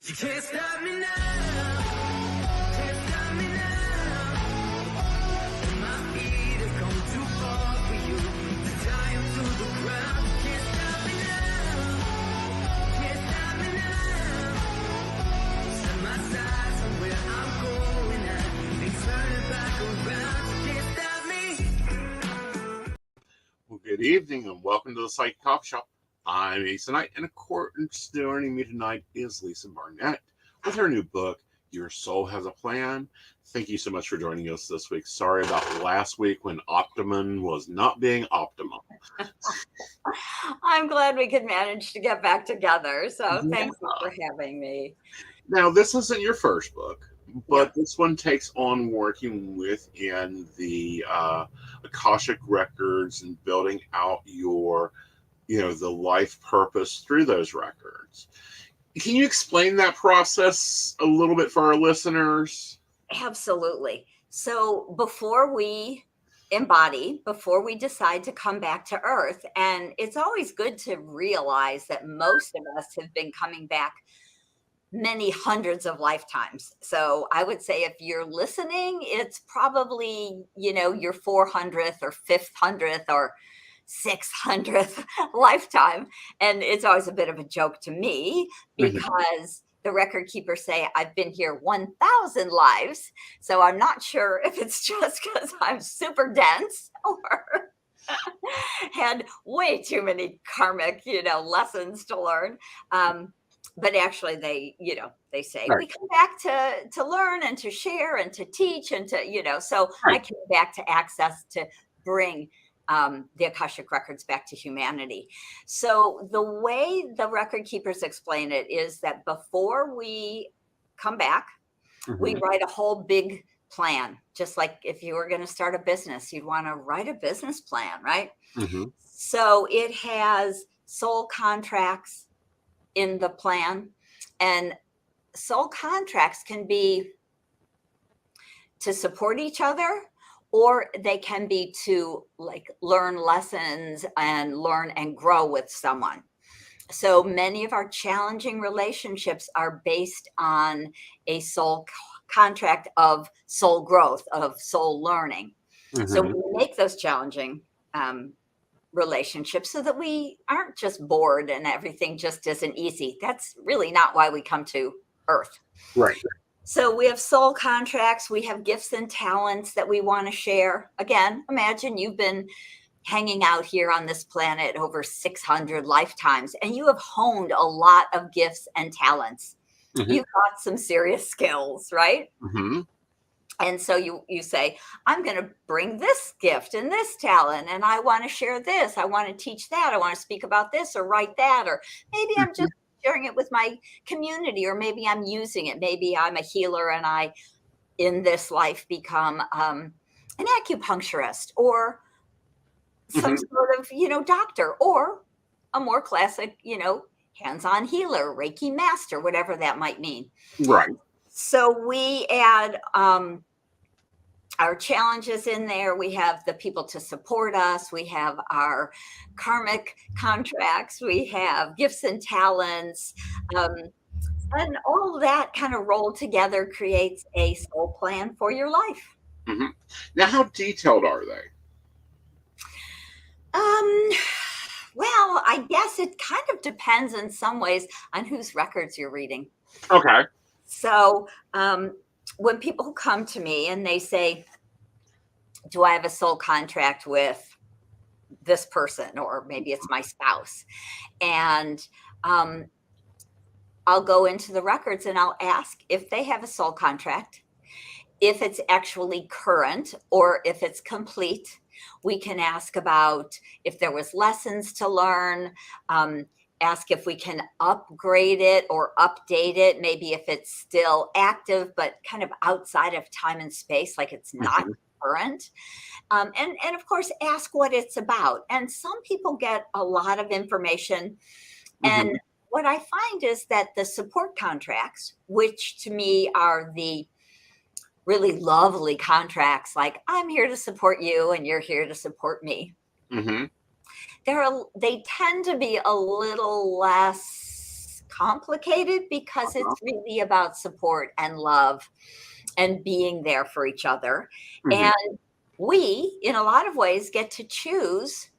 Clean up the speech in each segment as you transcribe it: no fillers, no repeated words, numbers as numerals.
You can't stop me now. Can't stop me now. My feet have come too far for you to tie them to the ground. You can't stop me now. Can't stop me now. Set my sights on where I'm going at. They turn it back around. You can't stop me. Well, good evening and welcome to the Psych Coffee Shop. I'm Aeson Knight, and of course, joining me tonight is Lisa Barnett with her new book, Your Soul Has a Plan. Thank you so much for joining us this week. Sorry about last week when Optimum was not being optimum. I'm glad we could manage to get back together. So thank you for having me. Now, this isn't your first book, but this one takes on working within the Akashic records and building out your the life purpose through those records. Can you explain that process a little bit for our listeners? Absolutely. So before we embody, before we decide to come back to Earth, and it's always good to realize that most of us have been coming back many hundreds of lifetimes. So I would say if you're listening, it's probably, your 400th or 500th or 600th lifetime. And it's always a bit of a joke to me because the record keepers say I've been here 1,000 lives. So I'm not sure if it's just because I'm super dense or had way too many karmic, lessons to learn. But actually they say we come back to learn and to share and to teach and to, so I came back to access to bring the Akashic records back to humanity. So the way the record keepers explain it is that before we come back, we write a whole big plan. Just like if you were going to start a business, you'd want to write a business plan, right? So it has soul contracts in the plan, and soul contracts can be to support each other, or they can be to learn lessons and learn and grow with someone. So many of our challenging relationships are based on a soul contract of soul growth, of soul learning. So we make those challenging relationships so that we aren't just bored and everything just isn't easy. That's really not why we come to Earth. Right. So we have soul contracts, we have gifts and talents that we want to share. Again, imagine you've been hanging out here on this planet over 600 lifetimes, and you have honed a lot of gifts and talents. You've got some serious skills, right? And so you say, I'm going to bring this gift and this talent, and I want to share this. I want to teach that. I want to speak about this or write that. Or maybe I'm just sharing it with my community, or maybe I'm using it. Maybe I'm a healer and I, in this life, become an acupuncturist or some sort of, doctor, or a more classic, hands-on healer, Reiki master, whatever that might mean. Right. So we add our challenges in there. We have the people to support us. We have our karmic contracts. We have gifts and talents. And all of that kind of rolled together creates a soul plan for your life. Now, how detailed are they? Well, I guess it kind of depends in some ways on whose records you're reading. Okay. So when people come to me and they say, do I have a soul contract with this person? Or maybe it's my spouse. And I'll go into the records and I'll ask if they have a soul contract, if it's actually current or if it's complete. We can ask about if there was lessons to learn, ask if we can upgrade it or update it, maybe if it's still active, but kind of outside of time and space, like it's not current. And of course, ask what it's about. And some people get a lot of information. And what I find is that the support contracts, which to me are the really lovely contracts, like I'm here to support you and you're here to support me. They tend to be a little less complicated because it's really about support and love and being there for each other. Mhm. And we, in a lot of ways, get to choose.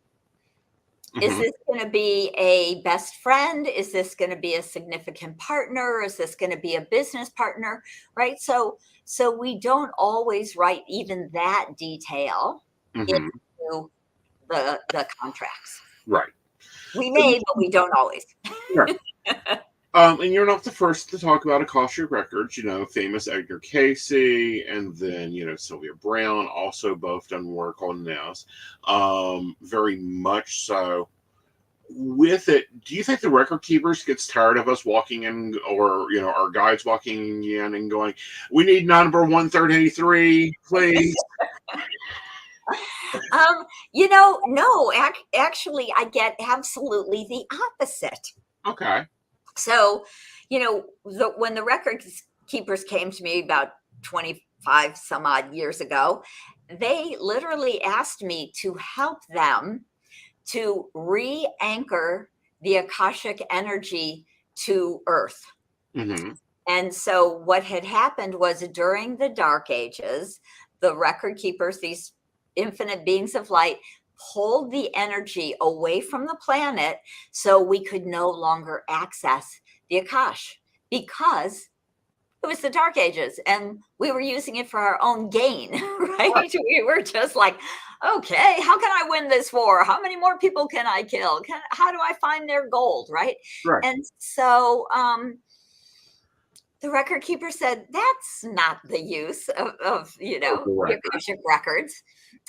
Is Mhm. this going to be a best friend? Is this going to be a significant partner? Is this going to be a business partner? Right. So we don't always write even that detail Mhm. into the contracts. Right. We may, but we don't always. Right. And you're not the first to talk about Akashic Records. Famous Edgar Casey, and then Sylvia Brown also both done work on this. Very much so. With it, do you think the record keepers gets tired of us walking in, or our guides walking in and going, "We need number 133, please"? No, actually, I get absolutely the opposite. Okay. So, when the record keepers came to me about 25 some odd years ago, they literally asked me to help them to re-anchor the Akashic energy to Earth. Mm-hmm. And so what had happened was during the Dark Ages, the record keepers, these infinite beings of light, pulled the energy away from the planet so we could no longer access the Akash because it was the Dark Ages and we were using it for our own gain, right? We were just like, okay, how can I win this war? How many more people can I kill? How do I find their gold, right? Right. And so the record keeper said, that's not the use of the Akashic records.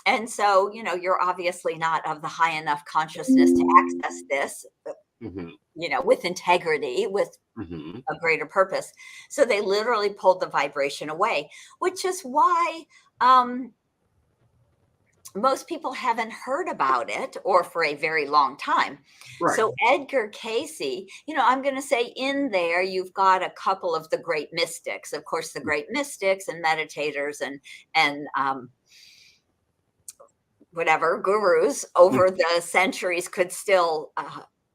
And so, you're obviously not of the high enough consciousness to access this, Mm-hmm. with integrity, with Mm-hmm. a greater purpose. So they literally pulled the vibration away, which is why most people haven't heard about it or for a very long time. Right. So Edgar Casey, I'm going to say in there, you've got a couple of the great mystics, of course, the great mystics and meditators and whatever gurus over the centuries could still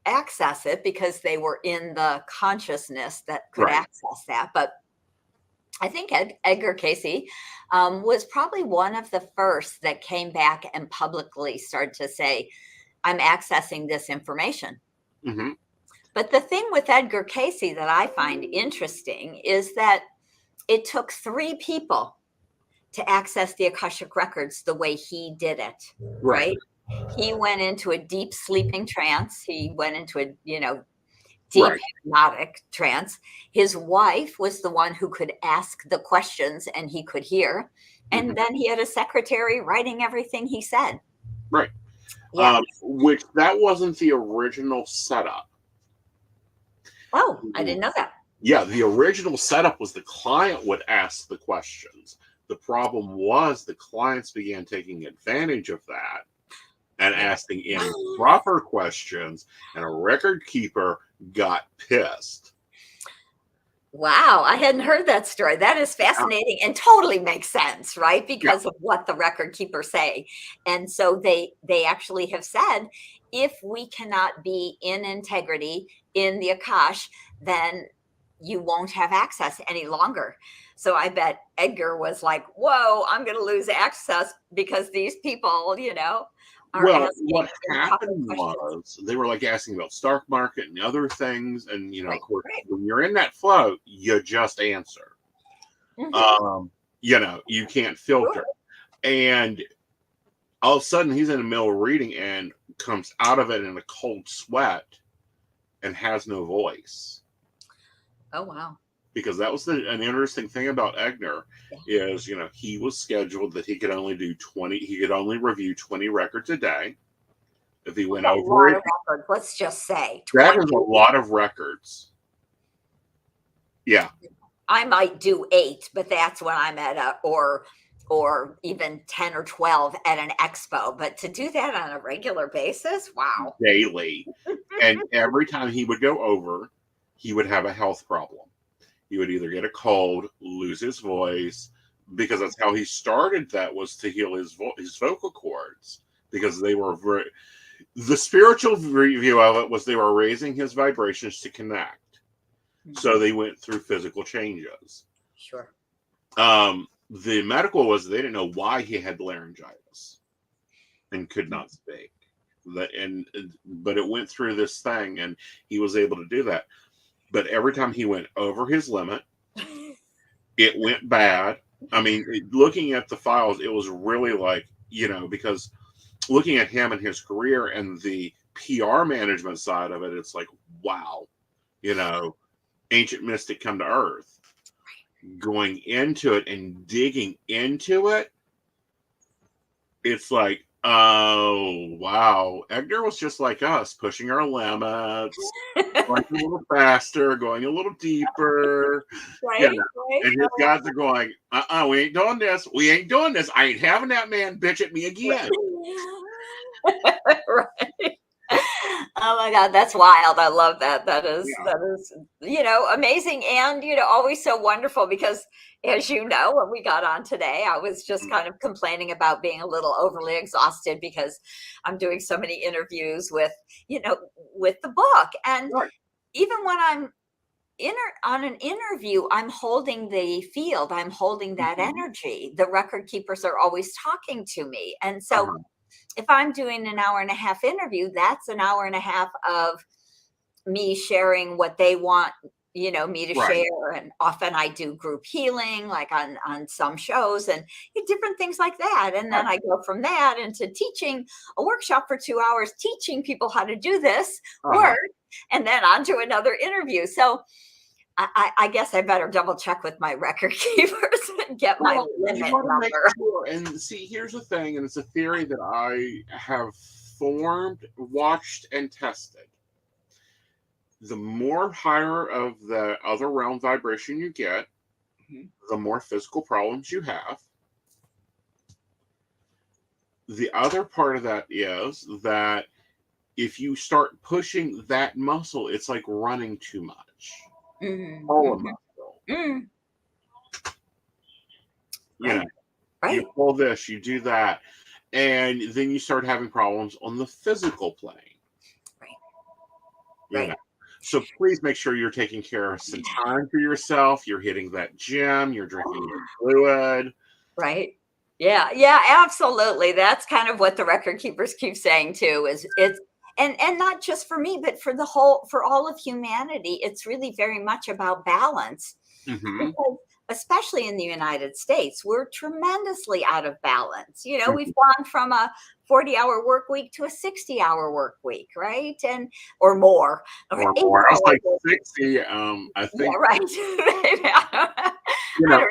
access it because they were in the consciousness that could access that. But I think Edgar Casey was probably one of the first that came back and publicly started to say, I'm accessing this information. Mm-hmm. But the thing with Edgar Casey that I find interesting is that it took 3 people to access the Akashic records the way he did it, right? He went into a deep sleeping trance. He went into a, deep hypnotic trance. His wife was the one who could ask the questions and he could hear. And then he had a secretary writing everything he said. Right. Yeah. Which that wasn't the original setup. Oh, I didn't know that. Yeah, the original setup was the client would ask the questions. The problem was the clients began taking advantage of that and asking improper questions, and a record keeper got pissed. Wow, I hadn't heard that story. That is fascinating and totally makes sense, right? Because of what the record keepers say. And so they actually have said, if we cannot be in integrity in the Akash, then you won't have access any longer. So I bet Edgar was like, whoa, I'm going to lose access because these people, are asking what improper happened questions. was they were like asking about stock market and other things, and of course, when you're in that flow, you just answer. You can't filter, and all of a sudden he's in the middle of reading and comes out of it in a cold sweat and has no voice. Oh wow! Because that was an interesting thing about Egner is, he was scheduled that he could only do 20. He could only review 20 records a day. If he went over it, records, let's just say 20. That is a lot of records. Yeah, I might do 8, but that's when I'm at or even 10 or 12 at an expo. But to do that on a regular basis, wow, daily, and every time he would go over, he would have a health problem. He would either get a cold, lose his voice, because that's how he started. That was to heal his vocal cords, because they were the spiritual review of it was they were raising his vibrations to connect. So they went through physical changes. Sure. The medical was they didn't know why he had laryngitis and could not speak. But it went through this thing, and he was able to do that. But every time he went over his limit, it went bad. I mean, looking at the files, it was really like, because looking at him and his career and the PR management side of it, it's like, wow, ancient mystic come to earth. Going into it and digging into it, it's like, oh, wow. Edgar was just like us, pushing our limits, going a little faster, going a little deeper. Right. And his guys are going, we ain't doing this. We ain't doing this. I ain't having that man bitch at me again. Right. Oh my God, that's wild. I love that. That is, amazing. And, always so wonderful because, as you know, when we got on today, I was just kind of complaining about being a little overly exhausted because I'm doing so many interviews with the book. And even when I'm on an interview, I'm holding the field, I'm holding that energy. The record keepers are always talking to me. And so if I'm doing an hour and a half interview, that's an hour and a half of me sharing what they want, me to share. And often I do group healing, like on some shows and different things like that. And then I go from that into teaching a workshop for 2 hours, teaching people how to do this work, and then on to another interview. So I guess I better double check with my record keepers and get my limit number. Sure. And see, here's the thing, and it's a theory that I have formed, watched, and tested. The more higher of the other realm vibration you get, the more physical problems you have. The other part of that is that if you start pushing that muscle, it's like running too much. All of muscle. You pull this, you do that, and then you start having problems on the physical plane. Right. So please make sure you're taking care of some time for yourself. You're hitting that gym. You're drinking your fluid. Right. Yeah, absolutely. That's kind of what the record keepers keep saying too, is it's, and not just for me, but for for all of humanity. It's really very much about balance. Because especially in the United States, we're tremendously out of balance. We've gone from a 40-hour work week to a 60-hour work week, right? Or more. Or more. I was like 60. I think. Yeah, right. I don't know.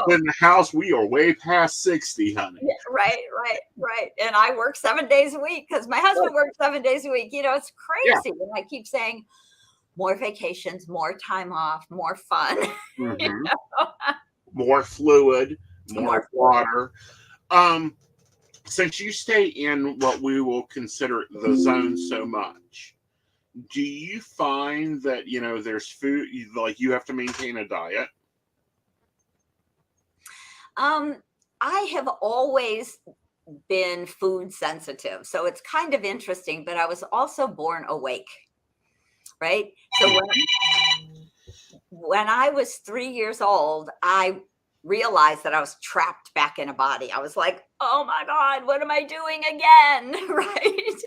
In the house, we are way past 60, honey. Yeah, right. And I work 7 days a week because my husband works 7 days a week. It's crazy. And I keep saying, more vacations, more time off, more fun, more fluid, more water. Since you stay in what we will consider the zone so much, do you find that, there's food, like you have to maintain a diet? I have always been food sensitive. So it's kind of interesting, but I was also born awake. Right. So when I was 3 years old, I realized that I was trapped back in a body. I was like, oh my God, what am I doing again? Right.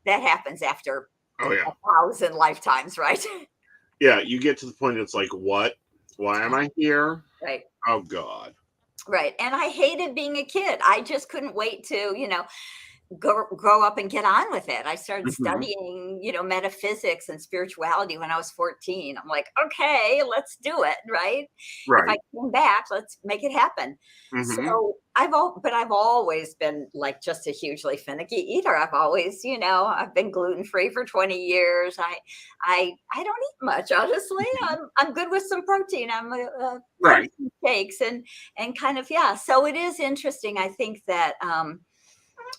That happens after 1,000 lifetimes, right? Yeah. You get to the point it's like, what? Why am I here? Right. Oh God. Right. And I hated being a kid. I just couldn't wait to, grow up and get on with it. I started studying, metaphysics and spirituality when I was 14. I'm like, okay, let's do it. Right. If I came back, let's make it happen. So I've always been like just a hugely finicky eater. I've always, I've been gluten-free for 20 years. I don't eat much, honestly. I'm good with some protein. I'm shakes and kind of, So it is interesting. I think that,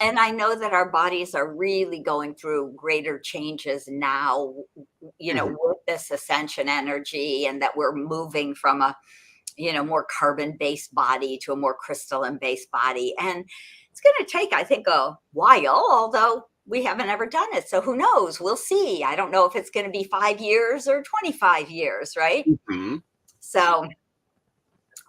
and I know that our bodies are really going through greater changes now, with this ascension energy, and that we're moving from a, more carbon-based body to a more crystalline-based body. And it's going to take, I think, a while, although we haven't ever done it. So who knows? We'll see. I don't know if it's going to be 5 years or 25 years, right? Mhm. So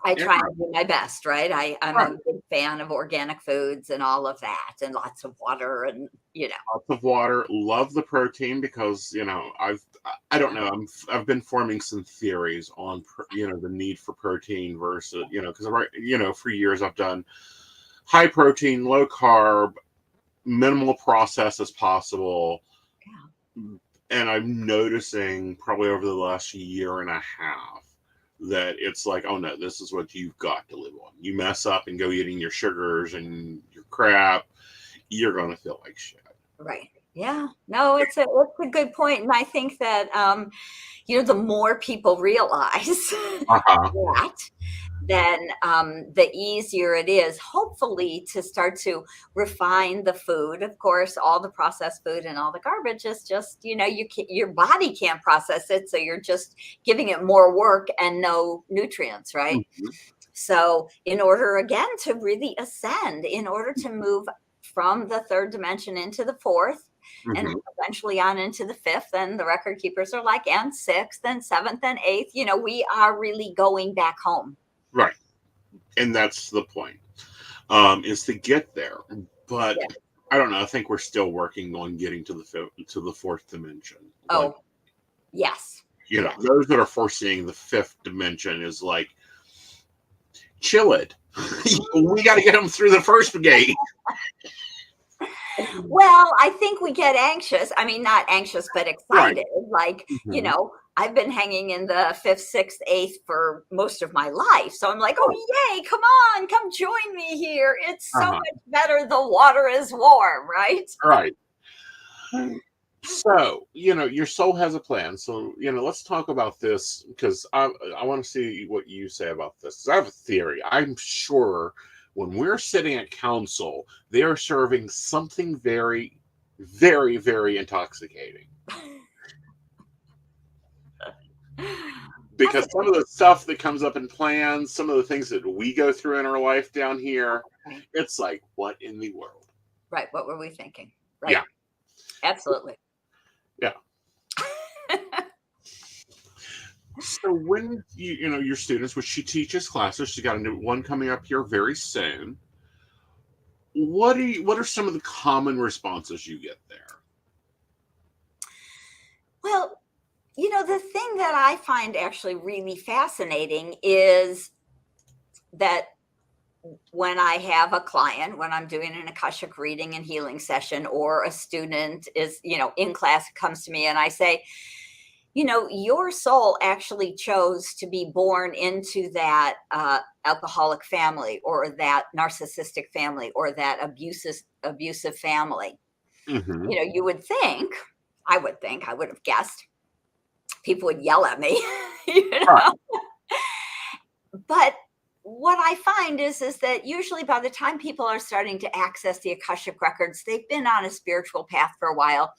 I Yeah. try and do my best, right? I'm Right. a big fan of organic foods and all of that, and lots of water, and Lots of water. Love the protein because I don't know. I've been forming some theories on the need for protein versus because for years I've done high protein, low carb, minimal process as possible, and I'm noticing probably over the last year and a half that it's like, oh no, this is what you've got to live on. You mess up and go eating your sugars and your crap, you're gonna feel like shit. right. Yeah. No, it's a good point. And I think that the more people realize Uh-huh. that, then the easier it is, hopefully, to start to refine the food. Of course, all the processed food and all the garbage is just, your body can't process it. So you're just giving it more work and no nutrients, right? Mhm. So in order, again, to really ascend, in order to move from the third dimension into the fourth, and Mhm. eventually on into the fifth, and the record keepers are like, and sixth and seventh and eighth, we are really going back home. Right. And that's the point, is to get there. But Yeah. I don't know. I think we're still working on getting to the fourth dimension. Oh, yes. Yeah. Those that are foreseeing the fifth dimension is like, chill it. We got to get them through the first gate. Well, I think we get anxious. I mean, not anxious, but excited. Like, Mhm. I've been hanging in the fifth, sixth, eighth for most of my life. So I'm like, oh, yay, come on, come join me here. It's so Uh-huh. much better. The water is warm, right? Right. So, your soul has a plan. So, let's talk about this because I want to see what you say about this. 'Cause I have a theory. I'm sure when we're sitting at council, they are serving something very, very, very intoxicating. Because some of the stuff that comes up in plans, some of the things that we go through in our life down here, it's like, what in the world? Right. What were we thinking? Right. Yeah. Absolutely. Yeah. So when your students, which she teaches classes, she got a new one coming up here very soon. What are some of the common responses you get there? Well, the thing that I find actually really fascinating is that when I have a client, when I'm doing an Akashic reading and healing session, or a student is, in class, comes to me and I say, your soul actually chose to be born into that alcoholic family, or that narcissistic family, or that abusive family. Mm-hmm. You would think, I would have guessed, people would yell at me, Right. But what I find is that usually by the time people are starting to access the Akashic records, they've been on a spiritual path for a while.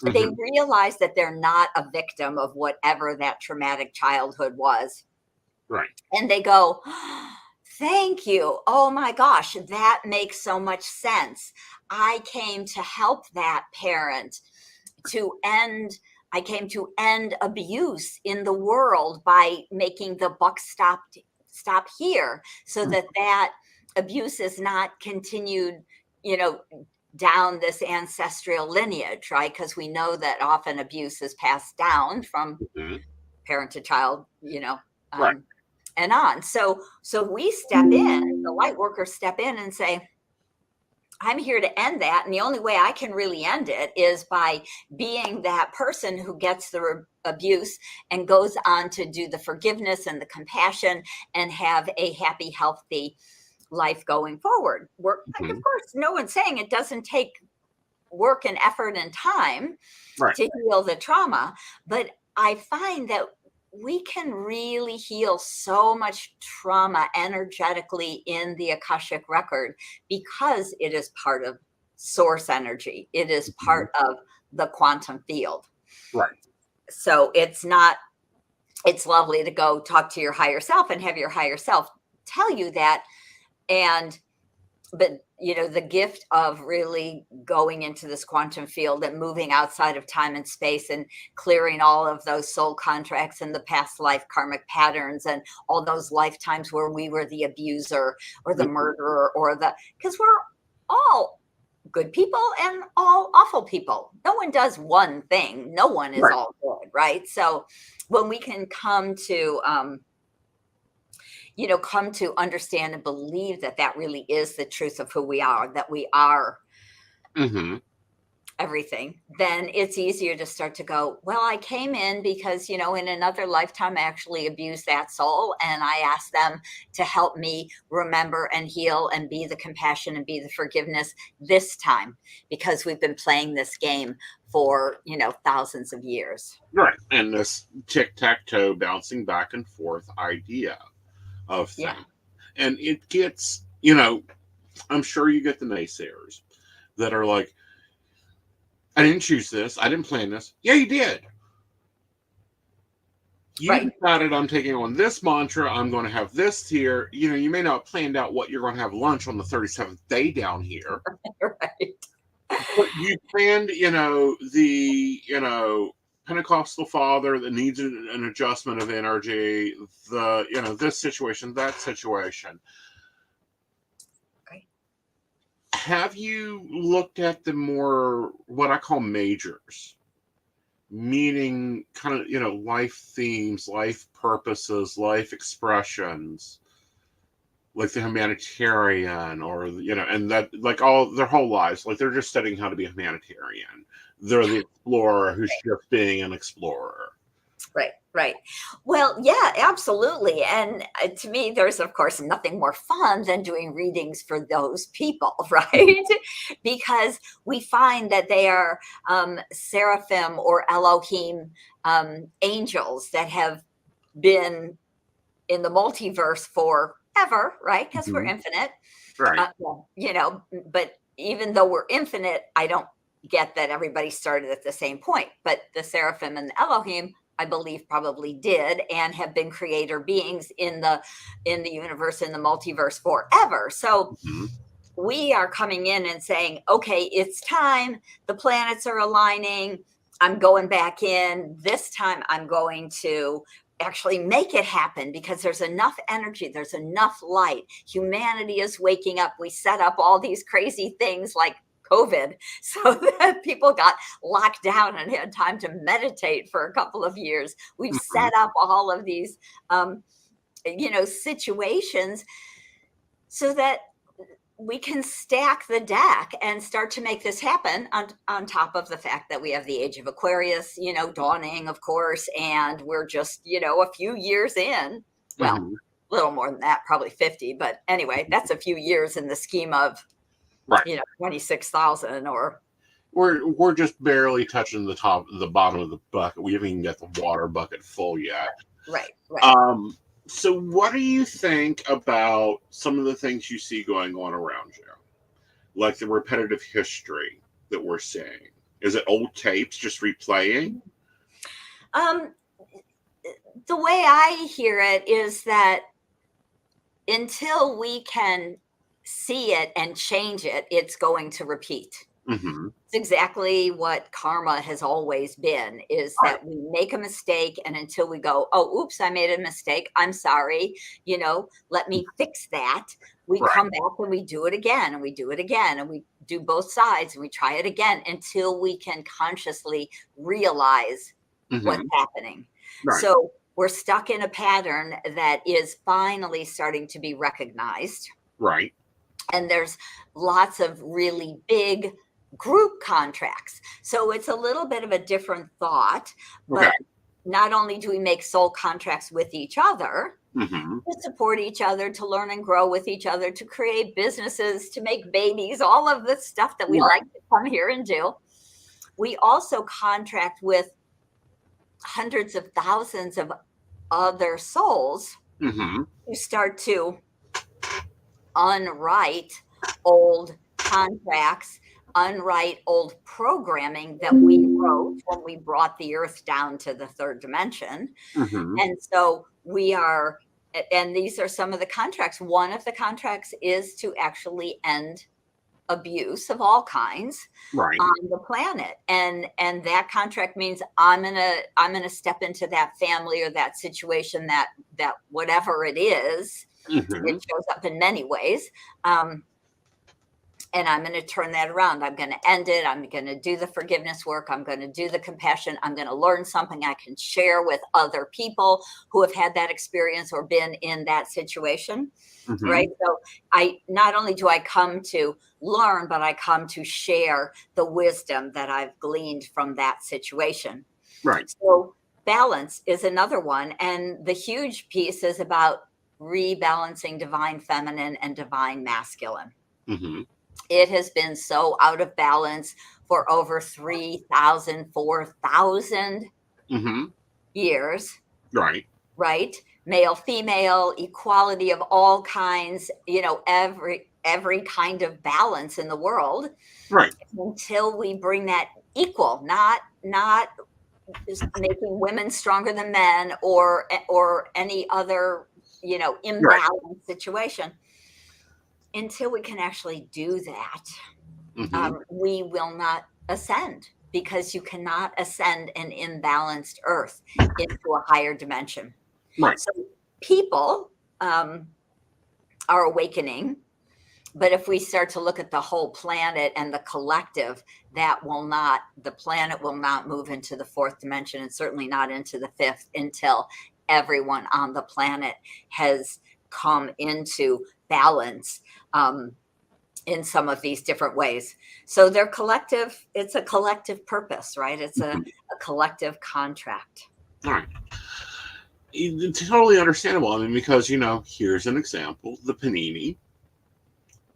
They Mm-hmm. realize that they're not a victim of whatever that traumatic childhood was. Right. And they go, thank you. Oh my gosh, that makes so much sense. I came to help that parent I came to end abuse in the world by making the buck stop here, so that abuse is not continued, down this ancestral lineage, right? Because we know that often abuse is passed down from Mm-hmm. parent to child, Right. and on. So we step in, the light workers step in and say, I'm here to end that. And the only way I can really end it is by being that person who gets the abuse and goes on to do the forgiveness and the compassion and have a happy, healthy life going forward. Work, like, Mm-hmm. of course, no one's saying it doesn't take work and effort and time Right. to heal the trauma, but I find that we can really heal so much trauma energetically in the Akashic record, because it is part of source energy. It is part of the quantum field. Right. So it's lovely to go talk to your higher self and have your higher self tell you that. And but the gift of really going into this quantum field and moving outside of time and space and clearing all of those soul contracts and the past life karmic patterns and all those lifetimes where we were the abuser or the murderer or because we're all good people and all awful people. No one does one thing. No one is Right. all good, right? So when we can come to come to understand and believe that that really is the truth of who we are, that we are Mm-hmm. everything, then it's easier to start to go, well, I came in because, in another lifetime, I actually abused that soul. And I asked them to help me remember and heal and be the compassion and be the forgiveness this time, because we've been playing this game for, thousands of years. Right. And this tic-tac-toe bouncing back and forth idea of things. Yeah. And it gets, I'm sure you get the naysayers that are like, I didn't choose this. I didn't plan this. Yeah, you did. You Right. decided I'm taking on this mantra. I'm going to have this here. You may not have planned out what you're going to have lunch on the 37th day down here. Right. But you planned, the, Pentecostal father that needs an adjustment of energy, this situation, that situation. Okay. Have you looked at the more, what I call majors, meaning kind of, life themes, life purposes, life expressions, like the humanitarian or, and that, like all their whole lives, like they're just studying how to be a humanitarian. They're the explorer who's just being an explorer. Right. Well, yeah, absolutely. And to me, there's, of course, nothing more fun than doing readings for those people, right? Because we find that they are seraphim or Elohim angels that have been in the multiverse forever, right? Because we're infinite. Right. But even though we're infinite, I don't get that everybody started at the same point. But the seraphim and the Elohim, I believe, probably did and have been creator beings in the universe, in the multiverse forever. So we are coming in and saying, okay, it's time. The planets are aligning. I'm going back in. This time I'm going to actually make it happen because there's enough energy, there's enough light. Humanity is waking up. We set up all these crazy things like COVID so that people got locked down and had time to meditate for a couple of years. We've set up all of these situations so that we can stack the deck and start to make this happen on top of the fact that we have the age of Aquarius, dawning, of course, and we're just, a few years in. Well, a little more than that, probably 50. But anyway, that's a few years in the scheme of, 26,000 or. We're just barely touching the bottom of the bucket. We haven't even got the water bucket full yet. Right. So what do you think about some of the things you see going on around you? Like the repetitive history that we're seeing? Is it old tapes just replaying? The way I hear it is that until we can see it and change it, it's going to repeat. It's exactly what karma has always been, is that we make a mistake, and until we go, oh, oops, I made a mistake, I'm sorry, let me fix that. We come back and we do it again, and we do it again, and we do both sides, and we try it again until we can consciously realize what's happening. So we're stuck in a pattern that is finally starting to be recognized. Right. And there's lots of really big group contracts. So it's a little bit of a different thought, but not only do we make soul contracts with each other to support each other, to learn and grow with each other, to create businesses, to make babies, all of the stuff that we like to come here and do. We also contract with hundreds of thousands of other souls who start to unwrite old contracts, unwrite old programming that we wrote when we brought the earth down to the third dimension. And so we are and these are some of the contracts. One of the contracts is to actually end abuse of all kinds Right. on the planet, and that contract means I'm gonna step into that family or that situation, that whatever it is. Mm-hmm. It shows up in many ways. And I'm going to turn that around. I'm going to end it. I'm going to do the forgiveness work. I'm going to do the compassion. I'm going to learn something I can share with other people who have had that experience or been in that situation. Mm-hmm. Right. So I not only do I come to learn, but I come to share the wisdom that I've gleaned from that situation. Right. So balance is another one. And the huge piece is about rebalancing divine feminine and divine masculine. Mm-hmm. It has been so out of balance for over 3,000, 4,000 Mm-hmm. years. Right. Right? Male, female, equality of all kinds, every kind of balance in the world. Right. Until we bring that equal, not just making women stronger than men or any other, imbalanced situation. Until we can actually do that, Mm-hmm. we will not ascend, because you cannot ascend an imbalanced earth into a higher dimension. Right. So people are awakening, but if we start to look at the whole planet and the collective, the planet will not move into the fourth dimension, and certainly not into the fifth, until everyone on the planet has come into balance in some of these different ways. So they're collective. It's a collective purpose, right? It's a collective contract. All right. It's totally understandable. I mean, because, here's an example, the panini.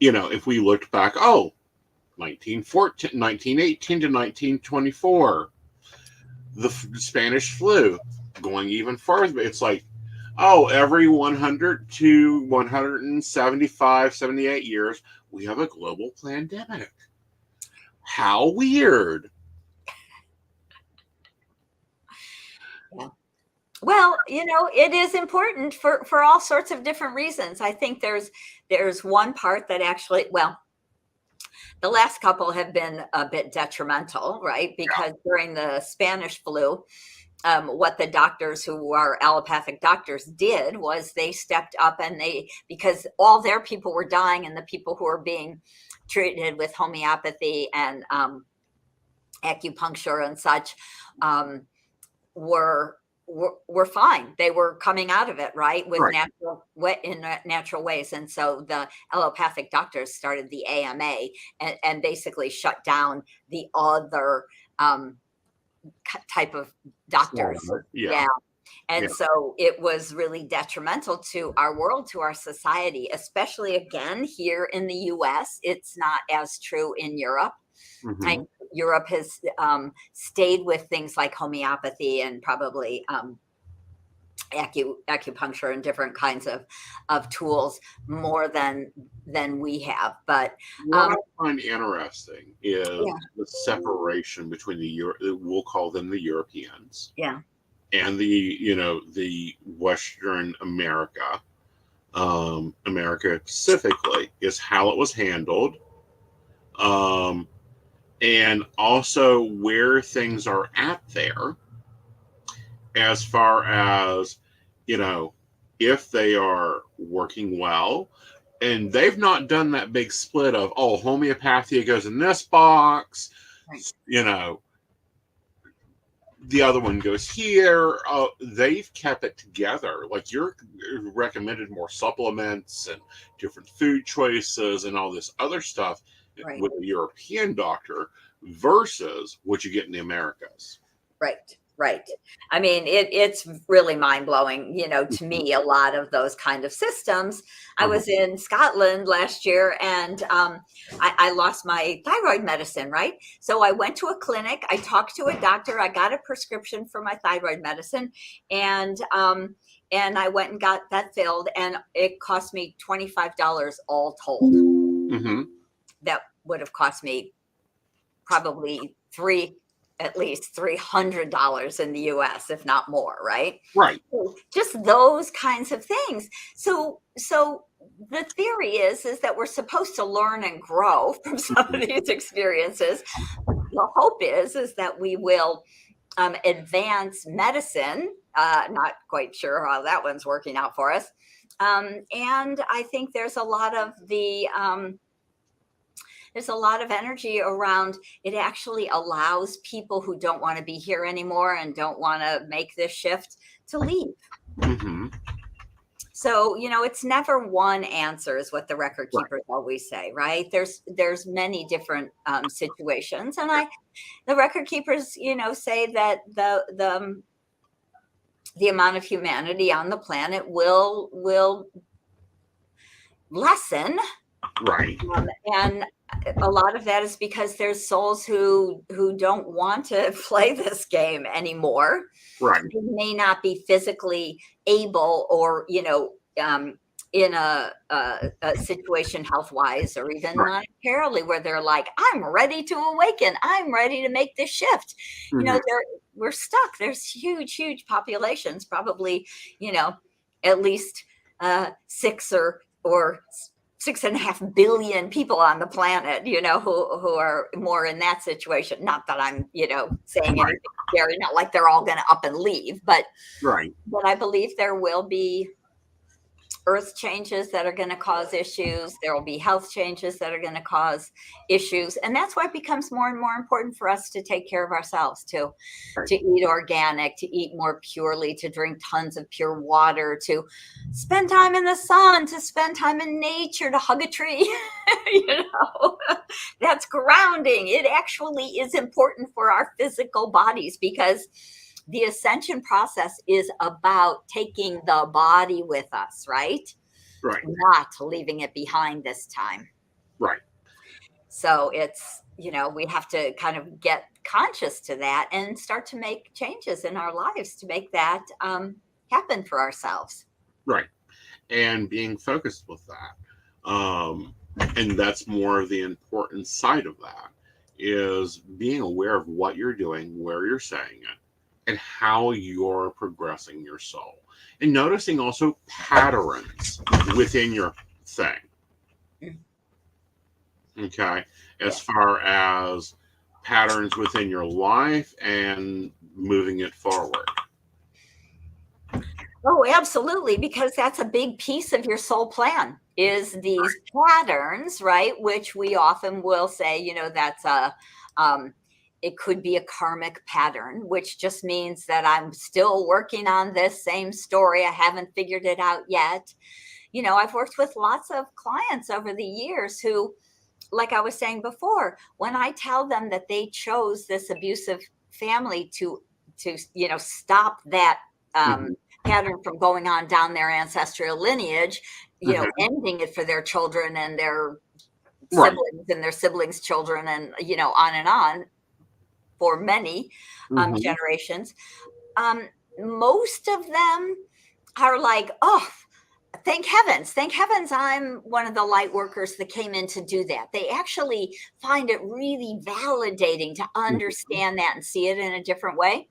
If we looked back, 1918 to 1924, the Spanish flu, going even further, it's like, every 100 to 175, 78 years, we have a global pandemic. How weird. Yeah. Well, it is important for all sorts of different reasons. I think there's one part that actually, the last couple have been a bit detrimental, right? Because during the Spanish flu, what the doctors who are allopathic doctors did was they stepped up, and because all their people were dying, and the people who were being treated with homeopathy and acupuncture and such were fine. They were coming out of it, right, with natural ways. And so the allopathic doctors started the AMA and basically shut down the other type of doctors. Yeah. And so it was really detrimental to our world, to our society, especially again here in the US. It's not as true in Europe. Mm-hmm. Europe has stayed with things like homeopathy and probably acupuncture and different kinds of tools more than we have. But what I find interesting is the separation between we'll call them the Europeans, and the Western America, America specifically, is how it was handled. And also where things are at there, as far as, if they are working well. And they've not done that big split of, homeopathy goes in this box, the other one goes here. They've kept it together. Like, you're recommended more supplements and different food choices and all this other stuff with a European doctor versus what you get in the Americas. Right. I mean, it's really mind-blowing, to me, a lot of those kind of systems. I was in Scotland last year, and I lost my thyroid medicine, right? So I went to a clinic, I talked to a doctor, I got a prescription for my thyroid medicine, and I went and got that filled, and it cost me $25 all told. Mm-hmm. That would have cost me probably 3 at least $300 in the US, if not more, right? Right. So just those kinds of things. So the theory is that we're supposed to learn and grow from some of these experiences. The hope is that we will advance medicine. Not quite sure how that one's working out for us. And I think there's a lot of energy around it. Actually allows people who don't want to be here anymore and don't want to make this shift to leave. Mm-hmm. So, it's never one answer is what the record keepers always say, right? There's many different situations. And the record keepers, say that the amount of humanity on the planet will lessen. Right. And a lot of that is because there's souls who don't want to play this game anymore. Right. They may not be physically able, or in a situation health-wise, or even monetarily, where they're like, I'm ready to awaken, I'm ready to make this shift. Mm-hmm. We're stuck. There's huge populations, probably at least 6.5 billion people on the planet, who are more in that situation. Not that I'm, saying anything scary, not like they're all going to up and leave, but I believe there will be earth changes that are going to cause issues. There will be health changes that are going to cause issues. And that's why it becomes more and more important for us to take care of ourselves, to eat organic, to eat more purely, to drink tons of pure water, to spend time in the sun, to spend time in nature, to hug a tree. That's grounding. It actually is important for our physical bodies, because the ascension process is about taking the body with us, right? Right. Not leaving it behind this time. Right. So it's, we have to kind of get conscious to that and start to make changes in our lives to make that happen for ourselves. Right. And being focused with that. And that's more of the important side of that, is being aware of what you're doing, where you're saying it, and how you're progressing your soul. And noticing also patterns within your thing. Okay? As far as patterns within your life and moving it forward. Oh, absolutely. Because that's a big piece of your soul plan, is these patterns, right? Which we often will say, that's it could be a karmic pattern, which just means that I'm still working on this same story. I haven't figured it out yet. I've worked with lots of clients over the years who, like I was saying before, when I tell them that they chose this abusive family to stop that pattern from going on down their ancestral lineage, ending it for their children and their siblings and their siblings' children, and on and on, for many generations. Most of them are like, oh, thank heavens I'm one of the light workers that came in to do that. They actually find it really validating to understand that and see it in a different way.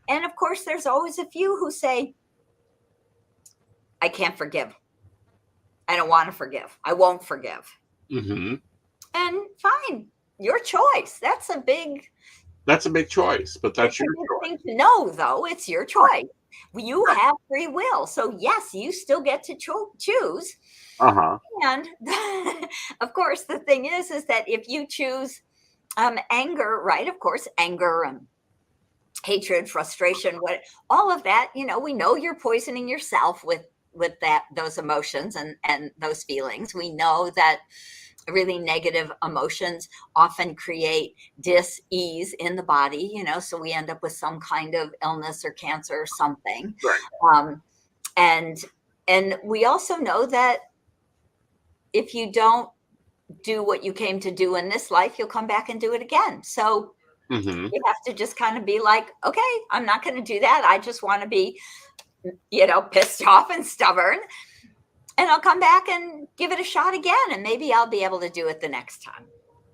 And of course, there's always a few who say, I can't forgive. I don't want to forgive. I won't forgive. And fine, your choice. That's a big choice, but that's your choice. Thing to know, though, it's your choice. You have free will, so yes, you still get to choose. And of course, the thing is that if you choose anger, right? Of course, anger and hatred, frustration, all of that, we know you're poisoning yourself with those emotions and those feelings. We know that really negative emotions often create dis-ease in the body, so we end up with some kind of illness or cancer or something. And we also know that if you don't do what you came to do in this life, you'll come back and do it again. So you have to just kind of be like, okay, I'm not going to do that. I just want to be, pissed off and stubborn. And I'll come back and give it a shot again, and maybe I'll be able to do it the next time.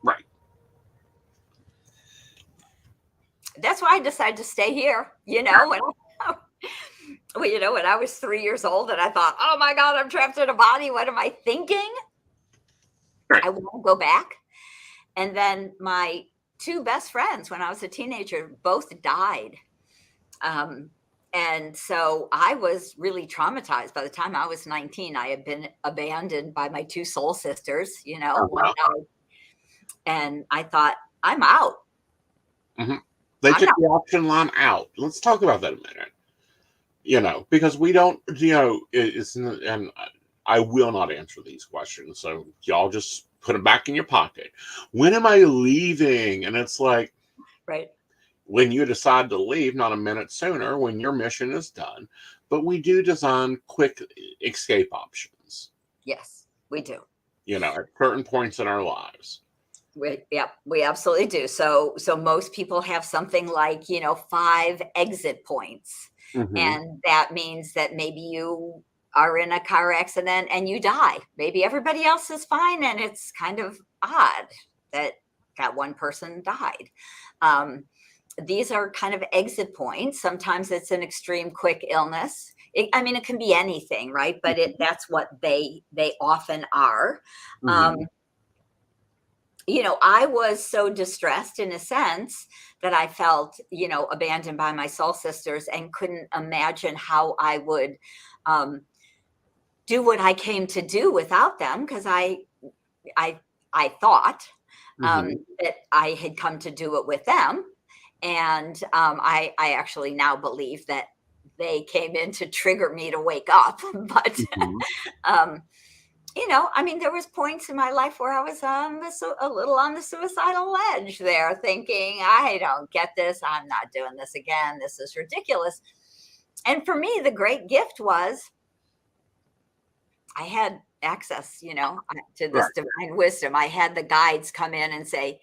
Right. That's why I decided to stay here. When I was 3 years old and I thought, oh my God, I'm trapped in a body. What am I thinking? Right. I won't go back. And then my two best friends when I was a teenager both died. And so I was really traumatized. By the time I was 19, I had been abandoned by my two soul sisters, Oh, one wow. died. And I thought, I'm out. They I'm took not. the auction line out. Let's talk about that a minute. Because we don't, and I will not answer these questions. So y'all just put them back in your pocket. When am I leaving? And it's like, Right. when you decide to leave, not a minute sooner, when your mission is done. But we do design quick escape options, Yes, we do. at certain points in our lives. We absolutely do. So most people have something like, 5 exit points. Mm-hmm. And that means that maybe you are in a car accident and you die. Maybe everybody else is fine. And it's kind of odd that that one person died. These are kind of exit points. Sometimes it's an extreme quick illness. It can be anything, right? But that's what they often are. Mm-hmm. I was so distressed in a sense that I felt, abandoned by my soul sisters and couldn't imagine how I would do what I came to do without them. Because I thought that I had come to do it with them. And I actually now believe that they came in to trigger me to wake up. But there was points in my life where I was a little on the suicidal edge there, thinking, I don't get this. I'm not doing this again. This is ridiculous. And for me, the great gift was I had access, to this divine wisdom. I had the guides come in and say,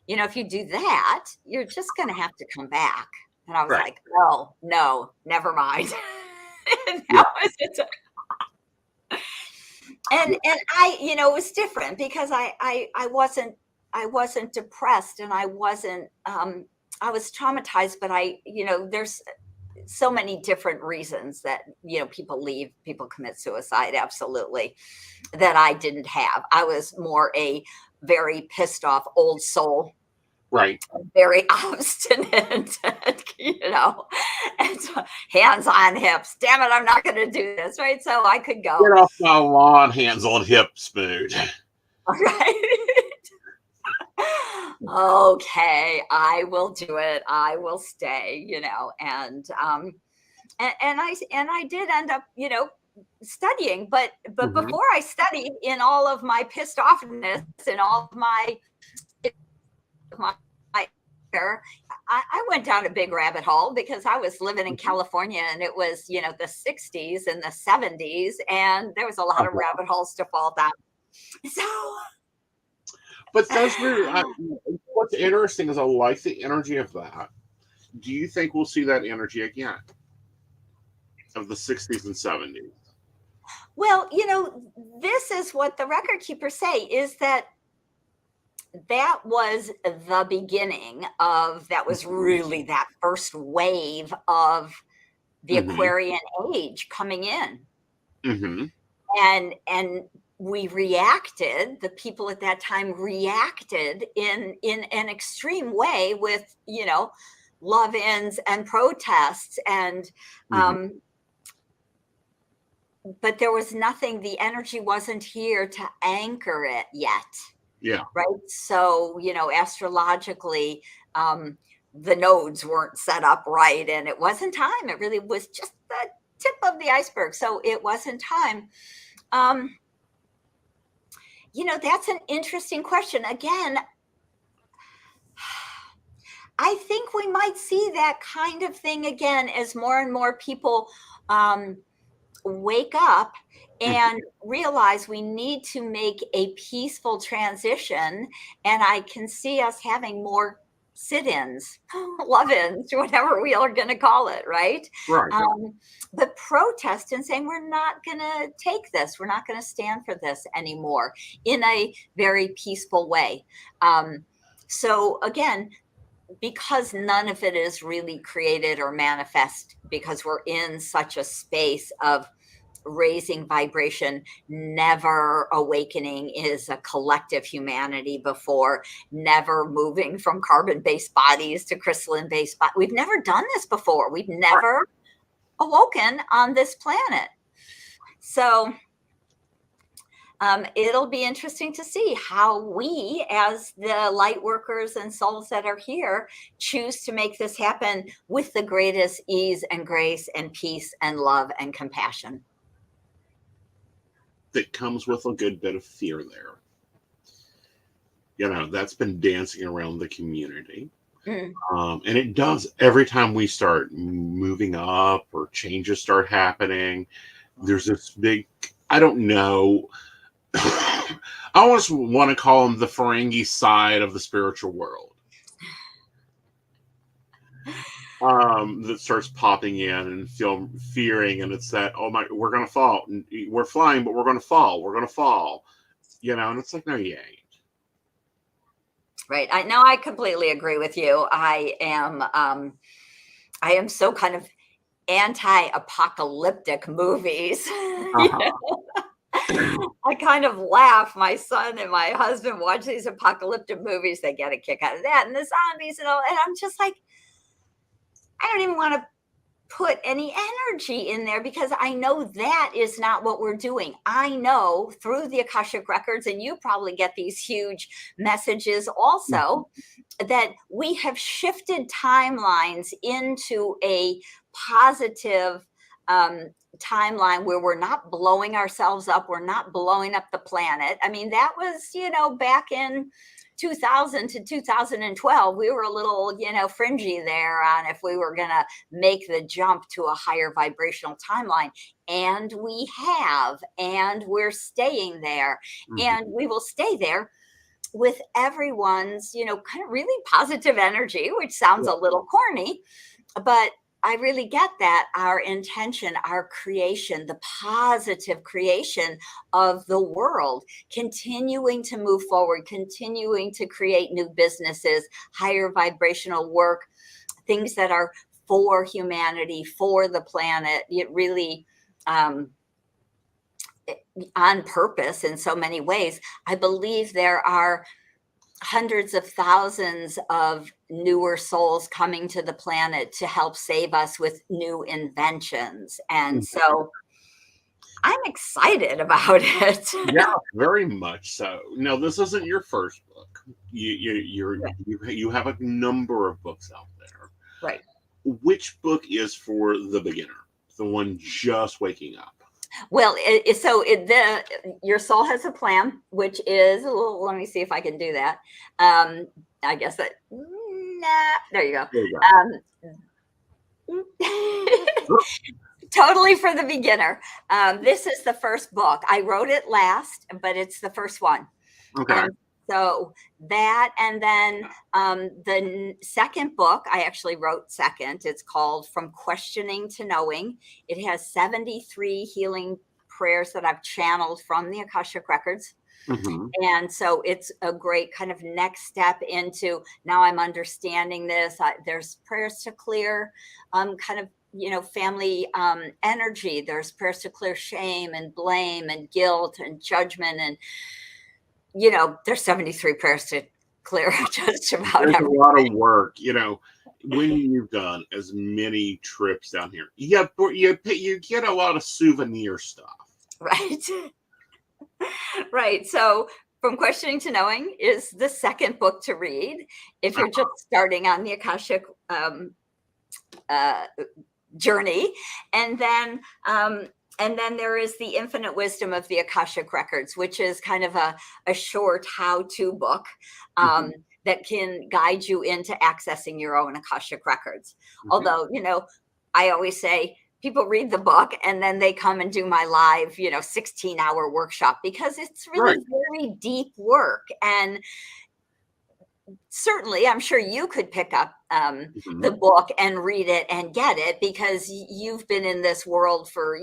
if you do that, you're just going to have to come back. And I was like, oh, no, never mind. And that was it. And I, it was different because I wasn't depressed and I wasn't, I was traumatized, but there's so many different reasons that, people leave, people commit suicide. Absolutely. That I didn't have. I was more a very pissed off old soul. Right. Very obstinate, and so hands on hips. Damn it, I'm not going to do this, right? So I could go. Get off my lawn, hands on hips, mood. Right. Okay, I will do it. I will stay, and I did end up, studying, but before I studied, in all of my pissed offness and all of my I went down a big rabbit hole because I was living in California and it was, the 60s and the 70s, and there was a lot of rabbit holes to fall down. So, but those were, what's interesting is I like the energy of that. Do you think we'll see that energy again of the 60s and 70s? Well, this is what the record keepers say, is that was the beginning of, that was really that first wave of the Aquarian age coming in. And we reacted, the people at that time reacted in an extreme way with, love-ins and protests. And, but there was nothing, the energy wasn't here to anchor it yet. Yeah. Right. So, astrologically, the nodes weren't set up right, and it wasn't time. It really was just the tip of the iceberg. So it wasn't time. That's an interesting question. Again, I think we might see that kind of thing again as more and more people wake up and realize we need to make a peaceful transition. And I can see us having more sit-ins, love-ins, whatever we are going to call it, right? Right. But protest and saying, we're not going to take this. We're not going to stand for this anymore in a very peaceful way. So again, because none of it is really created or manifest, because we're in such a space of raising vibration, never awakening is a collective humanity before, never moving from carbon-based bodies to crystalline-based bodies. We've never done this before. We've never awoken on this planet. So it'll be interesting to see how we, as the light workers and souls that are here, choose to make this happen with the greatest ease and grace and peace and love and compassion. That comes with a good bit of fear there. That's been dancing around the community. And it does every time we start moving up or changes start happening. There's this big, I don't know, I almost want to call them the Ferengi side of the spiritual world. That starts popping in and fearing, and it's that, oh my, we're gonna fall. We're flying, but we're gonna fall. We're gonna fall. And it's like, no, you ain't. Right. I completely agree with you. I am so kind of anti-apocalyptic movies. I kind of laugh. My son and my husband watch these apocalyptic movies. They get a kick out of that, and the zombies and all. And I'm just like, I don't even want to put any energy in there, because I know that is not what we're doing. I know through the Akashic records, and you probably get these huge messages also, that we have shifted timelines into a positive timeline where we're not blowing ourselves up. We're not blowing up the planet. I mean, that was, back in 2000 to 2012, we were a little, fringy there on if we were going to make the jump to a higher vibrational timeline. And we have, and we're staying there, and we will stay there with everyone's, kind of really positive energy, which sounds a little corny, but I really get that our intention, our creation, the positive creation of the world, continuing to move forward, continuing to create new businesses, higher vibrational work, things that are for humanity, for the planet, it really on purpose in so many ways. I believe there are hundreds of thousands of newer souls coming to the planet to help save us with new inventions. And so I'm excited about it. Yeah, very much so. Now, this isn't your first book. You have a number of books out there. Right. Which book is for the beginner, the one just waking up? Well, your soul has a plan, which is, let me see if I can do that. I guess that, there you go. Totally for the beginner. This is the first book. I wrote it last, but it's the first one. Okay. So that, and then the second book, I actually wrote second. It's called From Questioning to Knowing. It has 73 healing prayers that I've channeled from the Akashic records. And so it's a great kind of next step into, now I'm understanding this. There's prayers to clear kind of, family energy. There's prayers to clear shame and blame and guilt and judgment, and there's 73 prayers to clear just about There's everything. a lot of work, when you've done as many trips down here. You get a lot of souvenir stuff. Right. Right. So From Questioning to Knowing is the second book to read if you're just starting on the Akashic journey. And then there is The Infinite Wisdom of the Akashic Records, which is kind of a short how-to book that can guide you into accessing your own Akashic records. Although, I always say people read the book and then they come and do my live, 16-hour workshop, because it's really very deep work. And certainly, I'm sure you could pick up the book and read it and get it, because you've been in this world for,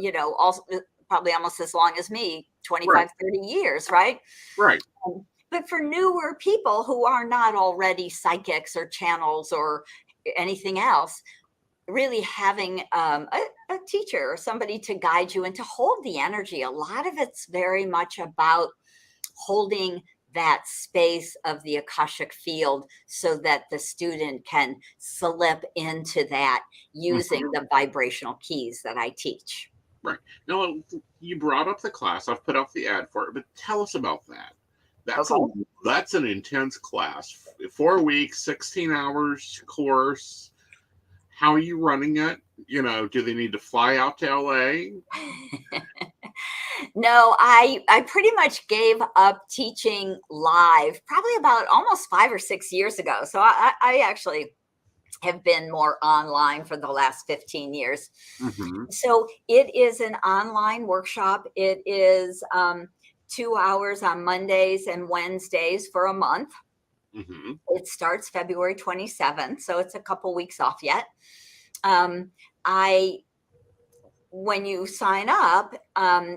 probably almost as long as me, 25, 30 years, right? Right. But for newer people who are not already psychics or channels or anything else, really having a teacher or somebody to guide you and to hold the energy. A lot of it's very much about holding that space of the Akashic field so that the student can slip into that using Mhm. the vibrational keys that I teach. Right. Now, you brought up the class. I've put out the ad for it, but tell us about that. That's Okay. a that's an intense class. 4 weeks, 16 hours course. How are you running it? Do they need to fly out to LA? No, I pretty much gave up teaching live probably about almost 5 or 6 years ago. So I actually have been more online for the last 15 years. Mm-hmm. So it is an online workshop. It is 2 hours on Mondays and Wednesdays for a month. Mm-hmm. It starts February 27th, so it's a couple weeks off yet. I When you sign up,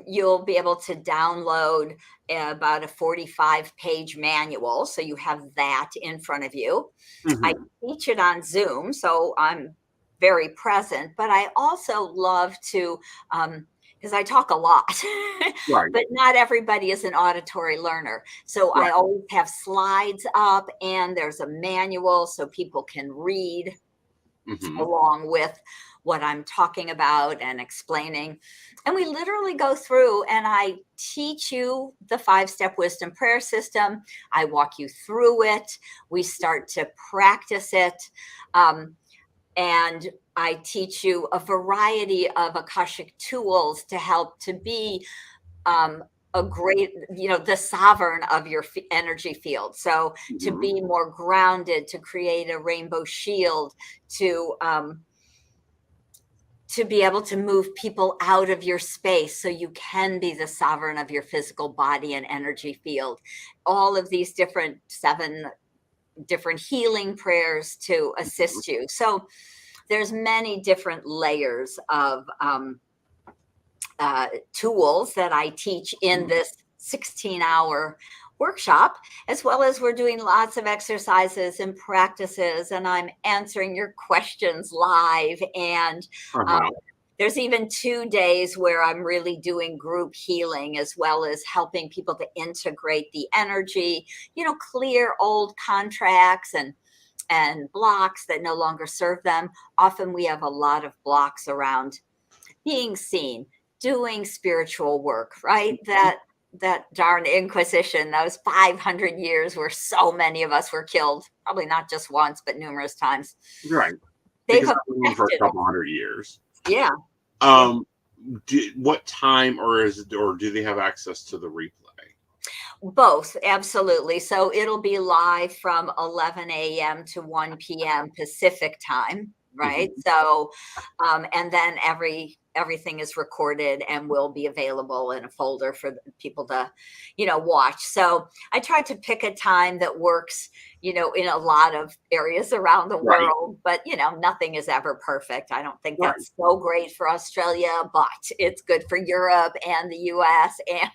you'll be able to download about a 45-page manual. So you have that in front of you. I Mm-hmm. teach it on Zoom, so I'm very present, but I also love to, because I talk a lot, Right. but not everybody is an auditory learner. So I Right. always have slides up and there's a manual so people can read Mm-hmm. along with what I'm talking about and explaining. And we literally go through and I teach you the 5-step wisdom prayer system. I walk you through it. We start to practice it. And I teach you a variety of Akashic tools to help to be a great, the sovereign of your energy field. So to Mm-hmm. be more grounded, to create a rainbow shield, to be able to move people out of your space so you can be the sovereign of your physical body and energy field. All of these 7 different healing prayers to assist you. So there's many different layers of tools that I teach in this 16-hour workshop, as well as we're doing lots of exercises and practices, and I'm answering your questions live. And um, Uh-huh. there's even 2 days where I'm really doing group healing, as well as helping people to integrate the energy, clear old contracts and blocks that no longer serve them. Often we have a lot of blocks around being seen, doing spiritual work, right? That darn Inquisition, those 500 years where so many of us were killed, probably not just once, but numerous times. Right. They've Because I've been on for a affected us. couple hundred years. Yeah. Um, what time or do they have access to the replay? Both, absolutely. So it'll be live from 11 a.m. to 1 p.m. Pacific time, right? Mm-hmm. So, and then everything is recorded and will be available in a folder for people to, watch. So I tried to pick a time that works, in a lot of areas around the Right. world, but nothing is ever perfect. I don't think Right. that's so great for Australia, but it's good for Europe and the US and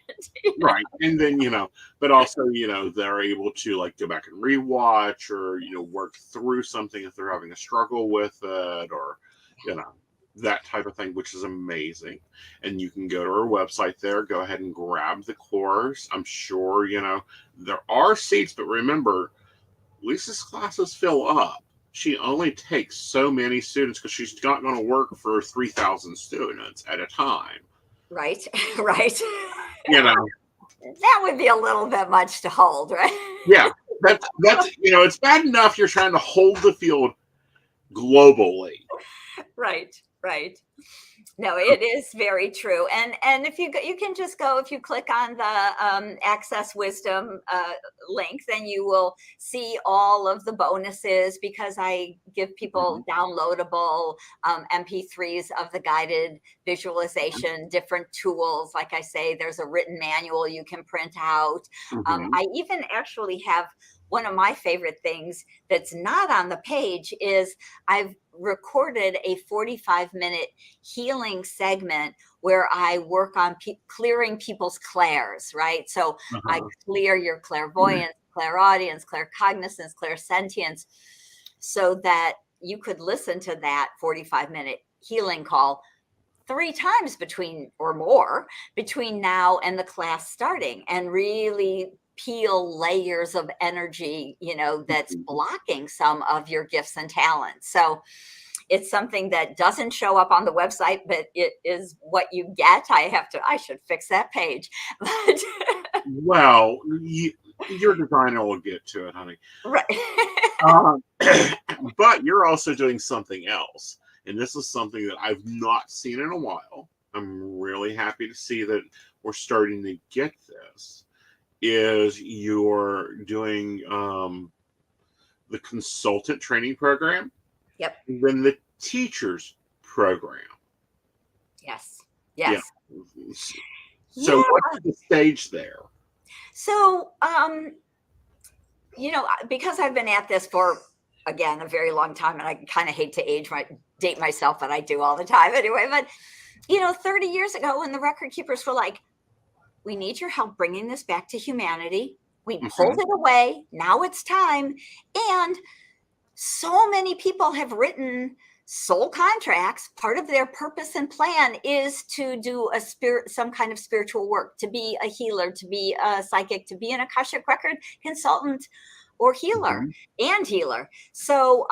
Right. And then, but also, they're able to like go back and rewatch or, work through something if they're having a struggle with it or, that type of thing, which is amazing. And you can go to our website there, go ahead and grab the course. I'm sure, there are seats, but remember, Lisa's classes fill up. She only takes so many students because she's not going to work for 3,000 students at a time. right, right. You know, That would be a little bit much to hold, right? yeah, that's it's bad enough you're trying to hold the field globally. Right, right. No, it is very true. And if you can just go, if you click on the Access Wisdom link, then you will see all of the bonuses, because I give people downloadable MP3s of the guided visualization, different tools. Like I say, there's a written manual you can print out. Mm-hmm. I even actually have one of my favorite things that's not on the page is I've recorded a 45-minute healing segment where I work on clearing people's clairs, right? So I Uh-huh. clear your clairvoyance, clairaudience, claircognizance, clairsentience, so that you could listen to that 45-minute healing call 3 times between or more between now and the class starting, and really peel layers of energy, that's blocking some of your gifts and talents. So it's something that doesn't show up on the website, but it is what you get. I should fix that page. But Well, your designer will get to it, honey. right. Um, but you're also doing something else. And this is something that I've not seen in a while. I'm really happy to see that we're starting to get this. Is you're doing the consultant training program, Yep. and then the teachers program. Yes. Yeah. Yes. So Yeah. what's the stage there? So, because I've been at this for, again, a very long time, and I kind of hate to date myself, but I do all the time anyway. But, 30 years ago, when the record keepers were like, we need your help bringing this back to humanity. We pulled it away. Now it's time. And so many people have written soul contracts. Part of their purpose and plan is to do some kind of spiritual work, to be a healer, to be a psychic, to be an Akashic record consultant or healer and healer. So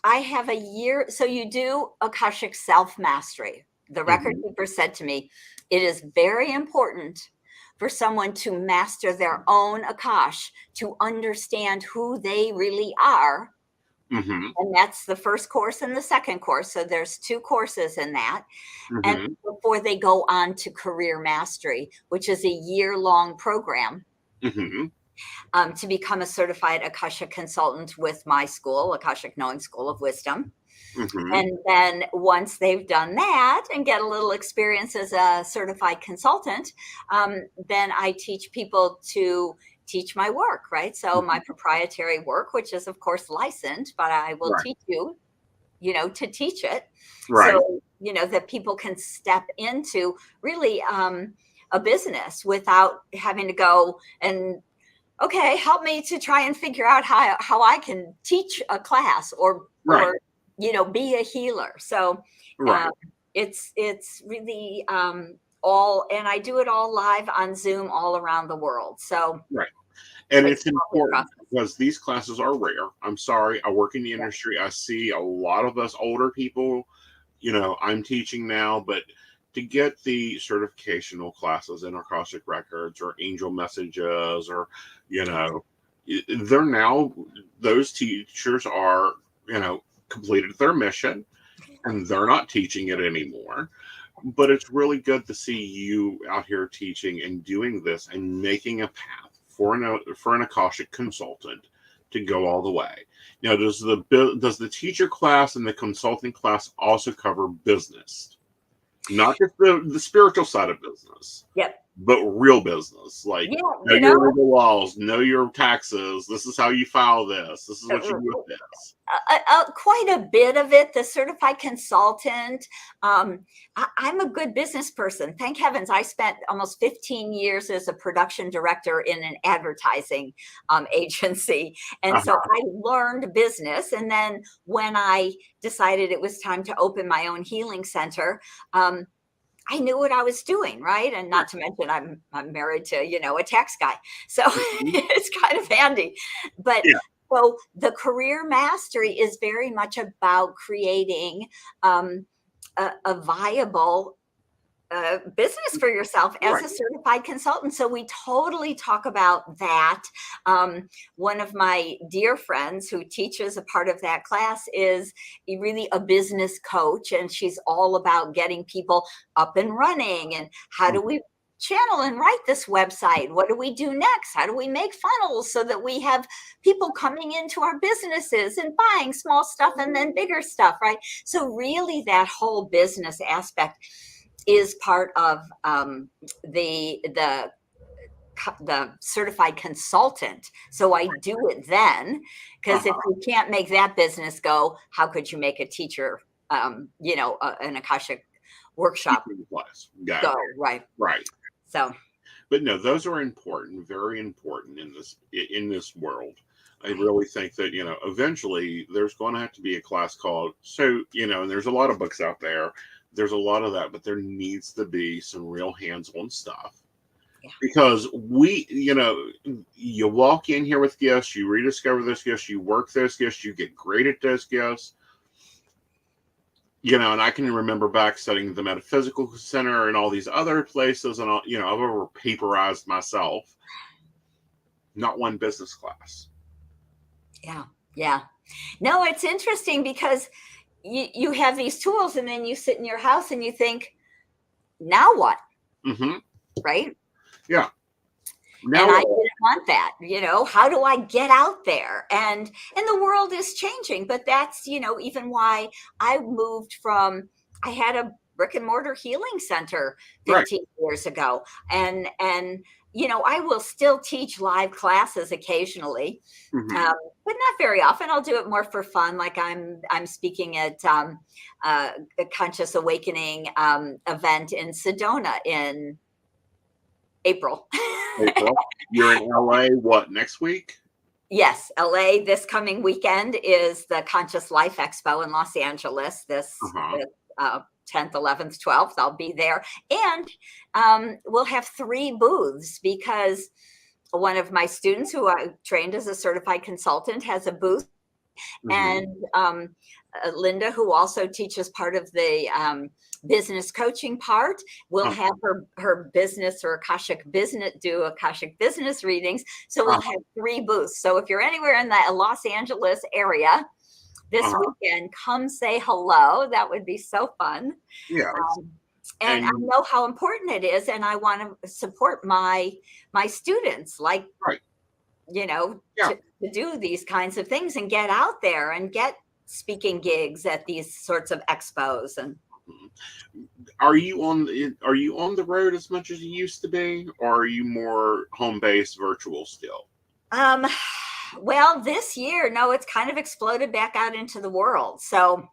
I have a year. So you do Akashic self-mastery. The record keeper said to me, it is very important for someone to master their own Akash, to understand who they really are. And that's the first course and the second course. So there's 2 courses in that. And before they go on to career mastery, which is a year-long program, to become a certified Akashic consultant with my school, Akashic Knowing School of Wisdom. And then once they've done that and get a little experience as a certified consultant, then I teach people to teach my work, right? So my proprietary work, which is of course licensed, but I will teach you, to teach it. Right. So, that people can step into really a business without having to go and, okay, help me to try and figure out how I can teach a class or be a healer. So it's really all, and I do it all live on Zoom all around the world. So and it's important because these classes are rare. I'm sorry, I work in the industry. I see a lot of us older people, I'm teaching now, but to get the certificational classes in Akashic Records or Angel Messages or, they're now, those teachers are, completed their mission and they're not teaching it anymore. But it's really good to see you out here teaching and doing this and making a path for an Akashic consultant to go all the way. Now, does the teacher class and the consulting class also cover business? Not just the spiritual side of business. But real business, like know your legal laws, know your taxes. This is how you file this. This is what you do with this. Quite a bit of it. The certified consultant. I'm a good business person. Thank heavens. I spent almost 15 years as a production director in an advertising agency. And so I learned business. And then when I decided it was time to open my own healing center, I knew what I was doing, right? And not to mention I'm married to, a tax guy. So it's kind of handy. But so the career mastery is very much about creating a viable business for yourself as a certified consultant. So we totally talk about that. One of my dear friends who teaches a part of that class is really a business coach, and she's all about getting people up and running. And how do we channel and write this website? What do we do next? How do we make funnels so that we have people coming into our businesses and buying small stuff and then bigger stuff, right? So really that whole business aspect is part of the the certified consultant. So I do it then, because if you can't make that business go, how could you make a teacher, you know, an Akashic workshop class go? Right. Right. So, but no, those are important, very important in this world. I really think that, you know, eventually there's going to have to be a class called, so, you know, and there's a lot of books out there. There's a lot of that, but there needs to be some real hands-on stuff. Yeah. Because we, you know, you walk in here with gifts, you rediscover those gifts, you work those gifts, you get great at those gifts. You know, and I can remember back studying the Metaphysical Center and all these other places, and all, you know, I've over paperized myself. Not one business class. Yeah. Yeah. No, it's interesting because you have these tools, and then you sit in your house and you think, now what? Mm-hmm. Right? Yeah. Now and I didn't want that, you know, how do I get out there? And the world is changing, but that's, you know, even why I moved from, I had a brick and mortar healing center 15 years ago. And, you know, I will still teach live classes occasionally, but not very often. I'll do it more for fun. Like I'm speaking at a Conscious Awakening event in Sedona in April. You're in LA, what, next week? Yes, LA this coming weekend is the Conscious Life Expo in Los Angeles. This 10th, 11th, 12th, I'll be there. And we'll have 3 booths because one of my students who I trained as a certified consultant has a booth. And Linda, who also teaches part of the business coaching part, will have her business or Akashic business, do Akashic business readings. So we'll have 3 booths. So if you're anywhere in the Los Angeles area this weekend, come say hello. That would be so fun. Yeah. And I know how important it is, and I want to support my students, like, you know, to do these kinds of things and get out there and get speaking gigs at these sorts of expos. And are you on the road as much as you used to be, or are you more home-based virtual still? Well, this year, no, it's kind of exploded back out into the world. So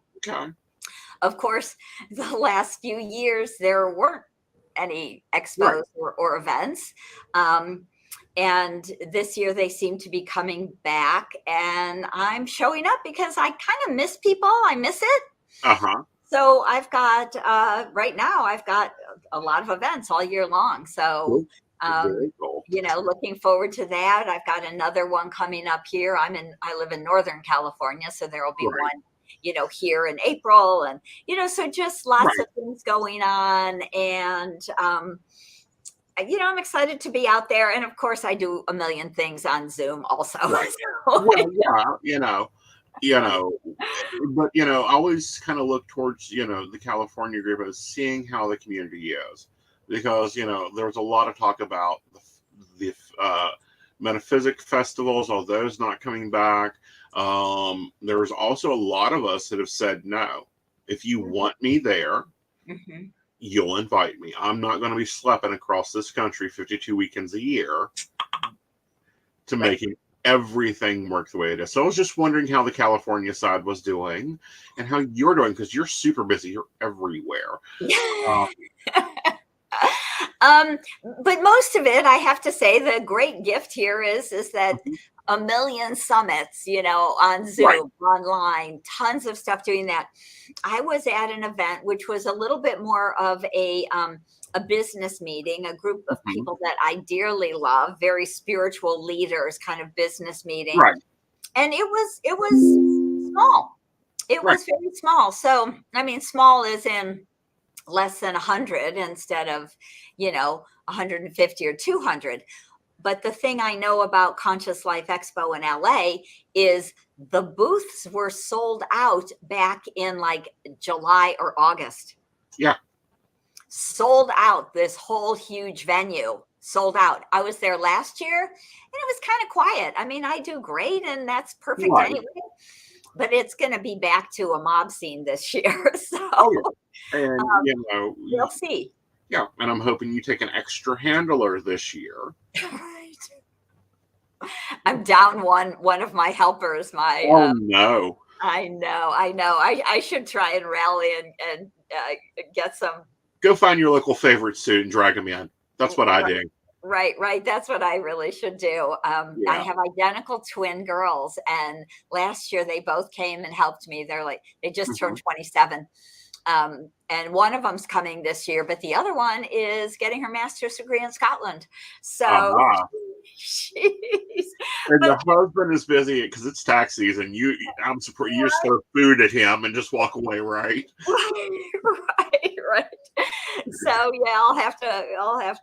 of course, the last few years there weren't any expos or events. And this year they seem to be coming back, and I'm showing up because I kind of miss people. I miss it. So I've got, right now, I've got a lot of events all year long. So, you know, looking forward to that. I've got another one coming up here. I live in Northern California, so there will be one, you know, here in April. And, you know, so just lots of things going on. And, you know, I'm excited to be out there. And of course, I do a million things on Zoom also. Well, yeah, you know, but, you know, I always kind of look towards, you know, the California group as seeing how the community is, because, you know, there was a lot of talk about the metaphysic festivals, all those not coming back. There was also a lot of us that have said, no, if you want me there, you'll invite me. I'm not going to be schlepping across this country 52 weekends a year to making everything work the way it is. So I was just wondering how the California side was doing and how you're doing, because you're super busy. You're everywhere. But most of it, I have to say, the great gift here is that a million summits, you know, on Zoom, online, tons of stuff doing that. I was at an event which was a little bit more of a business meeting, a group of people that I dearly love, very spiritual leaders kind of business meeting. And it was small. It was very small. So, I mean, small is in less than 100 instead of, you know, 150 or 200. But the thing I know about Conscious Life Expo in LA is the booths were sold out back in like July or August. Sold out. This whole huge venue sold out. I was there last year and it was kind of quiet. I mean, I do great and that's perfect anyway. But it's going to be back to a mob scene this year. So and, you know, we'll see. Yeah, and I'm hoping you take an extra handler this year. Right. I'm down one of my helpers. Oh no. I know. I should try and rally and get some. Go find your local favorite suit and drag them in. That's what I do. Right. That's what I really should do. I Yeah. have identical twin girls, and last year they both came and helped me. They just turned 27. And one of them's coming this year, but the other one is getting her master's degree in Scotland. So and the husband is busy because it's tax season. I'm surprised you just throw food at him and just walk away, right? Right. So yeah, I'll have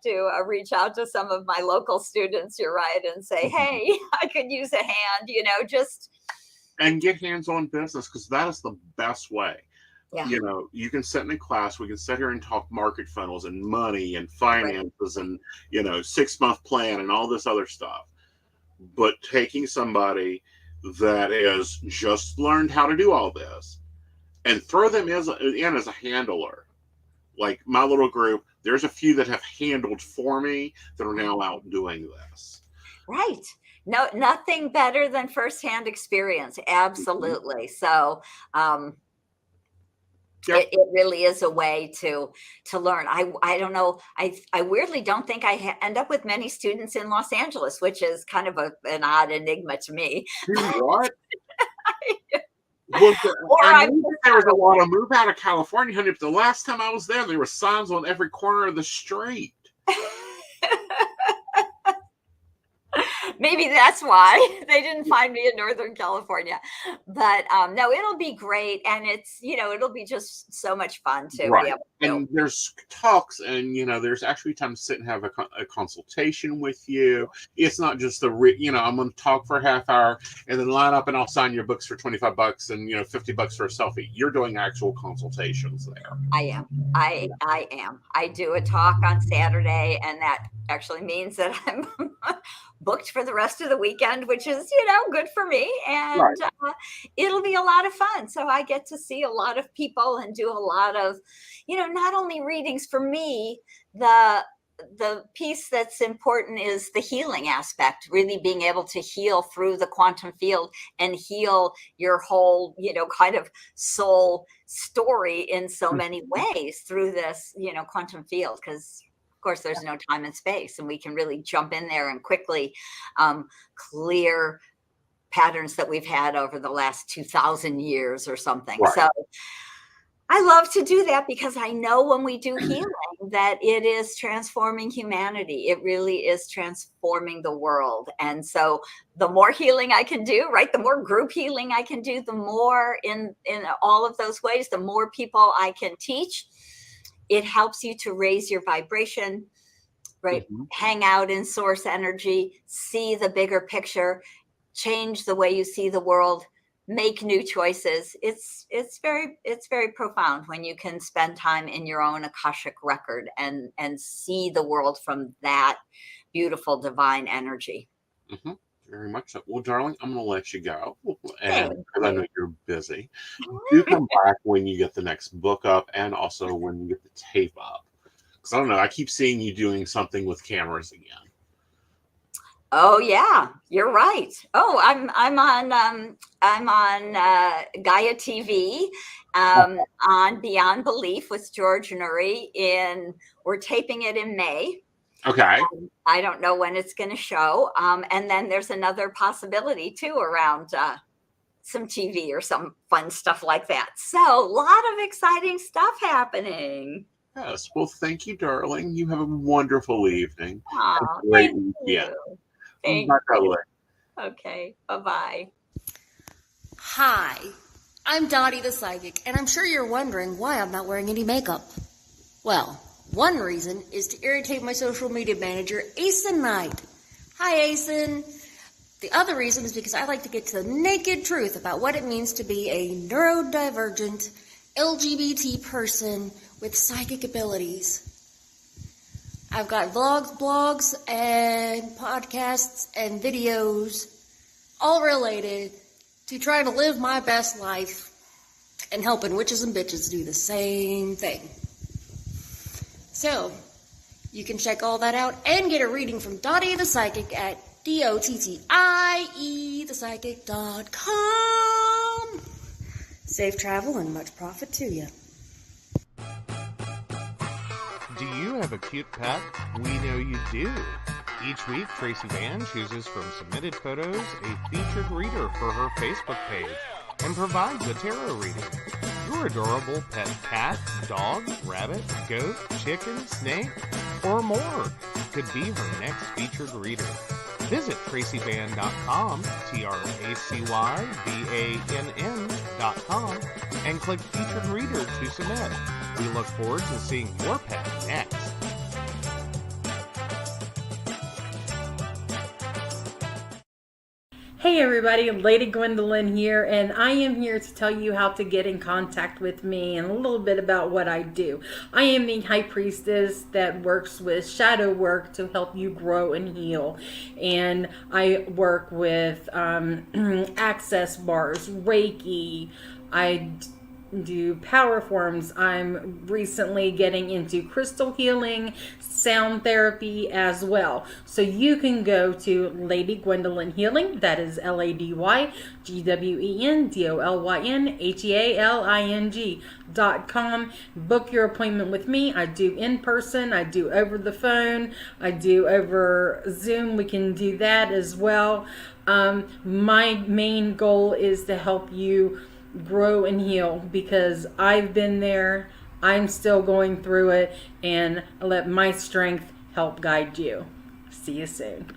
to reach out to some of my local students. You're right, and say, hey, I could use a hand. Just and get hands-on business, because that is the best way. Yeah. You can sit in a class, we can sit here and talk market funnels and money and finances and 6-month plan and all this other stuff. But taking somebody that has just learned how to do all this and throw them in as a handler. Like my little group, there's a few that have handled for me that are now out doing this. Right. No, nothing better than firsthand experience. Absolutely. So, Yep. It really is a way to learn. I don't know. I weirdly don't think I end up with many students in Los Angeles, which is kind of an odd enigma to me. What? I knew there was a lot of move out of California, honey, but the last time I was there were signs on every corner of the street. Maybe that's why they didn't find me in Northern California. But no, it'll be great. And it's, it'll be just so much fun to be able to do. And there's talks and, there's actually time to sit and have a consultation with you. It's not just I'm going to talk for a half hour and then line up and I'll sign your books for $25 and, $50 for a selfie. You're doing actual consultations there. I am. I am. I do a talk on Saturday, and that actually means that I'm booked for the rest of the weekend, which is, good for me. And it'll be a lot of fun. So I get to see a lot of people and do a lot of, not only readings for me, the piece that's important is the healing aspect, really being able to heal through the quantum field and heal your whole, kind of soul story in so many ways through this, quantum field. Because of course there's no time and space, and we can really jump in there and quickly clear patterns that we've had over the last 2,000 years or something. Right. So I love to do that because I know when we do healing that it is transforming humanity. It really is transforming the world. And so the more healing I can do, right, the more group healing I can do, the more in all of those ways, the more people I can teach. It helps you to raise your vibration, right? Mm-hmm. Hang out in source energy, see the bigger picture, change the way you see the world, make new choices. It's very profound when you can spend time in your own Akashic record and see the world from that beautiful divine energy. Mm-hmm. Very much so. Well, darling, I'm going to let you go, and because I know you're busy. Do come back when you get the next book up, and also when you get the tape up. Because I don't know, I keep seeing you doing something with cameras again. Oh yeah, you're right. Oh, I'm on Gaia TV, on Beyond Belief with George Nuri. We're taping it in May. Okay. I don't know when it's going to show. And then there's another possibility too around some TV or some fun stuff like that. So a lot of exciting stuff happening. Yes. Well, thank you, darling. You have a wonderful evening. Have a great weekend. Thank you. Okay. Bye-bye. Hi, I'm Dottie the Psychic, and I'm sure you're wondering why I'm not wearing any makeup. Well, one reason is to irritate my social media manager, Aeson Knight. Hi, Aeson. The other reason is because I like to get to the naked truth about what it means to be a neurodivergent LGBT person with psychic abilities. I've got vlogs, blogs, and podcasts and videos all related to trying to live my best life and helping witches and bitches do the same thing. So, you can check all that out and get a reading from Dottie the Psychic at dottieethepsychic.com. Safe travel and much profit to you. Do you have a cute pet? We know you do. Each week, Tracy Van chooses from submitted photos a featured reader for her Facebook page and provides a tarot reading. Your adorable pet cat, dog, rabbit, goat, chicken, snake, or more could be her next featured reader. Visit tracyvann.com, TracyVann.com, and click Featured Reader to submit. We look forward to seeing your pet next. Hey everybody, Lady Gwendolyn here, and I am here to tell you how to get in contact with me and a little bit about what I do. I am the High Priestess that works with shadow work to help you grow and heal. And I work with access bars, Reiki, I do power forms. I'm recently getting into crystal healing, sound therapy as well. So you can go to Lady Gwendolyn Healing, that is LadyGwendolynHealing.com. Book your appointment with me. I do in person, I do over the phone, I do over Zoom. We can do that as well. My main goal is to help you grow and heal, because I've been there, I'm still going through it, and let my strength help guide you. See you soon.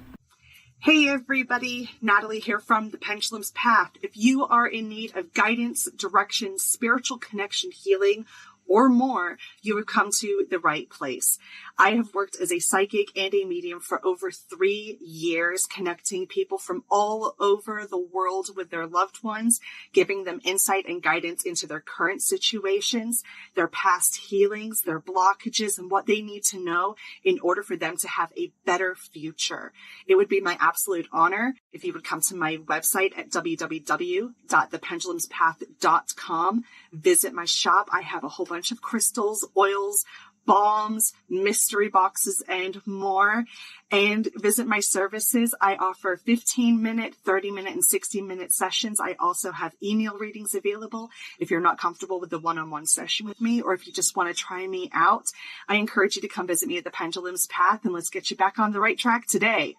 Hey everybody, Natalie here from The Pendulum's Path. If you are in need of guidance, direction, spiritual connection, healing, or more, you have come to the right place. I have worked as a psychic and a medium for over 3 years, connecting people from all over the world with their loved ones, giving them insight and guidance into their current situations, their past healings, their blockages, and what they need to know in order for them to have a better future. It would be my absolute honor if you would come to my website at www.thependulumspath.com. Visit my shop. I have a whole bunch of crystals, oils, balms, mystery boxes, and more. And visit my services. I offer 15-minute, 30-minute, and 60-minute sessions. I also have email readings available if you're not comfortable with the one-on-one session with me, or if you just want to try me out. I encourage you to come visit me at the Pendulum's Path, and let's get you back on the right track today.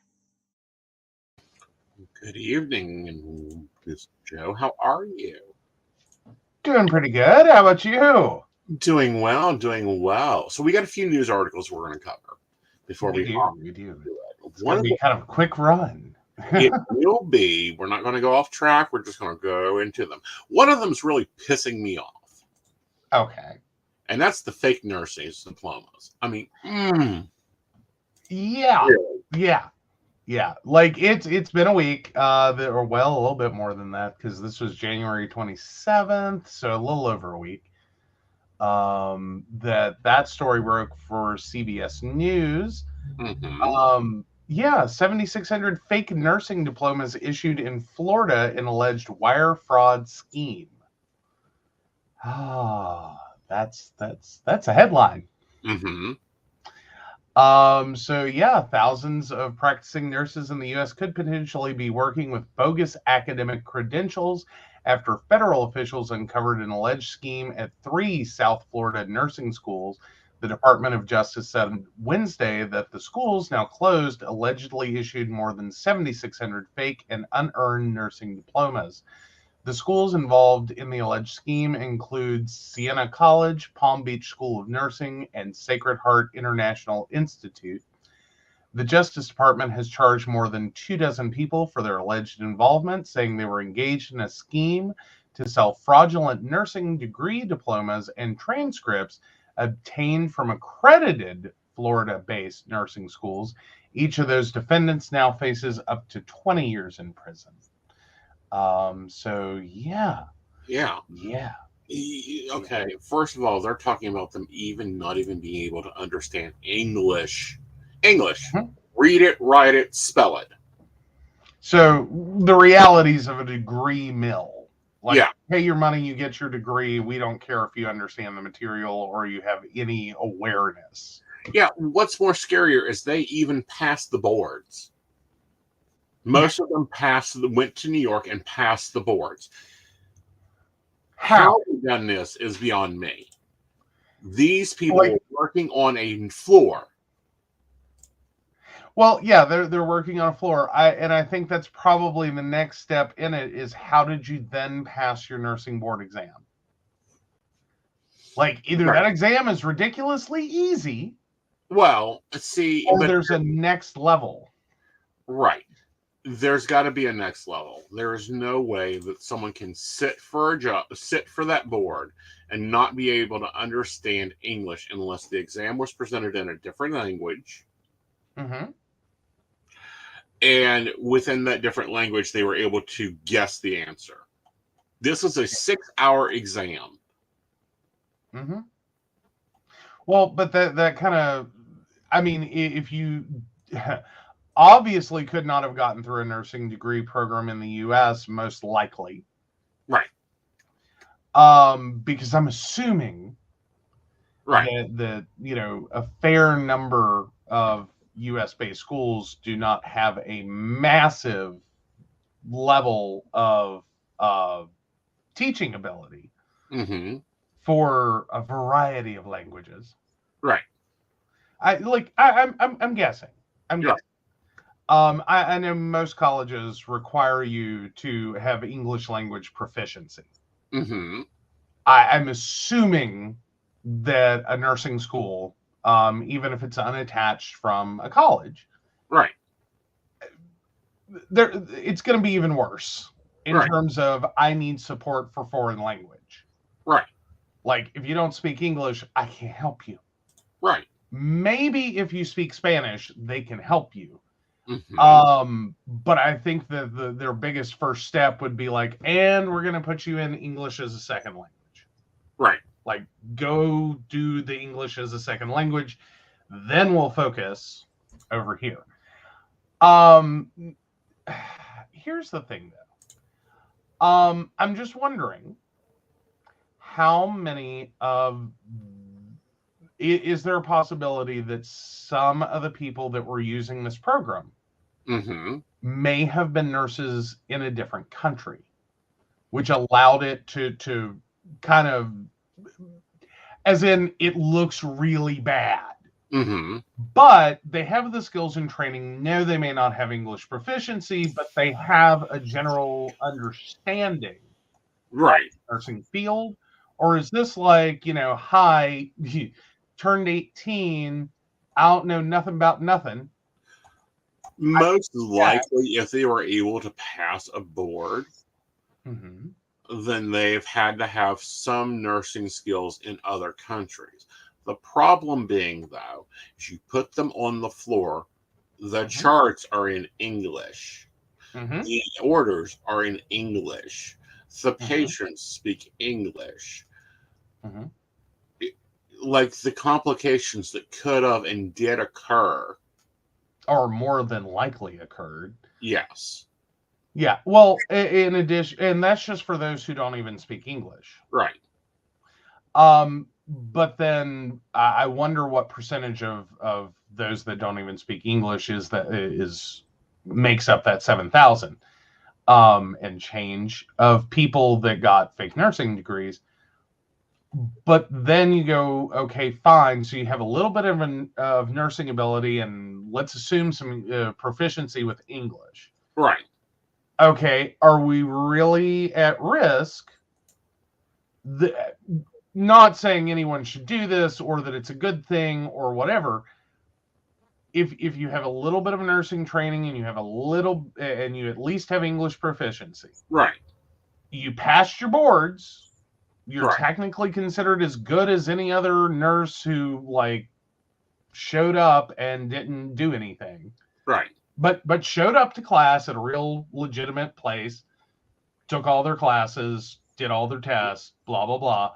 Good evening, Miss Joe. How are you? Doing pretty good. How about you? Doing well, doing well. So we got a few news articles we're going to cover before we do. It's One going to be kind of a quick run. It will be. We're not going to go off track. We're just going to go into them. One of them is really pissing me off. Okay. And that's the fake nursing diplomas. I mean, yeah. really? Yeah. Like it's been a week, a little bit more than that, because this was January 27th, so a little over a week. That story broke for CBS News. Mm-hmm. 7,600 fake nursing diplomas issued in Florida in alleged wire fraud scheme. That's a headline. Mm-hmm. Thousands of practicing nurses in the U.S. could potentially be working with bogus academic credentials after federal officials uncovered an alleged scheme at 3 South Florida nursing schools. The Department of Justice said Wednesday that the schools, now closed, allegedly issued more than 7,600 fake and unearned nursing diplomas. The schools involved in the alleged scheme include Siena College, Palm Beach School of Nursing, and Sacred Heart International Institute. The Justice Department has charged more than 24 people for their alleged involvement, saying they were engaged in a scheme to sell fraudulent nursing degree diplomas and transcripts obtained from accredited Florida-based nursing schools. Each of those defendants now faces up to 20 years in prison. Yeah. Okay. First of all, they're talking about them not even being able to understand English. Mm-hmm. Read it, write it, spell it. So the realities of a degree mill. Pay your money, you get your degree. We don't care if you understand the material or you have any awareness. Yeah, what's more scarier is they even passed the boards. Most of them went to New York and passed the boards. How they've done this is beyond me. These people were working on a floor. Well, yeah, they're working on a floor. I think that's probably the next step in it is how did you then pass your nursing board exam? Like either that exam is ridiculously easy. Well, see, or there's a next level. Right. There's got to be a next level. There is no way that someone can sit for that board and not be able to understand English unless the exam was presented in a different language. Mm-hmm. And within that different language, they were able to guess the answer. This is a 6-hour exam. Mm-hmm. Well, but that kind of, I mean, if you obviously could not have gotten through a nursing degree program in the U.S., most likely. Right. Because I'm assuming right. that a fair number of U.S.-based schools do not have a massive level of teaching ability for a variety of languages. Right. I'm guessing. I'm guessing. I know most colleges require you to have English language proficiency. Mm-hmm. I'm assuming that a nursing school, even if it's unattached from a college, right, it's going to be even worse in terms of I need support for foreign language. Right. Like if you don't speak English, I can't help you. Right. Maybe if you speak Spanish, they can help you. Mm-hmm. But I think that their biggest first step would be like, and we're going to put you in English as a second language. Right. Like, go do the English as a second language. Then we'll focus over here. Here's the thing, though. I'm just wondering how many of... Is there a possibility that some of the people that were using this program may have been nurses in a different country, which allowed it to kind of, as in it looks really bad, but they have the skills and training. No, they may not have English proficiency, but they have a general understanding of the nursing field. Or is this like, hi, turned 18, I don't know nothing about nothing? Most likely, if they were able to pass a board, then they've had to have some nursing skills in other countries. The problem being, though, is you put them on the floor, the charts are in English. The orders are in English. The patients speak English. Like the complications that could have and did occur or more than likely occurred. Yes. Yeah. Well, in addition, and that's just for those who don't even speak English. Right. But then I wonder what percentage of those that don't even speak English makes up that 7,000 and change of people that got fake nursing degrees. But then you go, okay, fine. So you have a little bit of nursing ability, and let's assume some proficiency with English. Right. Okay, are we really at risk? Not saying anyone should do this or that it's a good thing or whatever. If you have a little bit of nursing training and you have and you at least have English proficiency. Right. You passed your boards. You're technically considered as good as any other nurse who showed up and didn't do anything. Right. But showed up to class at a real legitimate place, took all their classes, did all their tests, blah, blah, blah,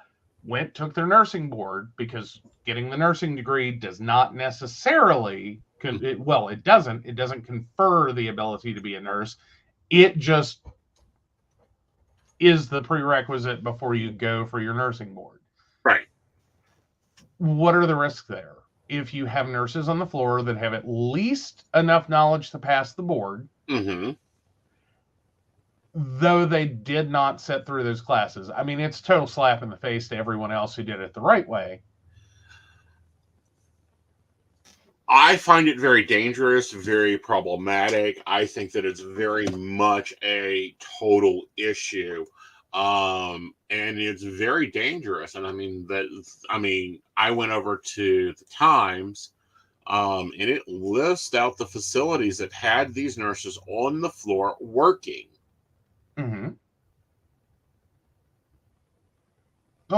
took their nursing board, because getting the nursing degree does not necessarily, it doesn't confer the ability to be a nurse. It just is the prerequisite before you go for your nursing board. Right. What are the risks there? if you have nurses on the floor that have at least enough knowledge to pass the board, though they did not sit through those classes. I mean, it's a total slap in the face to everyone else who did it the right way. I find it very dangerous, very problematic. I think that it's very much a total issue. And it's very dangerous. And I went over to the Times, and it lists out the facilities that had these nurses on the floor working. Well,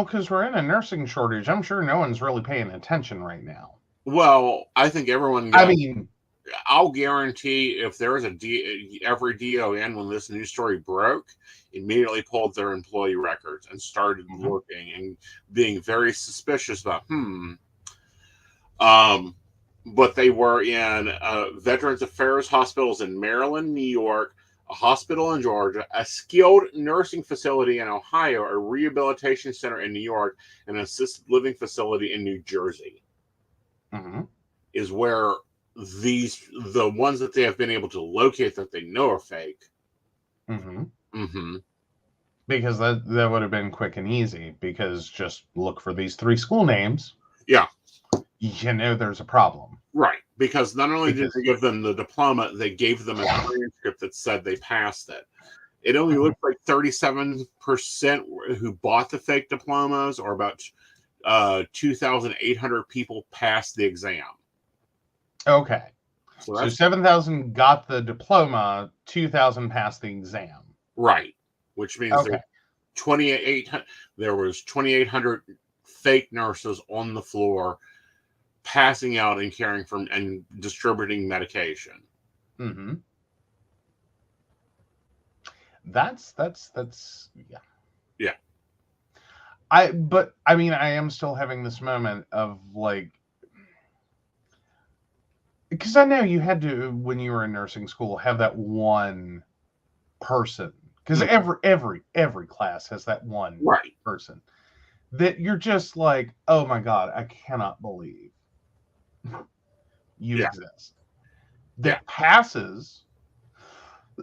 because we're in a nursing shortage, I'm sure no one's really paying attention right now. Well, I think everyone. I'll guarantee if there was every DON when this news story broke, immediately pulled their employee records and started looking and being very suspicious about but they were in Veterans Affairs hospitals in Maryland, New York, a hospital in Georgia, a skilled nursing facility in Ohio, a rehabilitation center in New York, and an assisted living facility in New Jersey. Is where the ones that they have been able to locate that they know are fake. Because that would have been quick and easy, because just look for these 3 school names. Yeah. You know there's a problem. Right. Because not only did they give them the diploma, they gave them a transcript that said they passed it. It only looks like 37% who bought the fake diplomas, or about 2,800 people passed the exam. Okay. So 7,000 got the diploma, 2,000 passed the exam. Right. Which means there was 2,800 fake nurses on the floor passing out and caring for and distributing medication. That's yeah. Yeah. I am still having this moment of like, because I know you had to, when you were in nursing school, have that one person, because every class has that one person that you're just like, oh my God, I cannot believe you exist. That passes,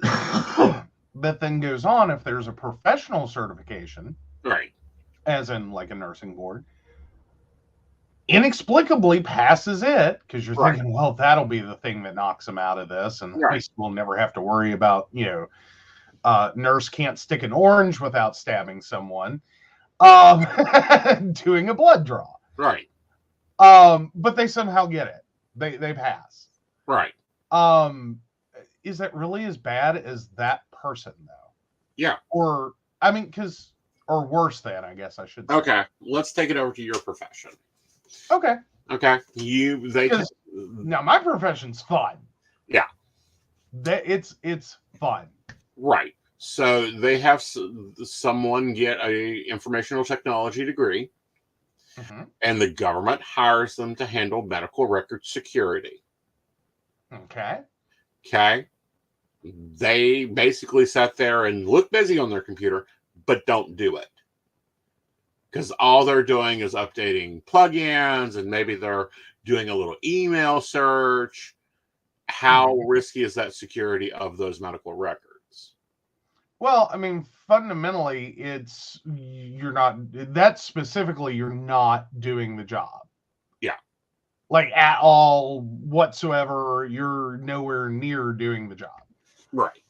that then goes on, if there's a professional certification, as in like a nursing board, inexplicably passes it, because you're thinking, well, that'll be the thing that knocks them out of this, and at least we'll never have to worry about, nurse can't stick an orange without stabbing someone, doing a blood draw. But they somehow get it. They pass. Is that really as bad as that person, though? Yeah. Or worse than, I guess I should say. Okay. Let's take it over to your profession. Okay. Now my profession's fun. Yeah. It's fun. Right. So they have someone get a informational technology degree, and the government hires them to handle medical record security. Okay. They basically sat there and look busy on their computer, but don't do it. Because all they're doing is updating plugins, and maybe they're doing a little email search. How risky is that security of those medical records? Well, fundamentally, you're not doing the job. Yeah. Like at all whatsoever, you're nowhere near doing the job. Right.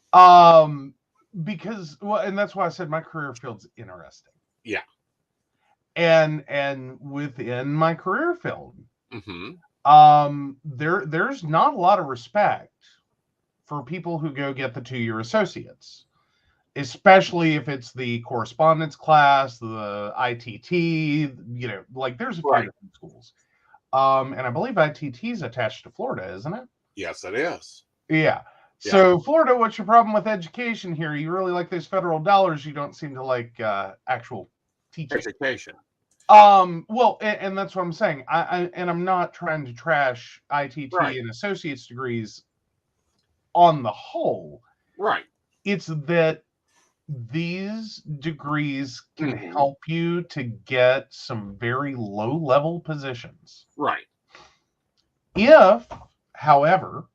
Because, and that's why I said my career field's interesting. Yeah. And within my career field, there's not a lot of respect for people who go get the 2-year associates, especially if it's the correspondence class, the ITT, there's a few different schools. And I believe ITT is attached to Florida, isn't it? Yes, it is. Yeah. So Florida, what's your problem with education here? You really like those federal dollars. You don't seem to like actual teaching. Education. Well, and that's what I'm saying. I'm not trying to trash ITT and associate's degrees on the whole. Right. It's that these degrees can help you to get some very low-level positions. Right. If, however,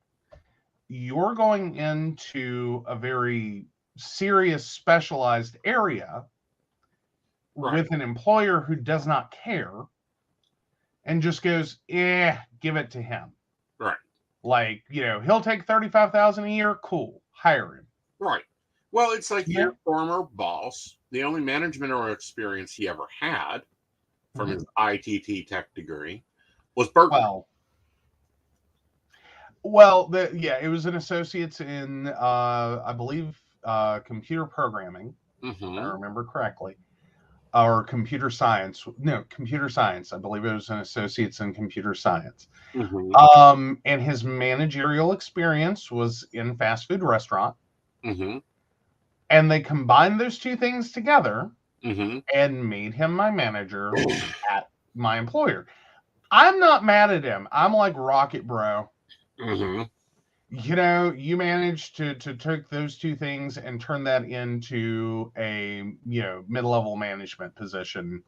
you're going into a very serious specialized area with an employer who does not care and just goes, give it to him. Right. Like, he'll take $35,000 a year. Cool. Hire him. Right. Well, it's like your former boss, the only management or experience he ever had from his ITT tech degree was Berkeley. It was an associate's in, I believe, computer programming, if I remember correctly, or computer science. No, computer science. I believe it was an associate's in computer science. And his managerial experience was in fast food restaurant. And they combined those two things together and made him my manager at my employer. I'm not mad at him. I'm like, rocket, bro. You managed to take those two things and turn that into a mid-level management position.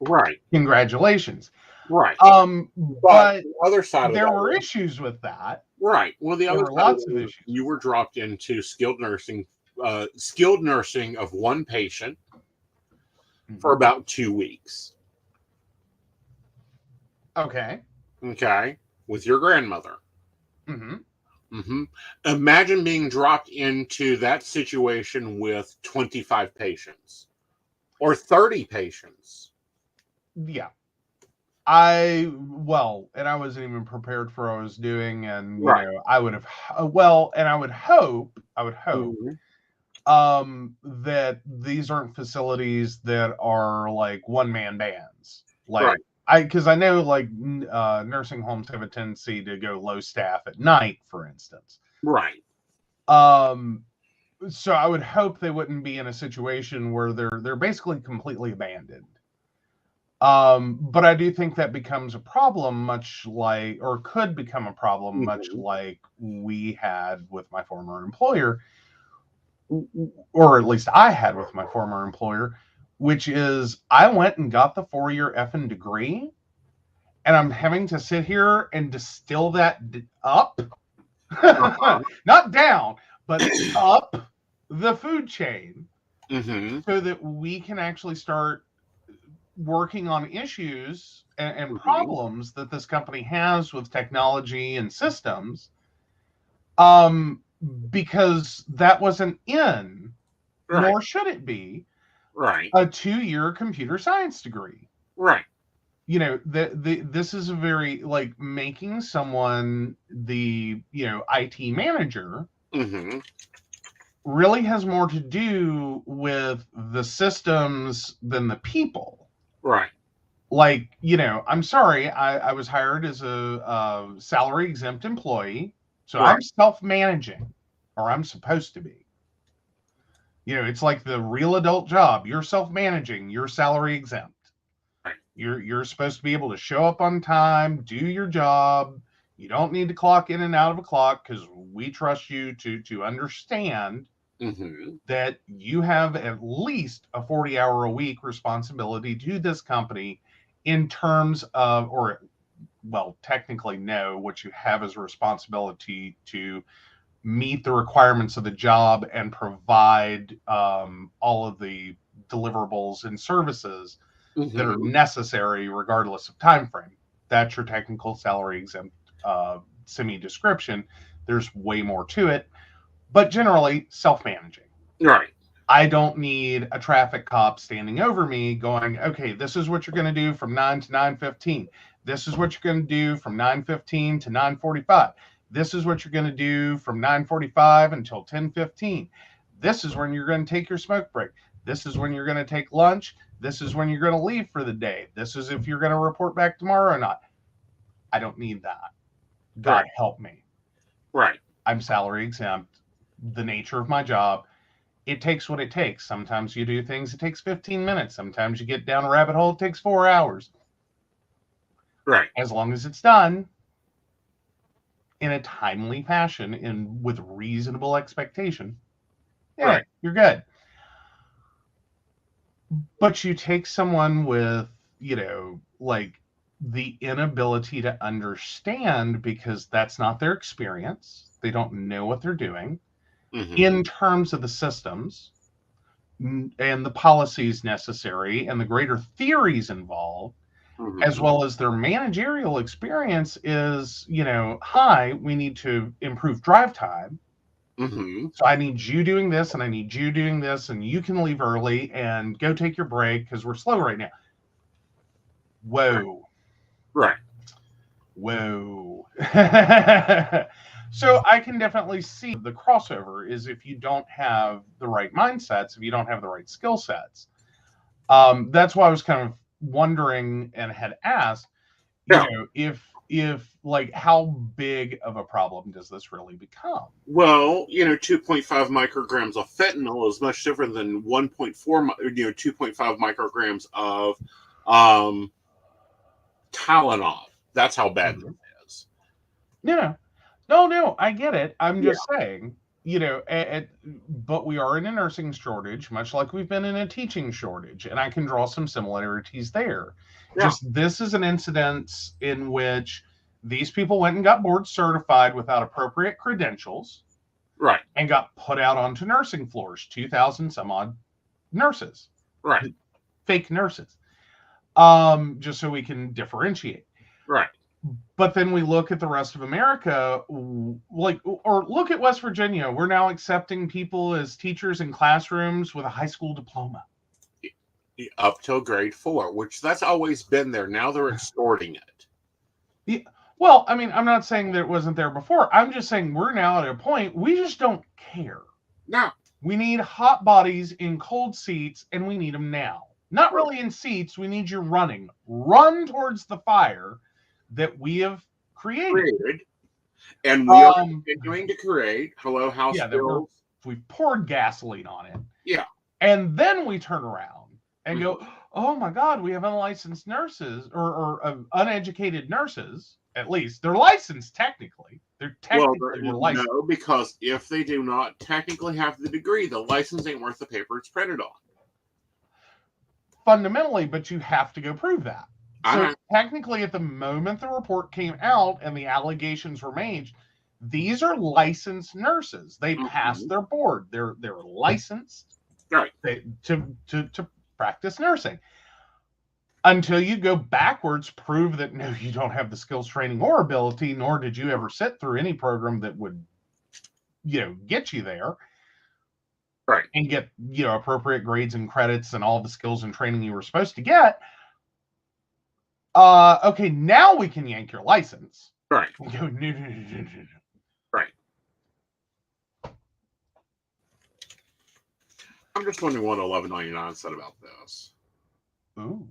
Right. Congratulations. Right. But the other side of there that were issues with that. Right. Well, the other were side lots of of it, issues. you were dropped into skilled nursing of one patient for about 2 weeks. Okay. Okay. With your grandmother. Imagine being dropped into that situation with 25 patients or 30 patients. Yeah. I wasn't even prepared for what I was doing, and I would have and I would hope that these aren't facilities that are like one-man bands. Like because I know like nursing homes have a tendency to go low staff at night, for instance. Right. So I would hope they wouldn't be in a situation where they're basically completely abandoned. But I do think that becomes a problem, could become a problem, much like we had with my former employer, or at least I had with my former employer, which is I went and got the 4-year effing degree, and I'm having to sit here and distill that up, not down, but up the food chain, so that we can actually start working on issues and problems that this company has with technology and systems, because that wasn't in, nor should it be, a 2-year computer science degree. Right. This is a very, like, making someone the IT manager really has more to do with the systems than the people. Right. Like, I'm sorry, I was hired as a salary exempt employee, so I'm self-managing, or I'm supposed to be. It's like the real adult job. You're self-managing, you're salary exempt. Right. You're supposed to be able to show up on time, do your job. You don't need to clock in and out of a clock, because we trust you to understand that you have at least a 40-hour-a-week responsibility to this company in terms of, technically no, what you have is a responsibility to meet the requirements of the job and provide all of the deliverables and services that are necessary regardless of time frame. That's your technical salary exempt semi-description. There's way more to it, but generally self-managing. Right. I don't need a traffic cop standing over me going, okay, this is what you're going to do from 9 to 9:15. This is what you're going to do from 9:15 to 9:45. This is what you're going to do from 9:45 until 10:15. This is when you're going to take your smoke break. This is when you're going to take lunch. This is when you're going to leave for the day. This is if you're going to report back tomorrow or not. I don't need that. God help me. Right. I'm salary exempt. The nature of my job, it takes what it takes. Sometimes you do things, it takes 15 minutes. Sometimes you get down a rabbit hole, it takes 4 hours. Right. As long as it's done in a timely fashion and with reasonable expectation, you're good. But you take someone with, like the inability to understand because that's not their experience. They don't know what they're doing in terms of the systems and the policies necessary and the greater theories involved, as well as their managerial experience is, hi, we need to improve drive time. So I need you doing this and I need you doing this, and you can leave early and go take your break because we're slow right now. Whoa. Right. Whoa. So I can definitely see the crossover is if you don't have the right mindsets, if you don't have the right skill sets. That's why I was kind of wondering and had asked, if like how big of a problem does this really become? Well, 2.5 micrograms of fentanyl is much different than 2.5 micrograms of Tylenol. That's how bad it is. No, I get it. I'm just saying, but we are in a nursing shortage, much like we've been in a teaching shortage, and I can draw some similarities there. Yeah. Just this is an incident in which these people went and got board certified without appropriate credentials, right, and got put out onto nursing floors, 2,000 some odd nurses, right, fake nurses, just so we can differentiate. Right. But then we look at the rest of America, or look at West Virginia. We're now accepting people as teachers in classrooms with a high school diploma. Up till grade 4, which that's always been there. Now they're extorting it. Yeah. Well, I mean, I'm not saying that it wasn't there before. I'm just saying we're now at a point, we just don't care. No. We need hot bodies in cold seats, and we need them now. Not really in seats. We need you running. Run towards the fire that we have created. And we are continuing to create. Hello, House bills. We poured gasoline on it. Yeah. And then we turn around and go, oh my God, we have unlicensed nurses or uneducated nurses. At least they're licensed technically. They're technically licensed. No, because if they do not technically have the degree, the license ain't worth the paper it's printed on. Fundamentally, but you have to go prove that. So technically, at the moment the report came out and the allegations were made, these are licensed nurses. They passed their board. They're licensed, right, to practice nursing. Until you go backwards, prove that no, you don't have the skills, training, or ability, nor did you ever sit through any program that would, get you there, right, and get appropriate grades and credits and all the skills and training you were supposed to get. Okay, now we can yank your license. Right. Right. I'm just wondering what 1199 said about this. Ooh.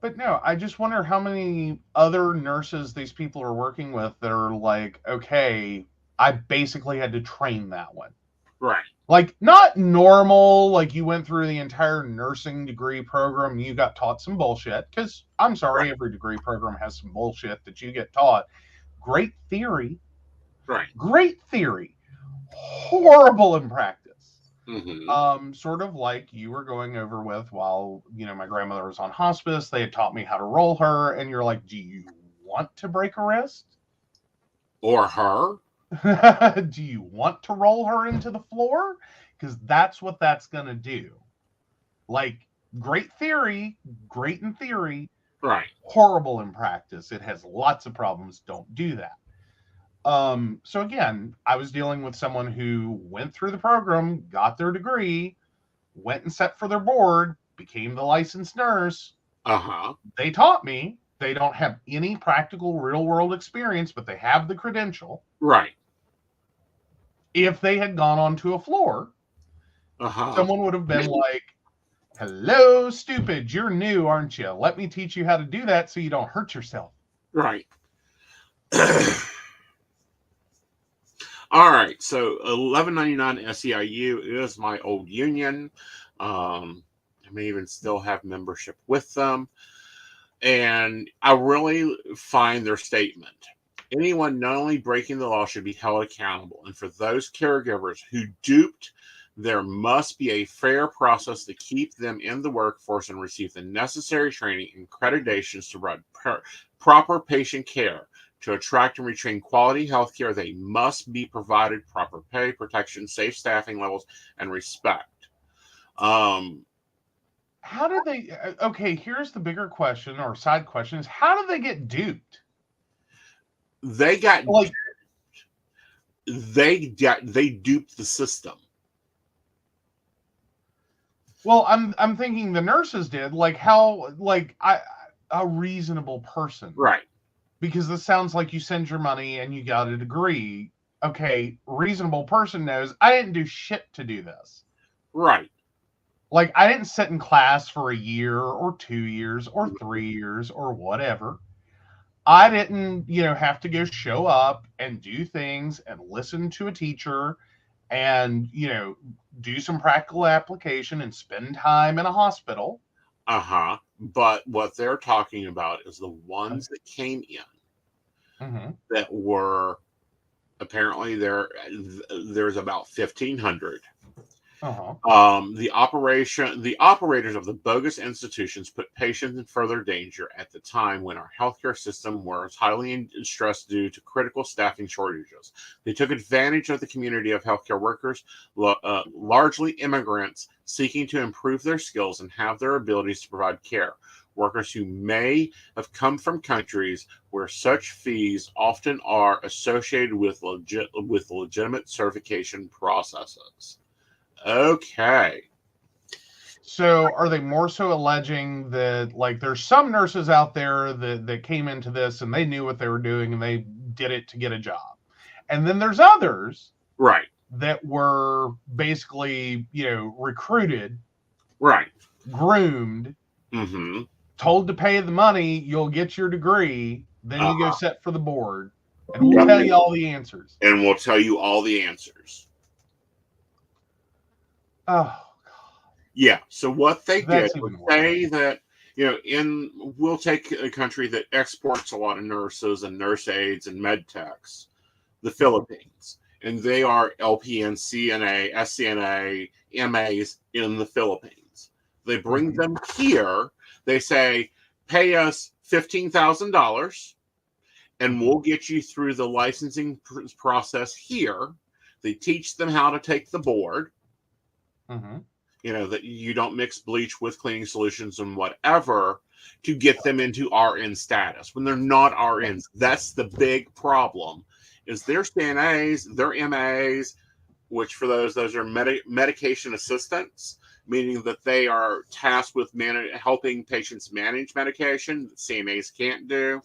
But no, I just wonder how many other nurses these people are working with that are like, okay, I basically had to train that one. Right. Like, not normal, like you went through the entire nursing degree program and you got taught some bullshit. Because, I'm sorry, every degree program has some bullshit that you get taught. Great theory. Right. Great theory. Horrible in practice. Sort of like you were going over with while, my grandmother was on hospice. They had taught me how to roll her. And you're like, do you want to break a wrist? Or her? Do you want to roll her into the floor? Because that's what that's going to do. Like, great theory, great in theory, right? Horrible in practice. It has lots of problems. Don't do that. So again, I was dealing with someone who went through the program, got their degree, went and sat for their board, became the licensed nurse. They taught me. They don't have any practical real world experience, but they have the credential. Right. If they had gone onto a floor, someone would have been like, hello, stupid, you're new, aren't you? Let me teach you how to do that so you don't hurt yourself. Right. All right. So 1199 SEIU is my old union. I may even still have membership with them. And I really find their statement Anyone not only breaking the law should be held accountable. And for those caregivers who duped, there must be a fair process to keep them in the workforce and receive the necessary training and accreditations to provide proper patient care. To attract and retain quality health care, they must be provided proper pay, protection, safe staffing levels, and respect. How do they? Okay, here's the bigger question or side question: is how do they get duped? They got Like, they duped the system. well, I'm thinking the nurses did. Like, how? Like, a reasonable person, Right. because this sounds like you send your money and you got a degree. Okay, reasonable person knows I didn't do shit to do this. Right. Like, I didn't sit in class for a year or 2 years or 3 years or whatever. I didn't, have to go show up and do things and listen to a teacher and, do some practical application and spend time in a hospital. Uh-huh. But what they're talking about is the ones that came in that were apparently there's about 1,500. The operators of the bogus institutions put patients in further danger at the time when our healthcare system was highly stressed due to critical staffing shortages. They took advantage of the community of healthcare workers, largely immigrants seeking to improve their skills and have their abilities to provide care. Workers who may have come from countries where such fees often are associated with legitimate certification processes. Okay. So are they more so alleging that, like, there's some nurses out there that came into this and they knew what they were doing and they did it to get a job? And then there's others Right. that were basically, recruited, Right. groomed, told to pay the money, you'll get your degree, then you go sit for the board, and we'll tell you all the answers. And we'll tell you all the answers. Oh, God. Yeah. So what they That's did was even worse. say that, we'll take a country that exports a lot of nurses and nurse aides and med techs, the Philippines. And they are LPN, CNA, SCNA, MAs in the Philippines. They bring them here. They say, pay us $15,000 and we'll get you through the licensing process here. They teach them how to take the board. That you don't mix bleach with cleaning solutions and whatever to get them into RN status when they're not RNs. That's the big problem. Is their CNAs, their MAs, which for those are medication assistants, meaning that they are tasked with helping patients manage medication that CNAs can't do.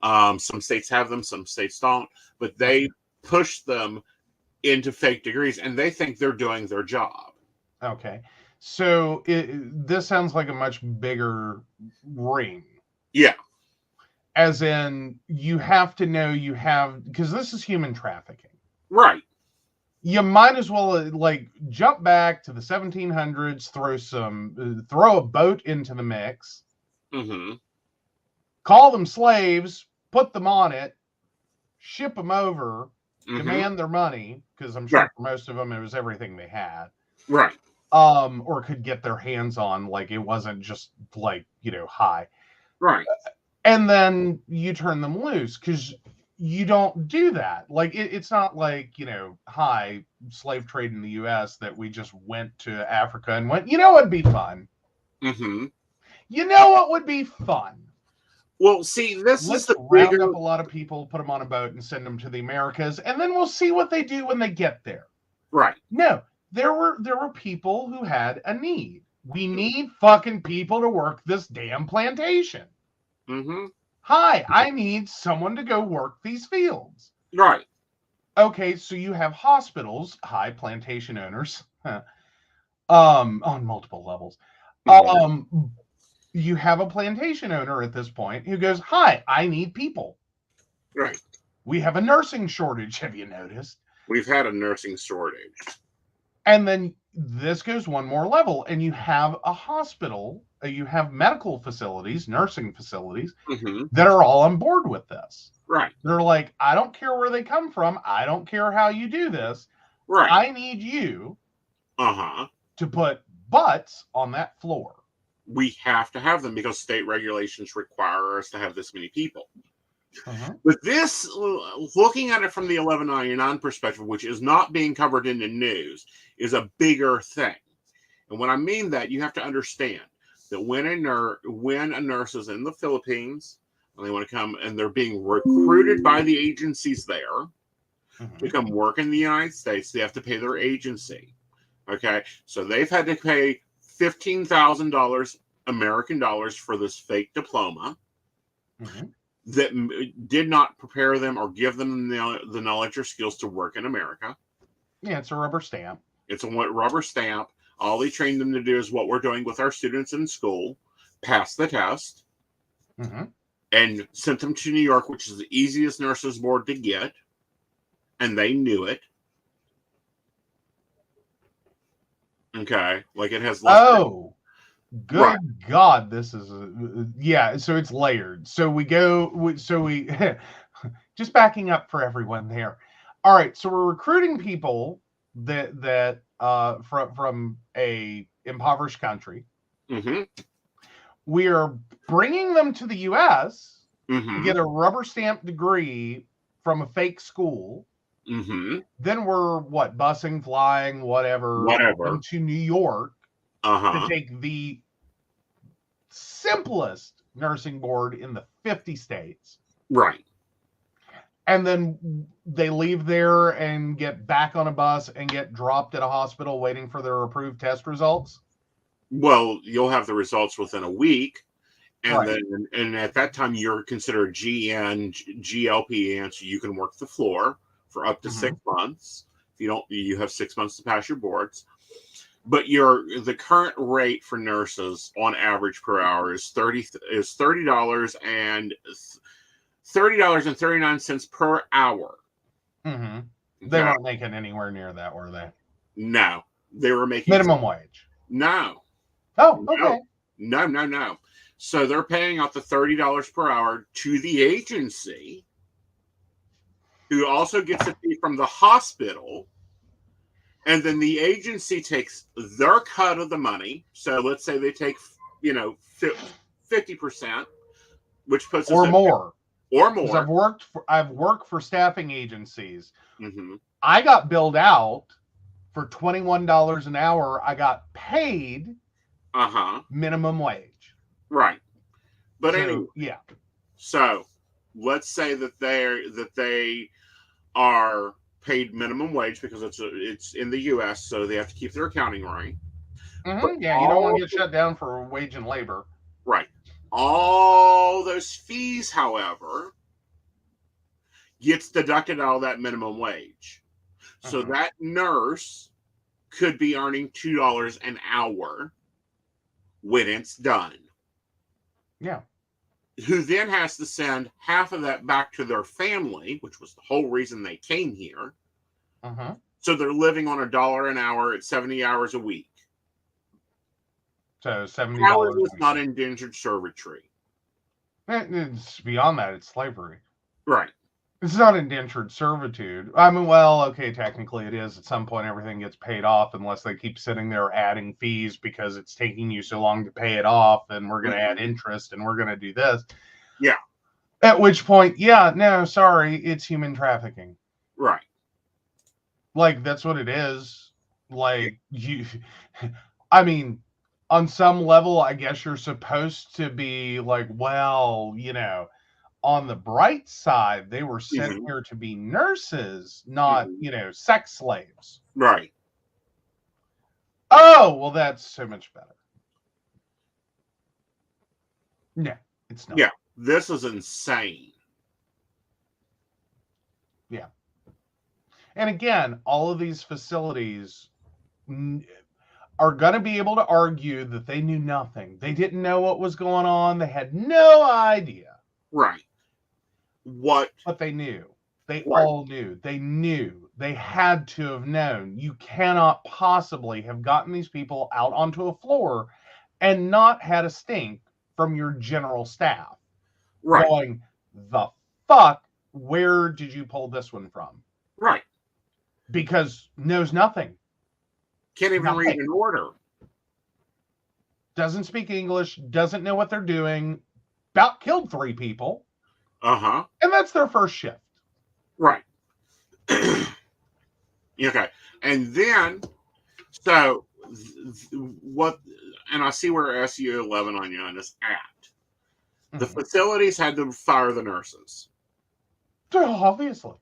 Some states have them, some states don't, but they push them into fake degrees and they think they're doing their job. Okay. So this sounds like a much bigger ring. Yeah. As in, you have to know because this is human trafficking. Right. You might as well jump back to the 1700s, throw a boat into the mix, call them slaves, put them on it, ship them over, demand their money, because I'm sure for most of them it was everything they had. Right. Or could get their hands on, like it wasn't just high. Right. And then you turn them loose because you don't do that. Like it's not like, high slave trade in the US that we just went to Africa and went, it'd be fun. You know what would be fun? Well, see, let's round up a lot of people, put them on a boat and send them to the Americas, and then we'll see what they do when they get there. Right. No. There were people who had a need. We need fucking people to work this damn plantation. Hi, I need someone to go work these fields. Right. Okay, so you have hospitals, hi, plantation owners, on multiple levels. You have a plantation owner at this point who goes, hi, I need people. Right. We have a nursing shortage, have you noticed? We've had a nursing shortage. And then this goes one more level, and you have a hospital, you have medical facilities, nursing facilities Mm-hmm. that are all on board with this. Right. They're like, I don't care where they come from. I don't care how you do this. Right. I need you to put butts on that floor. We have to have them because state regulations require us to have this many people. But this, looking at it from the 1199 perspective, which is not being covered in the news, is a bigger thing. And when I mean that, you have to understand that when a nurse is in the Philippines and they want to come and they're being recruited by the agencies there to come work in the United States, they have to pay their agency. Okay, so they've had to pay $15,000 American dollars for this fake diploma that did not prepare them or give them the knowledge or skills to work in America. Yeah, it's a rubber stamp. It's a rubber stamp. All they trained them to do is what we're doing with our students in school, pass the test, and sent them to New York, which is the easiest nurses board to get, and they knew it. Okay, like it has. Good God, this is so it's layered. So we just backing up for everyone there. All right, so we're recruiting people that from a impoverished country. We are bringing them to the U.S. to get a rubber stamp degree from a fake school. Then we're busing, flying, whatever into New York to take the simplest nursing board in the 50 states. Right. And then they leave there and get back on a bus and get dropped at a hospital waiting for their approved test results. Well, you'll have the results within a week. And then at that time you're considered GN, GLPN, so you can work the floor for up to 6 months. If you don't, you have 6 months to pass your boards. But the current rate for nurses on average per hour is $30.39 per hour. They weren't making anywhere near that, were they? No, they were making minimum wage. No. Oh, okay. No. So they're paying out the $30 per hour to the agency, who also gets a fee from the hospital. And then the agency takes their cut of the money. So let's say they take, 50%, which puts us more. Or more. I've worked for staffing agencies. I got billed out for $21 an hour. I got paid minimum wage. Right. But anyway, yeah. So let's say that they are paid minimum wage because it's in the U.S., so they have to keep their accounting right. Yeah, you don't want to get shut down for wage and labor. Right. All those fees, however, gets deducted out of that minimum wage. So that nurse could be earning $2 an hour when it's done. Yeah. Who then has to send half of that back to their family, which was the whole reason they came here. So they're living on $1 an hour at 70 hours a week. So $70 is not indentured servitude. It's beyond that. It's slavery. Right. It's not indentured servitude. I mean, well, okay, technically it is. At some point, everything gets paid off unless they keep sitting there adding fees because it's taking you so long to pay it off, and we're going to add interest, and we're going to do this. Yeah. At which point, yeah, no, sorry, it's human trafficking. Right. Like, that's what it is. Like, I mean, on some level, I guess you're supposed to be like, well, on the bright side, they were sent here to be nurses, not, sex slaves. Right. Oh, well, that's so much better. No, it's not. Yeah, this is insane. Yeah. And again, all of these facilities are going to be able to argue that they knew nothing. They didn't know what was going on. They had no idea. Right. But they knew. They all knew. They knew They had to have known. You cannot possibly have gotten these people out onto a floor and not had a stink from your general staff. Right. Going, the fuck, where did you pull this one from? Right. Because knows nothing. Can't even read an order. Doesn't speak English, doesn't know what they're doing, about killed 3 people. Uh-huh. And that's their first shift. Right. Okay. And then, so what, and I see where SU 11 on you is at. The facilities had to fire the nurses. Obviously.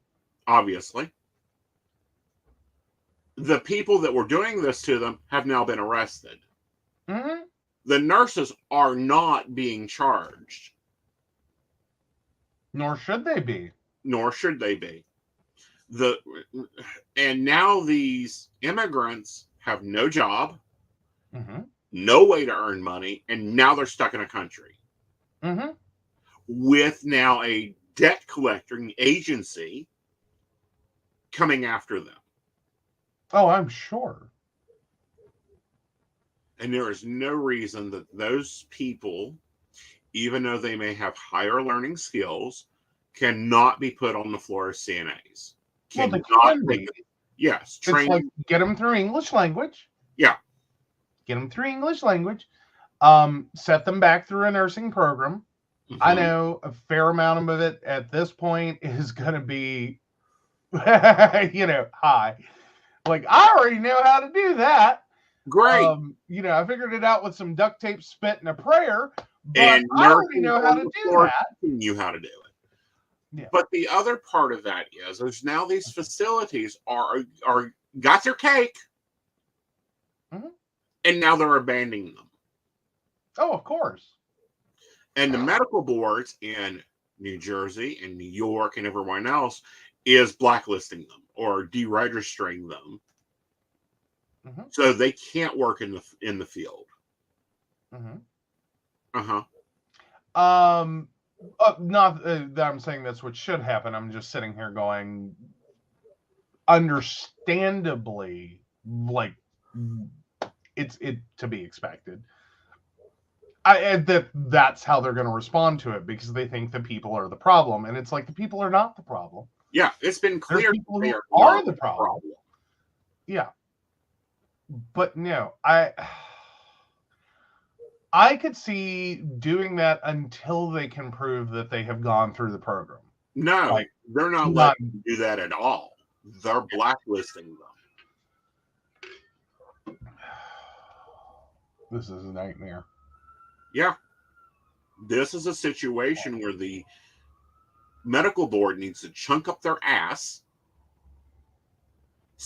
The people that were doing this to them have now been arrested. Mm-hmm. The nurses are not being charged. Nor should they be. Nor should they be. And now these immigrants have no job, no way to earn money, and now they're stuck in a country with now a debt collecting agency coming after them. Oh, I'm sure. And there is no reason that those people, even though they may have higher learning skills, cannot be put on the floor as CNAs. Well, they Cannot can be. Yes, It's like, get them through English language. Yeah. Get them through English language. Set them back through a nursing program. I know a fair amount of it at this point is going to be, high. Like, I already know how to do that. Great. I figured it out with some duct tape, spit, and a prayer. But And I already know how to do that. You how to do it. Yeah. But the other part of that is there's now these facilities are got their cake, and now they're abandoning them. Oh, of course. And the medical boards in New Jersey and New York and everyone else is blacklisting them or deregistering them, so they can't work in the field. Not that I'm saying that's what should happen. I'm just sitting here going, understandably, like, it's to be expected. That's how they're going to respond to it, because they think the people are the problem, and it's like, the people are not the problem. Yeah, it's been clear. There's people who are the problem. Yeah, but no, I could see doing that until they can prove that they have gone through the program. No, they're not letting them do that at all. They're blacklisting them. This is a nightmare. Yeah. This is a situation where the medical board needs to chunk up their ass.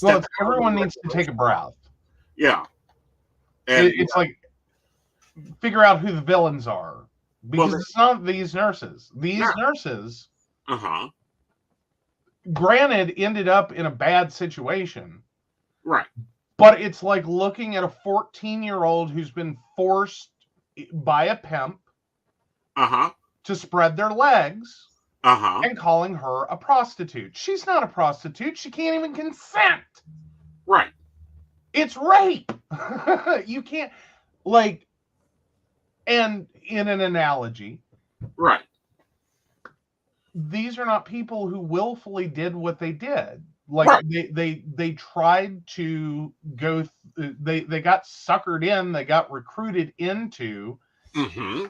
Well, everyone needs to take a breath. Yeah. And it's like, figure out who the villains are, because it's not these nurses. These nurses, granted, ended up in a bad situation, right? But it's like looking at a 14-year-old who's been forced by a pimp to spread their legs and calling her a prostitute. She's not a prostitute. She can't even consent. Right. It's rape. You can't, like. And in an analogy, right? These are not people who willfully did what they did. Like, they tried to go. They got suckered in. They got recruited into a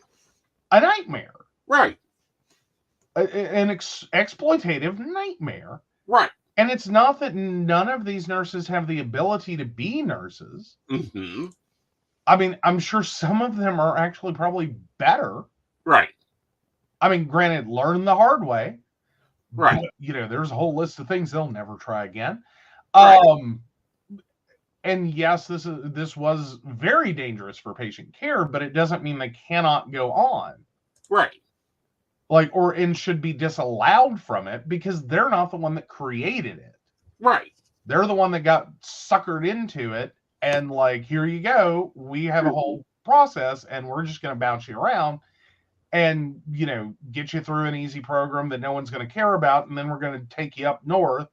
nightmare. Right. An exploitative nightmare. Right. And it's not that none of these nurses have the ability to be nurses. I mean, I'm sure some of them are actually probably better. Right. I mean, granted, learn the hard way. Right. But, there's a whole list of things they'll never try again. Right. And yes, this was very dangerous for patient care, but it doesn't mean they cannot go on. Right. Like, and should be disallowed from it, because they're not the one that created it. Right. They're the one that got suckered into it. And like, here you go. We have a whole process, and we're just going to bounce you around and, get you through an easy program that no one's going to care about. And then we're going to take you up north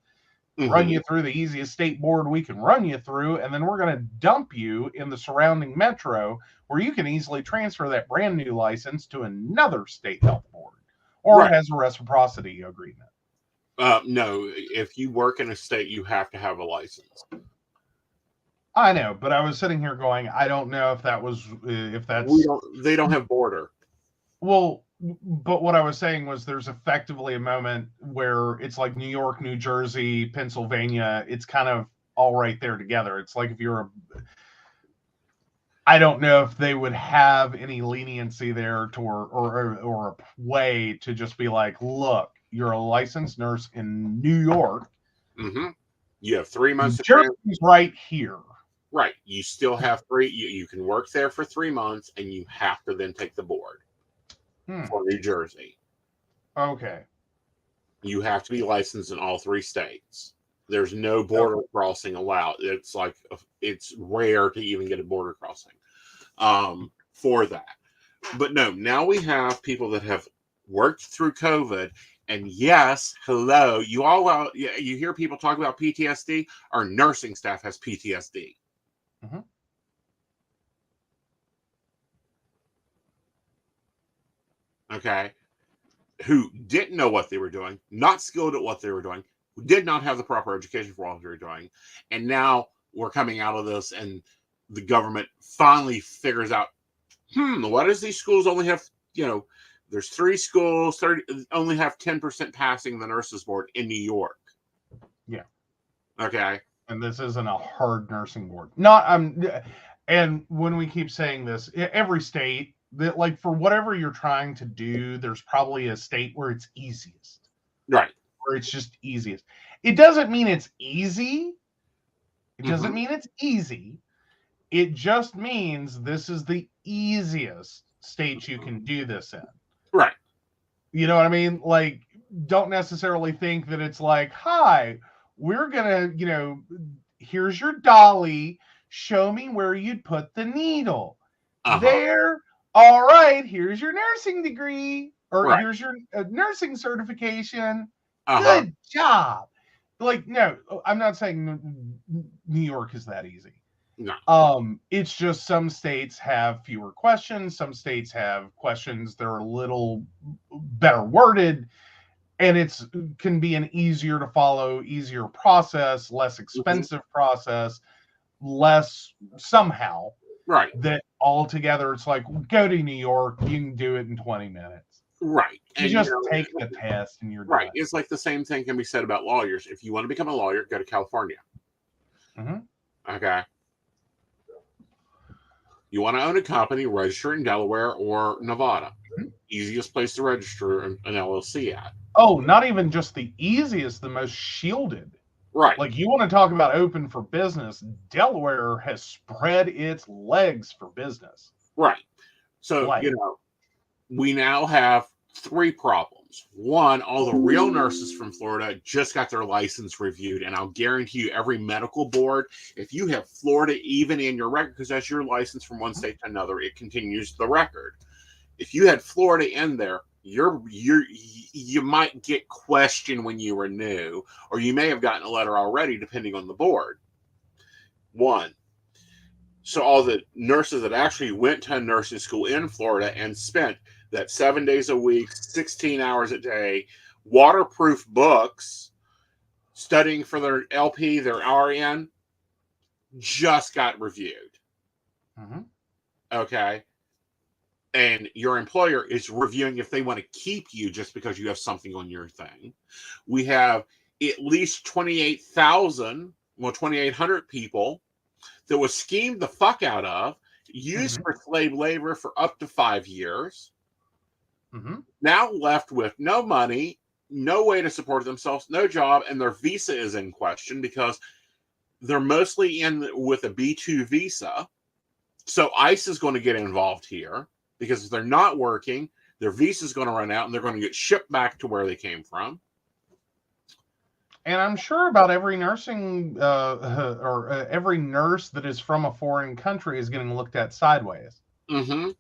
run you through the easiest state board we can run you through, and then we're going to dump you in the surrounding metro where you can easily transfer that brand new license to another state health board or has a reciprocity agreement. No, if you work in a state, you have to have a license. I know, but I was sitting here going, I don't know if that's they don't have border. Well, but what I was saying was there's effectively a moment where it's like New York, New Jersey, Pennsylvania. It's kind of all right there together. It's like if you're I don't know if they would have any leniency there or a way to just be like, look, you're a licensed nurse in New York. Mm-hmm. You have 3 months. Jersey's right here. Right. You still have 3. You can work there for 3 months, and you have to then take the board for New Jersey. Okay. You have to be licensed in all 3 states. There's no border crossing allowed. It's like it's rare to even get a border crossing for that. But no, now we have people that have worked through COVID. And yes, hello, you hear people talk about PTSD. Our nursing staff has PTSD. Mm-hmm. Okay. Who didn't know what they were doing, not skilled at what they were doing, who did not have the proper education for what they were doing. And now we're coming out of this, and the government finally figures out, what does these schools only have, there's 3 schools, only have 10% passing the nurses board in New York. Yeah. Okay. And this isn't a hard nursing board. And when we keep saying this, every state that, like, for whatever you're trying to do, there's probably a state where it's easiest. Right. Where it's just easiest. It doesn't mean it's easy. It doesn't mean it's easy. It just means this is the easiest state you can do this in. Right. You know what I mean? Like, don't necessarily think that it's like, hi, we're going to, here's your dolly. Show me where you'd put the needle. There. All right. Here's your nursing degree. Or here's your nursing certification. Good job. Like, no, I'm not saying New York is that easy. No. It's just some states have fewer questions. Some states have questions that are a little better worded. And it can be an easier to follow, easier process, less expensive process, less somehow. Right. That altogether, it's like, go to New York, you can do it in 20 minutes. Right. You just take the test and you're right. done. It's like the same thing can be said about lawyers. If you want to become a lawyer, go to California. Okay. You want to own a company, register in Delaware or Nevada. Easiest place to register an LLC at. Oh, not even just the easiest, the most shielded. Right. Like, you want to talk about open for business. Delaware has spread its legs for business. Right. So, we now have 3 problems. 1, all the real nurses from Florida just got their license reviewed. And I'll guarantee you, every medical board, if you have Florida even in your record, because that's your license from one state to another, it continues the record. If you had Florida in there, you might get questioned when you were new, or you may have gotten a letter already, depending on the board. 1. So all the nurses that actually went to nursing school in Florida and spent that 7 days a week, 16 hours a day, waterproof books, studying for their LP, their RN, just got reviewed. Okay. And your employer is reviewing if they want to keep you just because you have something on your thing. We have at least 2,800 people that was schemed the fuck out of, used for slave labor for up to 5 years, now left with no money, no way to support themselves, no job, and their visa is in question because they're mostly in with a B2 visa. So ICE is going to get involved here. Because if they're not working, their visa is going to run out and they're going to get shipped back to where they came from. And I'm sure about every nursing every nurse that is from a foreign country is getting looked at sideways. Yeah.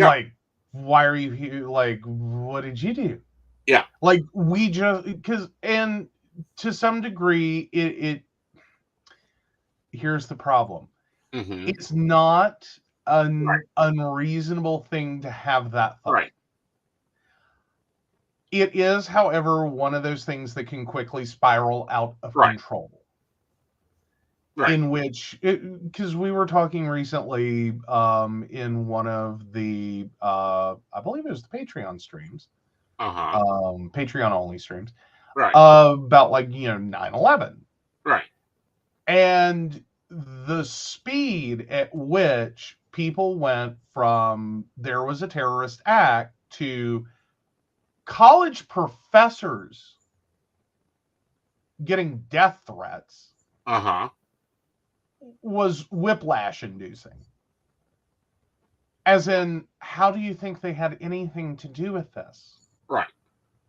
Like, why are you here? Like, what did you do? Yeah. Like we just because and to some degree it here's the problem. Mm-hmm. It's not an Right. unreasonable thing to have that thought. Right. It is, however, one of those things that can quickly spiral out of Right. control. Right. In which, because we were talking recently in one of the, I believe it was the Patreon streams, Uh-huh. Patreon only streams, Right. about like, 9/11. Right. And the speed at which people went from there was a terrorist act to college professors getting death threats Uh-huh. was whiplash inducing. As in, how do you think they had anything to do with this? Right.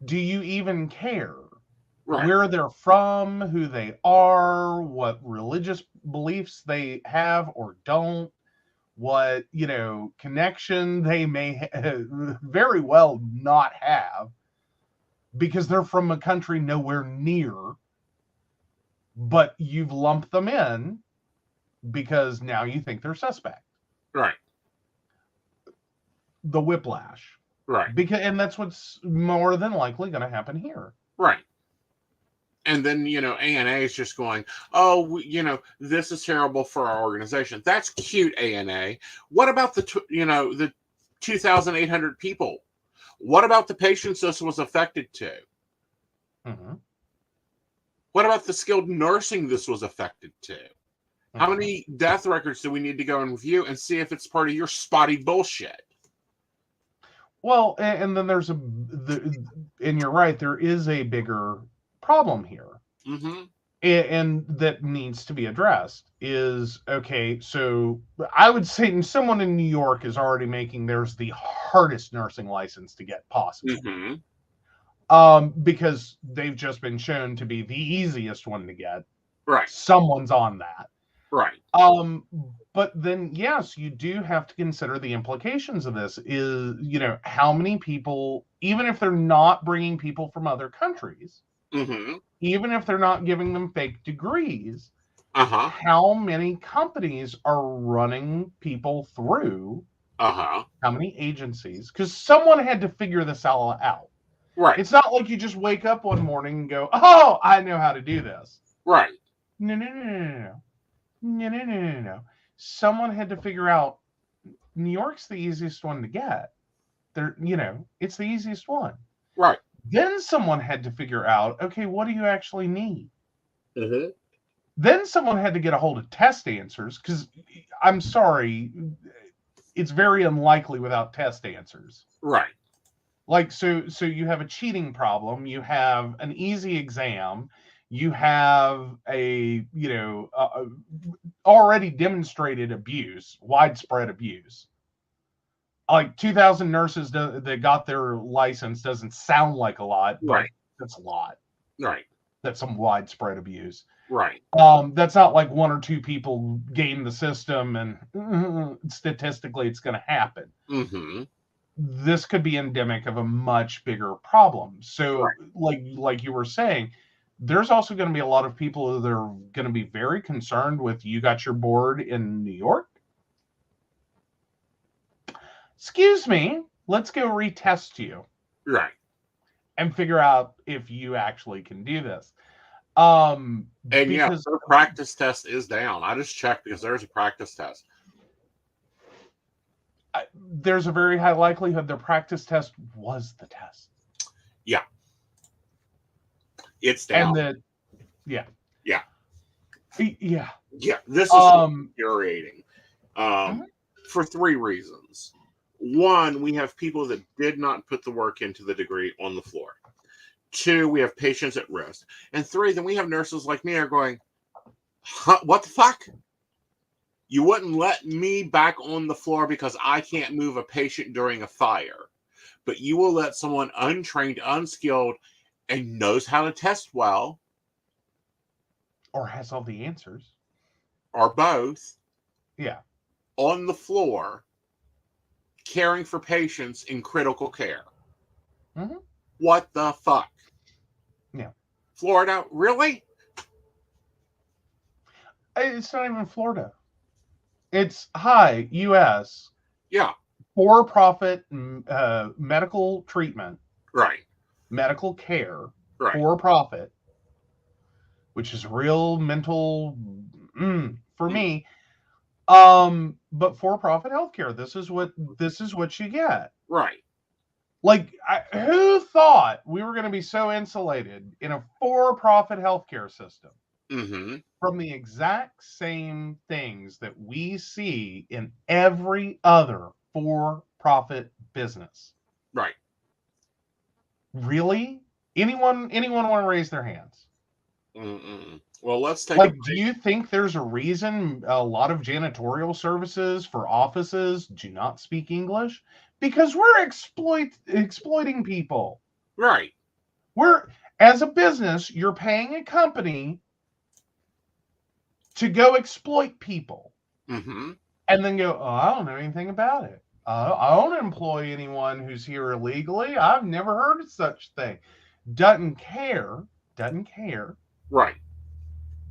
Do you even care? Right. Where they're from, who they are, what religious beliefs they have or don't, what, connection they may very well not have because they're from a country nowhere near, but you've lumped them in because now you think they're suspect. Right. The whiplash. Right. And that's what's more than likely going to happen here. Right. And then, ANA is just going, oh, this is terrible for our organization. That's cute, ANA. What about the 2,800 people? What about the patients this was affected to? Mm-hmm. What about the skilled nursing this was affected to? Mm-hmm. How many death records do we need to go and review and see if it's part of your spotty bullshit? Well, and then there's and you're right, there is a bigger problem here. Mm-hmm. And that needs to be addressed is, okay, so I would say someone in New York is already making theirs the hardest nursing license to get possible. Mm-hmm. Because they've just been shown to be the easiest one to get. Right. Someone's on that. Right. But then, yes, you do have to consider the implications of this is, how many people, even if they're not bringing people from other countries, mm-hmm. even if they're not giving them fake degrees, uh-huh. how many companies are running people through, uh-huh. how many agencies, because someone had to figure this all out. Right. It's not like you just wake up one morning and go, oh, I know how to do this. Right. No. Someone had to figure out New York's the easiest one to get. It's the easiest one. Right. Then someone had to figure out, okay, what do you actually need? Mm-hmm. Then someone had to get a hold of test answers because, I'm sorry, it's very unlikely without test answers. Right. Like, so you have a cheating problem, you have an easy exam, you have a, already demonstrated abuse, widespread abuse. Like 2,000 nurses that got their license doesn't sound like a lot, but right. That's a lot. Right. That's some widespread abuse. Right. That's not like one or two people game the system and statistically it's going to happen. Mm-hmm. This could be endemic of a much bigger problem. So, right. like you were saying, there's also going to be a lot of people that are going to be very concerned with you got your board in New York. Excuse me, let's go retest you. Right. And figure out if you actually can do this. And because the practice test is down. I just checked because there's a practice test. There's a very high likelihood their practice test was the test. Yeah. It's down. And yeah. This is infuriating. For three reasons. One, we have people that did not put the work into the degree on the floor. Two, we have patients at risk. And three, then we have nurses like me are going, huh, what the fuck? You wouldn't let me back on the floor because I can't move a patient during a fire. But you will let someone untrained, unskilled, and knows how to test well. Or has all the answers. Or both. Yeah. On the floor, caring for patients in critical care. Mm-hmm. What the fuck? Yeah. Florida, really? It's not even Florida. It's hi, U.S. Yeah, for-profit medical treatment, right, medical care, right, for-profit, which is real mental for me. But for-profit healthcare. This is what you get. right. Like, who thought we were going to be so insulated in a for-profit healthcare system Mm-hmm. from the exact same things that we see in every other for-profit business? Right. Really? Anyone want to raise their hands? Mm-mm. Well, let's take Like, do you think there's a reason a lot of janitorial services for offices do not speak English? Because we're exploiting people. right. We're, as a business, you're paying a company to go exploit people Mm-hmm. and then go, oh, I don't know anything about it. I don't employ anyone who's here illegally. I've never heard of such thing. Doesn't care Right.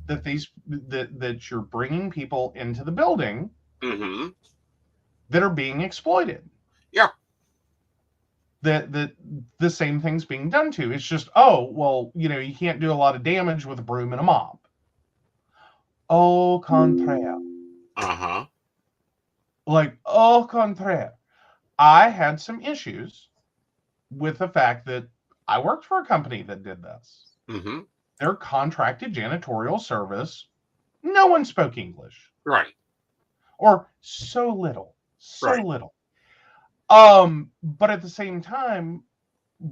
that that you're bringing people into the building Mm-hmm. that are being exploited. Yeah. That the same thing's being done to. It's just, oh, well, you can't do a lot of damage with a broom and a mop. Au contraire. Uh-huh. Like, au contraire. I had some issues with the fact that I worked for a company that did this. Mm-hmm. Their contracted janitorial service, no one spoke English. Right. Or so little. Right. But at the same time,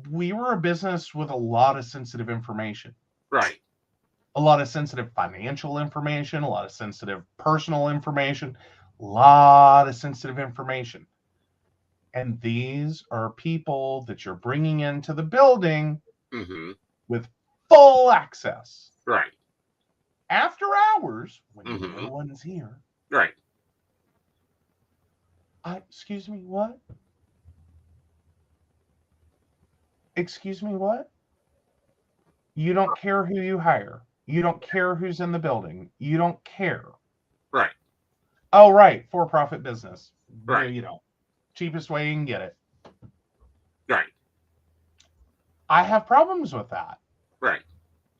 we were a business with a lot of sensitive information. Right. A lot of sensitive financial information, a lot of sensitive personal information, a lot of sensitive information. And these are people that you're bringing into the building Mm-hmm. with full access. Right. After hours, when Mm-hmm. no one's here. Right. Excuse me, what? Excuse me, what? You don't care who you hire. You don't care who's in the building. You don't care. Right. Oh, right. For-profit business. Right. No, you don't. Cheapest way you can get it. Right. I have problems with that. Right.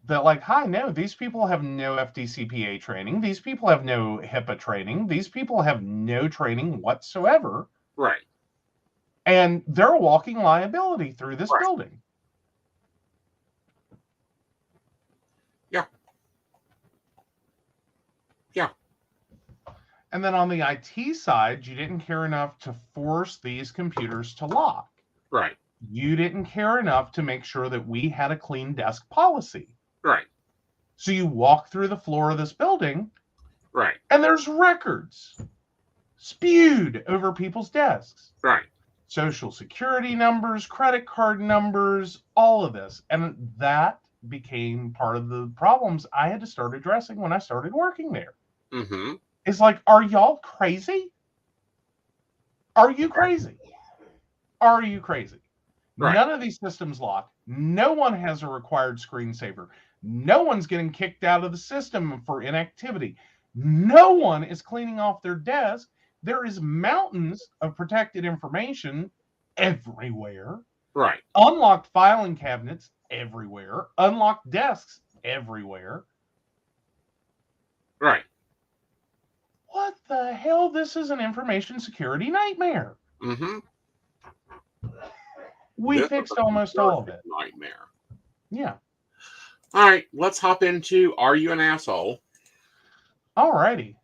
That, like, hi, no, these people have no FDCPA training. These people have no HIPAA training. These people have no training whatsoever. Right. And they're a walking liability through this building. Yeah. Yeah. And then on the IT side, you didn't care enough to force these computers to lock. Right. You didn't care enough to make sure that we had a clean desk policy. Right. So you walk through the floor of this building, right, and there's records spewed over people's desks. right, Social security numbers, credit card numbers, all of this. And that became part of the problems I had to start addressing when I started working there. mm-hmm, It's like, are y'all crazy? Are you crazy? Are you crazy? right, None of these systems lock. No one has a required screensaver. No one's getting kicked out of the system for inactivity. No one is cleaning off their desk. There is mountains of protected information everywhere. right, Unlocked filing cabinets everywhere. Unlocked desks everywhere. right, What the hell? This is an information security nightmare. mm-hmm. We This fixed is a almost all of it. nightmare. Yeah. All right, let's hop into Are You an Asshole? Alrighty.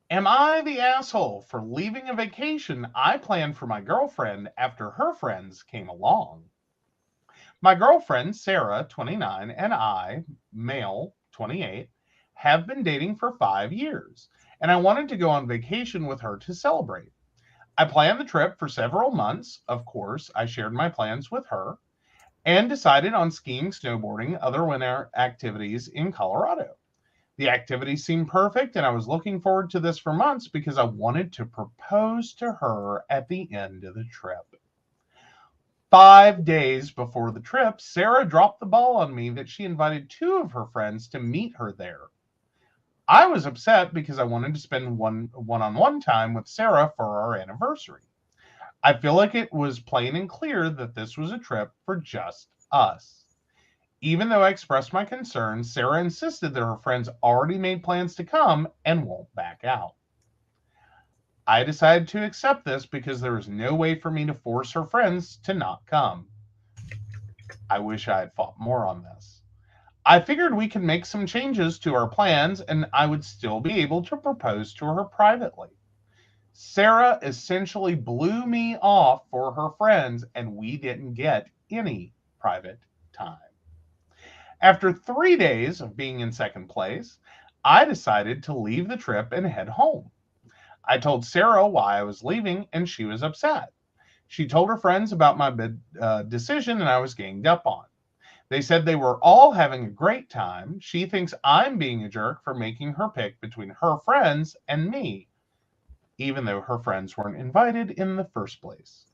Am I the asshole for leaving a vacation I planned for my girlfriend after her friends came along? My girlfriend, Sarah, 29, and I, male, 28, have been dating for 5 years, and I wanted to go on vacation with her to celebrate. I planned the trip for several months. Of course, I shared my plans with her and decided on skiing, snowboarding, other winter activities in Colorado. The activity seemed perfect, and I was looking forward to this for months because I wanted to propose to her at the end of the trip. 5 days before the trip, Sarah dropped the ball on me that she invited 2 of her friends to meet her there. I was upset because I wanted to spend one-on-one time with Sarah for our anniversary. I feel like it was plain and clear that this was a trip for just us. Even though I expressed my concerns, Sarah insisted that her friends already made plans to come and won't back out. I decided to accept this because there was no way for me to force her friends to not come. I wish I had fought more on this. I figured we could make some changes to our plans and I would still be able to propose to her privately. Sarah essentially blew me off for her friends and we didn't get any private time. After 3 days of being in second place, I decided to leave the trip and head home. I told Sarah why I was leaving, and she was upset. She told her friends about my decision, and I was ganged up on. They said they were all having a great time. She thinks I'm being a jerk for making her pick between her friends and me, even though her friends weren't invited in the first place.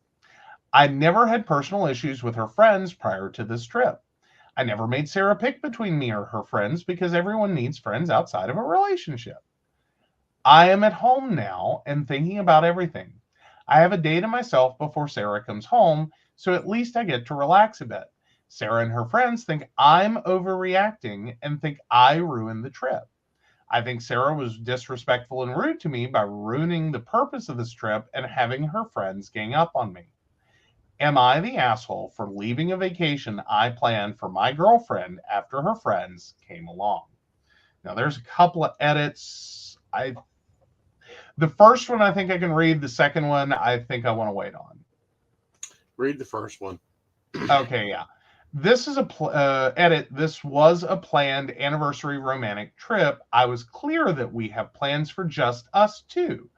I never had personal issues with her friends prior to this trip. I never made Sarah pick between me or her friends because everyone needs friends outside of a relationship. I am at home now and thinking about everything. I have a day to myself before Sarah comes home, so at least I get to relax a bit. Sarah and her friends think I'm overreacting and think I ruined the trip. I think Sarah was disrespectful and rude to me by ruining the purpose of this trip and having her friends gang up on me. Am I the asshole for leaving a vacation I planned for my girlfriend after her friends came along? Now, there's a couple of edits. The first one I think I can read. The second one I think I want to wait on. Read the first one. Okay, yeah. This is a edit. This was a planned anniversary romantic trip. I was clear that we have plans for just us two.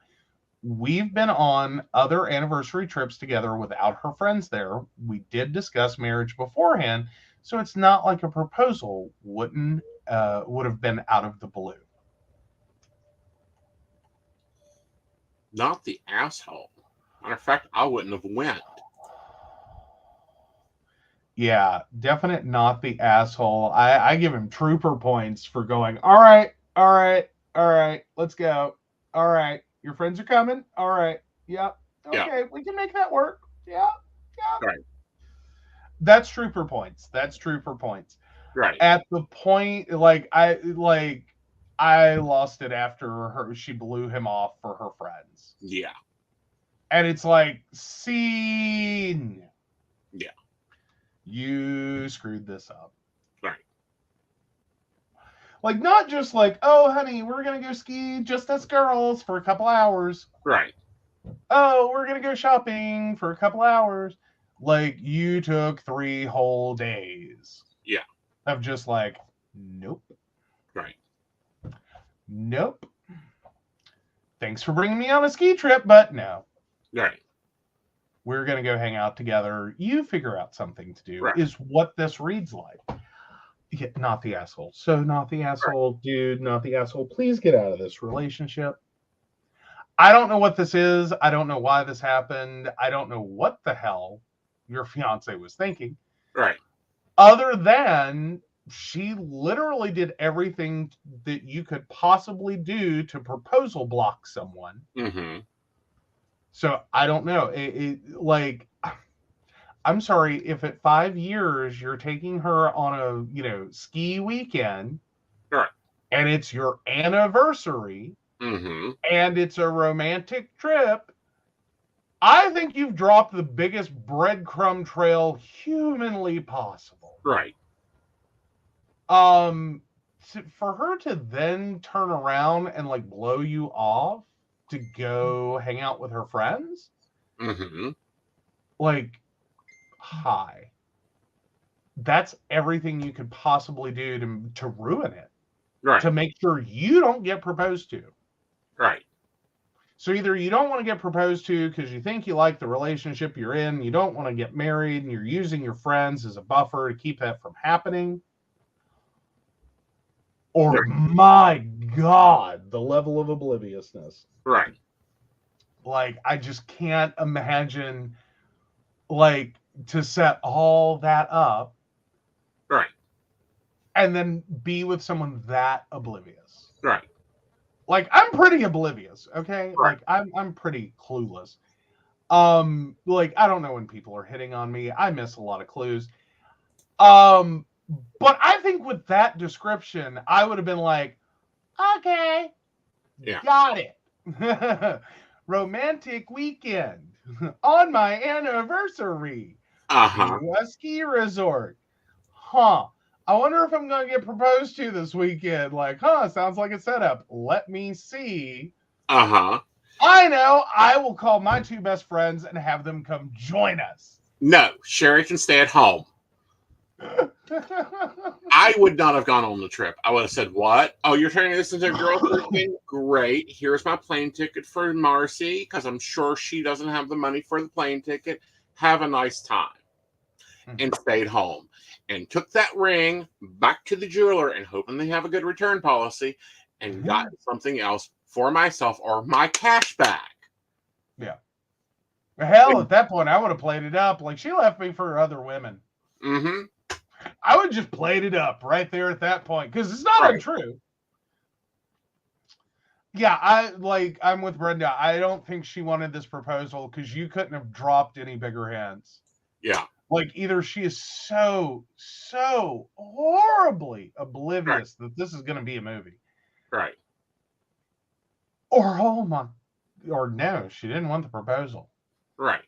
We've been on other anniversary trips together without her friends there. We did discuss marriage beforehand, so it's not like a proposal would have been out of the blue. Not the asshole. Matter of fact, I wouldn't have went. Yeah, definite not the asshole. I give him trooper points for going, all right, let's go. All right, your friends are coming. All right, yep. Okay, Yeah. we can make that work. Yeah. Right. That's trooper points. Right. At the point, I lost it after she blew him off for her friends. Yeah. And it's like, scene. Yeah. You screwed this up. Right. Like, not just like, oh, honey, we're going to go ski just us girls for a couple hours. Right. Oh, we're going to go shopping for a couple hours. Like, you took 3 whole days. Yeah. Of just like, nope. Right. Nope. Thanks for bringing me on a ski trip, but no. Right. We're going to go hang out together. You figure out something to do, Right. is what this reads like. Yeah, not the asshole. So not the asshole, right. Dude, not the asshole. Please get out of this relationship. I don't know what this is. I don't know why this happened. I don't know what the hell your fiance was thinking. Right. Other than she literally did everything that you could possibly do to proposal block someone. Mm-hmm. So I don't know. I'm sorry if at 5 years you're taking her on a ski weekend, right, and it's your anniversary, mm-hmm, and it's a romantic trip. I think you've dropped the biggest breadcrumb trail humanly possible. Right. For her to then turn around and blow you off to go hang out with her friends, mm-hmm, hi. That's everything you could possibly do to ruin it. Right. To make sure you don't get proposed to. Right. So either you don't want to get proposed to because you think you like the relationship you're in, you don't want to get married, and you're using your friends as a buffer to keep that from happening. or my God, the level of obliviousness. Right. Like, I just can't imagine, like, to set all that up Right. and then be with someone that oblivious. Right. Like, I'm pretty oblivious, okay? Right. Like, I'm pretty clueless. Like, I don't know when people are hitting on me. I miss a lot of clues. But I think with that description, I would have been like, okay, Yeah. got it. Romantic weekend on my anniversary. Uh-huh. To a ski resort. Huh. I wonder if I'm going to get proposed to this weekend. Like, sounds like a setup. Let me see. Uh-huh. I know. I will call my two best friends and have them come join us. No, Sherry can stay at home. I would not have gone on the trip. I would have said, what? Oh, you're turning this into a girls' weekend? Great. Here's my plane ticket for Marcy, because I'm sure she doesn't have the money for the plane ticket. Have a nice time. And stayed home. And took that ring back to the jeweler and hoping they have a good return policy and got something else for myself or my cash back. Yeah. Hell, at that point, I would have played it up. Like, she left me for other women. Mm-hmm. I would just played it up right there at that point because it's not untrue. Yeah, I'm with Brenda. I don't think she wanted this proposal because you couldn't have dropped any bigger hints. Yeah. Like, either she is so horribly oblivious that this is going to be a movie. Right. Or, or no, she didn't want the proposal. Right.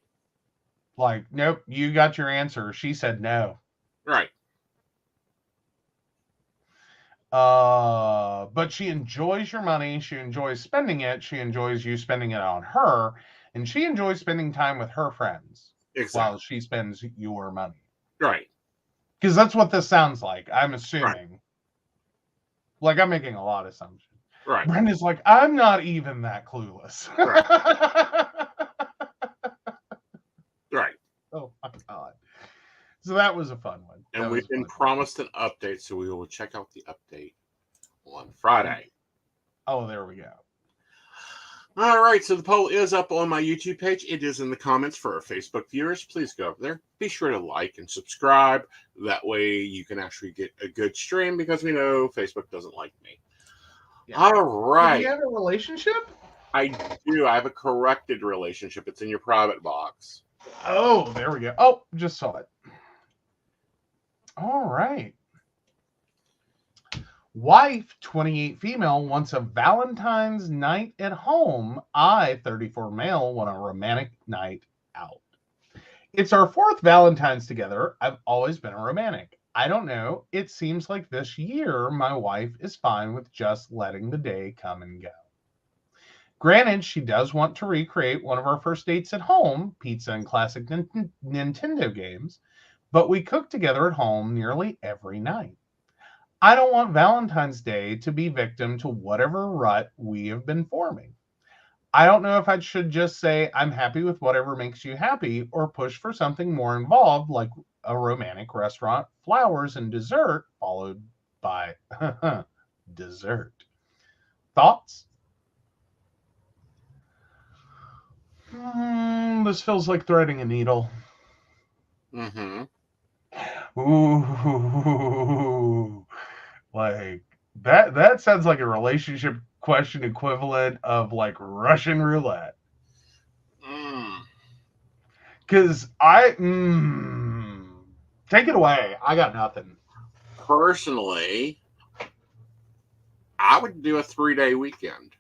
Like, nope, you got your answer. She said no. Right. But she enjoys your money. She enjoys spending it. She enjoys you spending it on her. And she enjoys spending time with her friends while she spends your money. Right. Because that's what this sounds like, I'm assuming. Right. Like, I'm making a lot of assumptions. Right. Brenda's like, I'm not even that clueless. Right. Right. Oh, my God. So that was a fun one. And we've been promised an update, so we will check out the update on Friday. Oh, there we go. All right, so the poll is up on my YouTube page. It is in the comments for our Facebook viewers. Please go over there. Be sure to like and subscribe. That way you can actually get a good stream because we know Facebook doesn't like me. Yeah. All right. Do you have a relationship? I do. I have a corrected relationship. It's in your private box. Oh, there we go. Oh, just saw it. All right. Wife, 28 female, wants a Valentine's night at home. I, 34 male, want a romantic night out. It's our fourth Valentine's together. I've always been a romantic. I don't know. It seems like this year my wife is fine with just letting the day come and go. Granted, she does want to recreate one of our first dates at home, pizza and classic Nintendo games, but we cook together at home nearly every night. I don't want Valentine's Day to be victim to whatever rut we have been forming. I don't know if I should just say I'm happy with whatever makes you happy or push for something more involved like a romantic restaurant, flowers, and dessert, followed by dessert. Thoughts? This feels like threading a needle. Mm-hmm. Ooh, like that sounds like a relationship question equivalent of like Russian roulette. Because take it away. I got nothing. Personally, I would do a 3-day weekend.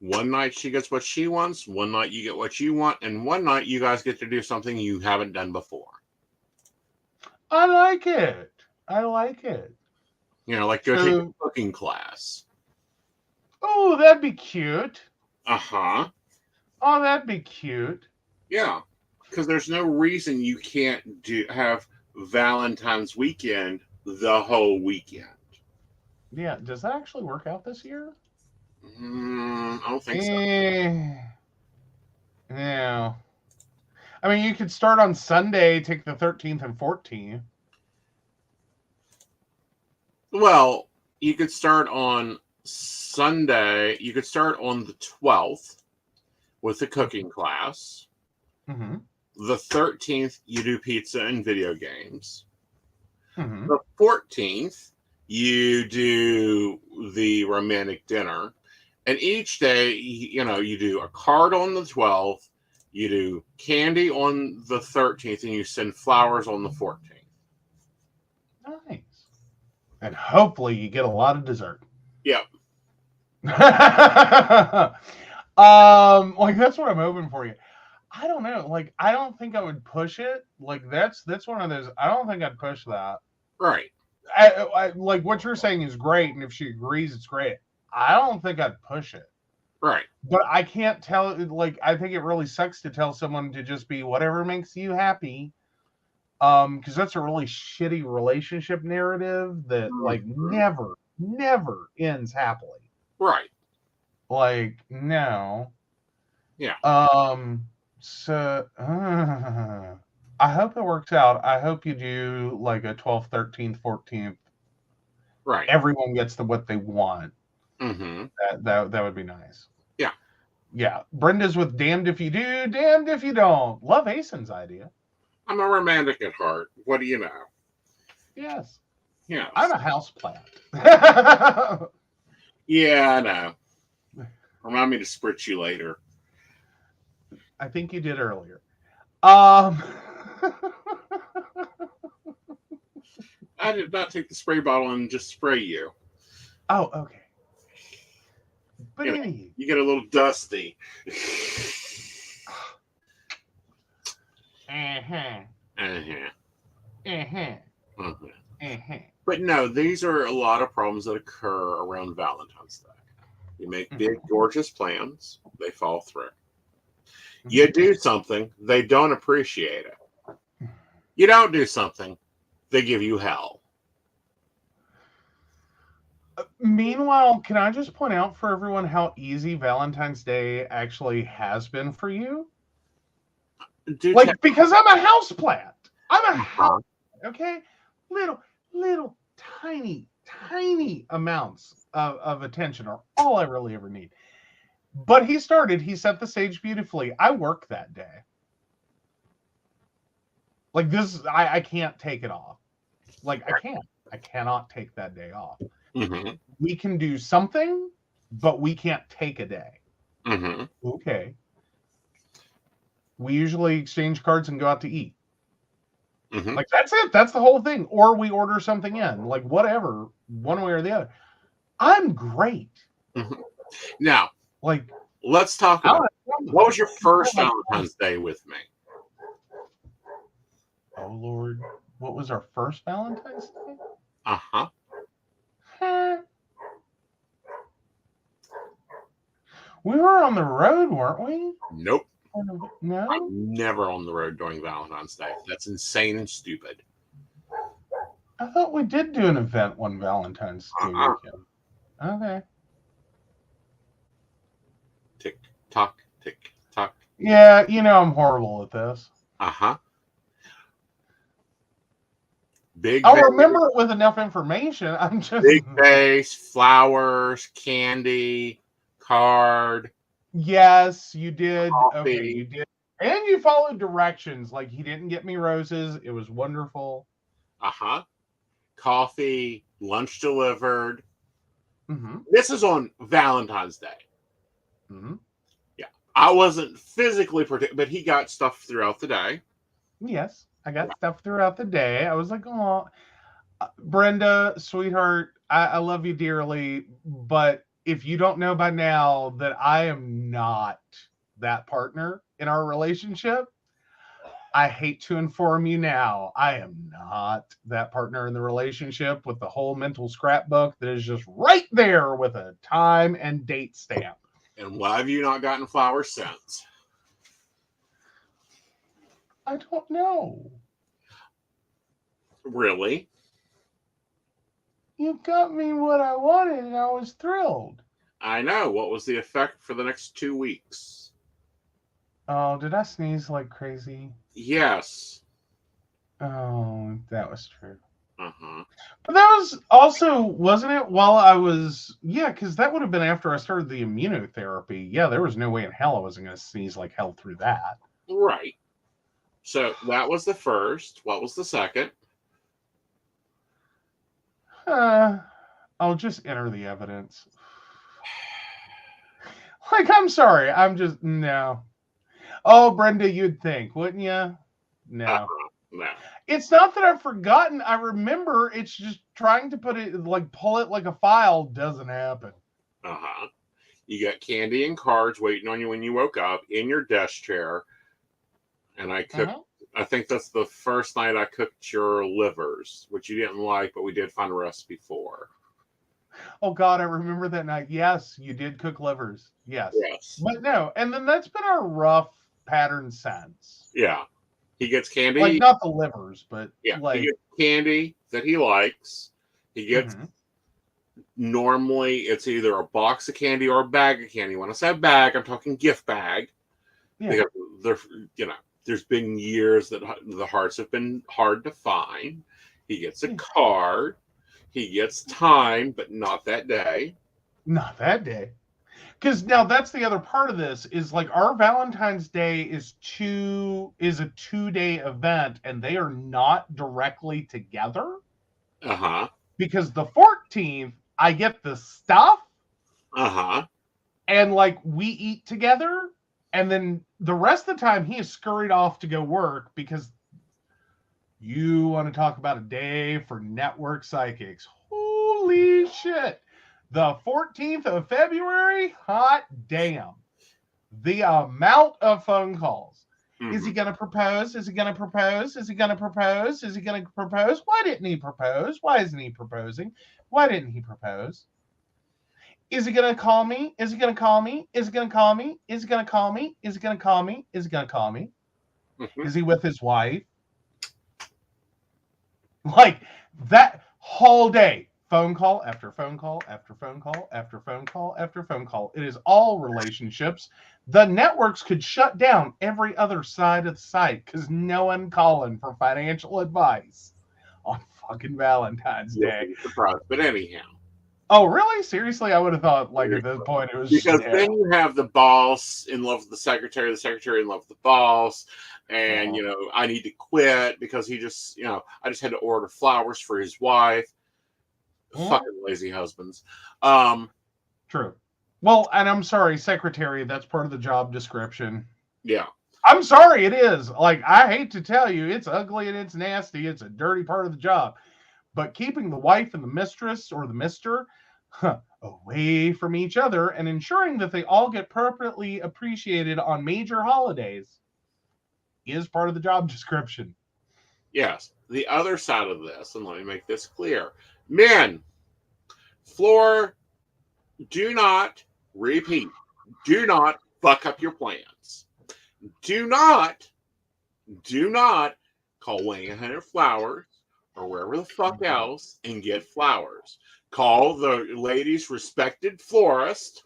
One night she gets what she wants, one night you get what you want, and one night you guys get to do something you haven't done before. I like it. I like it. You know, like go take a cooking class. Oh, that'd be cute. Uh-huh. Oh, that'd be cute. Yeah, because there's no reason you can't have Valentine's weekend the whole weekend. Yeah, does that actually work out this year? I don't think so. Yeah. I mean, you could start on Sunday, take the 13th and 14th. Well, you could start on Sunday. You could start on the 12th with the cooking class. Mm-hmm. The 13th, you do pizza and video games. Mm-hmm. The 14th, you do the romantic dinner. And each day, you do a card on the 12th, you do candy on the 13th, and you send flowers on the 14th. Nice. And hopefully you get a lot of dessert. Yep. Like that's what I'm hoping for you. I don't know. Like I don't think I would push it. Like that's one of those. I don't think I'd push that. Right. I like what you're saying is great, and if she agrees, it's great. I don't think I'd push it. Right. But I can't tell. Like I think it really sucks to tell someone to just be whatever makes you happy. Because that's a really shitty relationship narrative that like never ends happily. Right. Like no. Yeah. So I hope it works out. I hope you do like a 12th, 13th, 14th. Right. Everyone gets what they want. Mm-hmm. That would be nice. Yeah. Yeah. Brenda's with damned if you do, damned if you don't. Love Aeson's idea. I'm a romantic at heart. What do you know? Yes. Yeah. I'm a houseplant. Yeah, I know. Remind me to spritz you later. I think you did earlier. I did not take the spray bottle and just spray you. Oh, okay. But You get a little dusty. But no, these are a lot of problems that occur around Valentine's Day. You make big, gorgeous plans, they fall through. You do something, they don't appreciate it. You don't do something, they give you hell. Meanwhile, can I just point out for everyone how easy Valentine's Day actually has been for you? Because I'm a houseplant. I'm a house. Okay? Little, tiny amounts of attention are all I really ever need. But he set the stage beautifully. I work that day. Like this, I can't take it off. Like I cannot take that day off. Mm-hmm. We can do something, but we can't take a day. Mm-hmm. Okay. We usually exchange cards and go out to eat. Mm-hmm. Like that's it. That's the whole thing. Or we order something in. Like whatever, one way or the other. I'm great. Mm-hmm. Now, like, let's talk about what was your first Valentine's Day with me? Oh Lord, what was our first Valentine's Day? Uh-huh. We were on the road, weren't we? Nope. No? I'm never on the road during Valentine's Day. That's insane and stupid. I thought we did do an event one Valentine's Day weekend. Okay. Tick tock, tick tock. Yeah, I'm horrible at this. Uh-huh. I'll remember it with enough information. I'm just big vase, flowers, candy, card. Yes, you did. Coffee. Okay, you did. And you followed directions. Like he didn't get me roses. It was wonderful. Uh-huh. Coffee, lunch delivered. Mm-hmm. This is on Valentine's Day. Mm-hmm. Yeah. I wasn't physically but he got stuff throughout the day. Yes, I got stuff throughout the day. I was like, oh, Brenda, sweetheart, I love you dearly, but if you don't know by now that I am not that partner in our relationship, I hate to inform you now, I am not that partner in the relationship with the whole mental scrapbook that is just right there with a time and date stamp. And why have you not gotten flowers since? I don't know. Really? You got me what I wanted and I was thrilled. I know. What was the effect for the next 2 weeks? Oh, did I sneeze like crazy? Yes. Oh, that was true. Uh-huh. But that was also, wasn't it, while I was, yeah, because that would have been after I started the immunotherapy. Yeah, there was no way in hell I wasn't going to sneeze like hell through that. Right. So that was the first. What was the second? I'll just enter the evidence. Like, I'm sorry. I'm just, no. Oh, Brenda, you'd think, wouldn't you? No. No. It's not that I've forgotten. I remember. It's just trying to put it, like, pull it like a file doesn't happen. Uh-huh. You got candy and cards waiting on you when you woke up in your desk chair. And I cooked, I think that's the first night I cooked your livers, which you didn't like, but we did find a recipe for. Oh, God, I remember that night. Yes, you did cook livers. Yes. Yes. But no, and then that's been our rough pattern since. Yeah. He gets candy. Like, not the livers, but yeah, like... he gets candy that he likes. He gets... Normally, it's either a box of candy or a bag of candy. When I say bag, I'm talking gift bag. Yeah. There's been years that the hearts have been hard to find. He gets a card. He gets time, but not that day. Not that day. Because now that's the other part of this is like our Valentine's Day is a 2-day event, and they are not directly together. Uh-huh. Because the 14th, I get the stuff. Uh-huh. And like we eat together, and then the rest of the time he is scurried off to go work because you want to talk about a day for network psychics. Holy shit. The 14th of February, hot damn. The amount of phone calls. Is he going to propose? Is he going to propose? Is he going to propose? Is he going to propose? Why didn't he propose? Why isn't he proposing? Why didn't he propose? Is he going to call me? Is he going to call me? Is he going to call me? Is he going to call me? Is he going to call me? Is he going to call me? Is he with his wife? Like that whole day. Phone call after phone call after phone call after phone call after phone call. It is all relationships. The networks could shut down every other side of the site because no one calling for financial advice on fucking Valentine's Day. Surprised, but anyhow. Oh, really? Seriously? I would have thought, like, at this point, it was because then you have the boss in love with the secretary in love with the boss, and I need to quit because he just, I just had to order flowers for his wife. Fucking lazy husbands. True. Well, and I'm sorry, secretary, that's part of the job description. Yeah. I'm sorry, it is. Like, I hate to tell you, it's ugly and it's nasty. It's a dirty part of the job. But keeping the wife and the mistress or the mister away from each other and ensuring that they all get appropriately appreciated on major holidays is part of the job description. Yes. The other side of this, and let me make this clear. Men, floor, do not fuck up your plans. Do not call Wayne Hunter Flowers or wherever the fuck else and get flowers. Call the lady's respected florist.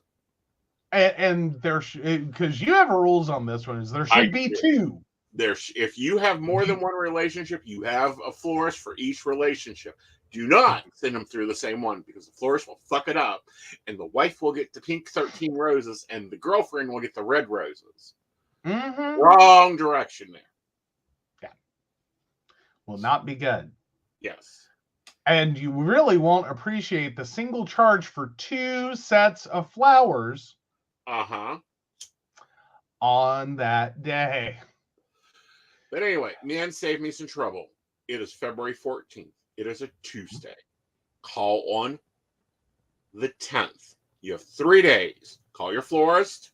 And there, because you have rules on this one, is there should be two. If you have more than one relationship, you have a florist for each relationship. Do not send them through the same one because the florist will fuck it up, and the wife will get the pink 13 roses, and the girlfriend will get the red roses. Wrong direction there. Yeah, will not be good. Yes. And you really won't appreciate the single charge for 2 sets of flowers. On that day. But anyway, man, save me some trouble. It is February 14th. It is a Tuesday. Call on the 10th. You have 3 days. Call your florist.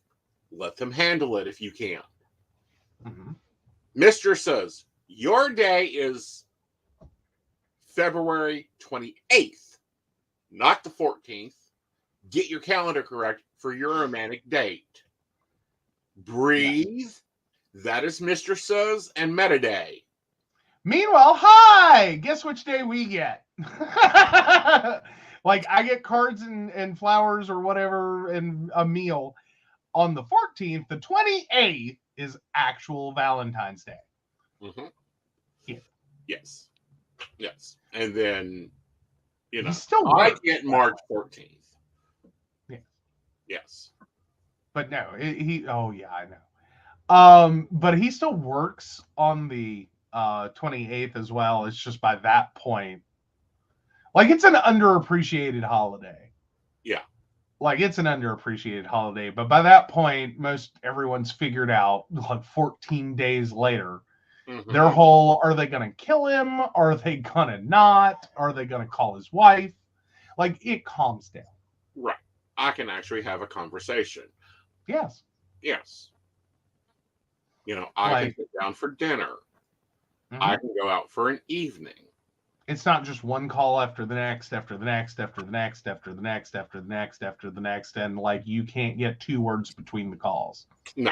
Let them handle it if you can. Mr. says, your day is February 28th, not the 14th. Get your calendar correct for your romantic date. Breathe. That is Mr. Says and Meta Day. Meanwhile, hi! Guess which day we get? Like, I get cards and flowers or whatever and a meal on the 14th. The 28th is actual Valentine's Day. Yeah. Yes. Yes. And then, you know, He still I works. get March 14th. Yeah. Yes. But no, oh yeah, I know. But he still works on the 28th as well. It's just by that point, like, it's an underappreciated holiday. Yeah. Like, it's an underappreciated holiday, but by that point, most everyone's figured out, like, 14 days later, their whole, are they going to kill him? Are they going to not? Are they going to call his wife? Like, it calms down. Right. I can actually have a conversation. Yes. Yes. You know, I can sit down for dinner. I can go out for an evening. It's not just one call after the next, after the next, after the next, after the next, after the next, after the next, and like you can't get 2 words between the calls. No.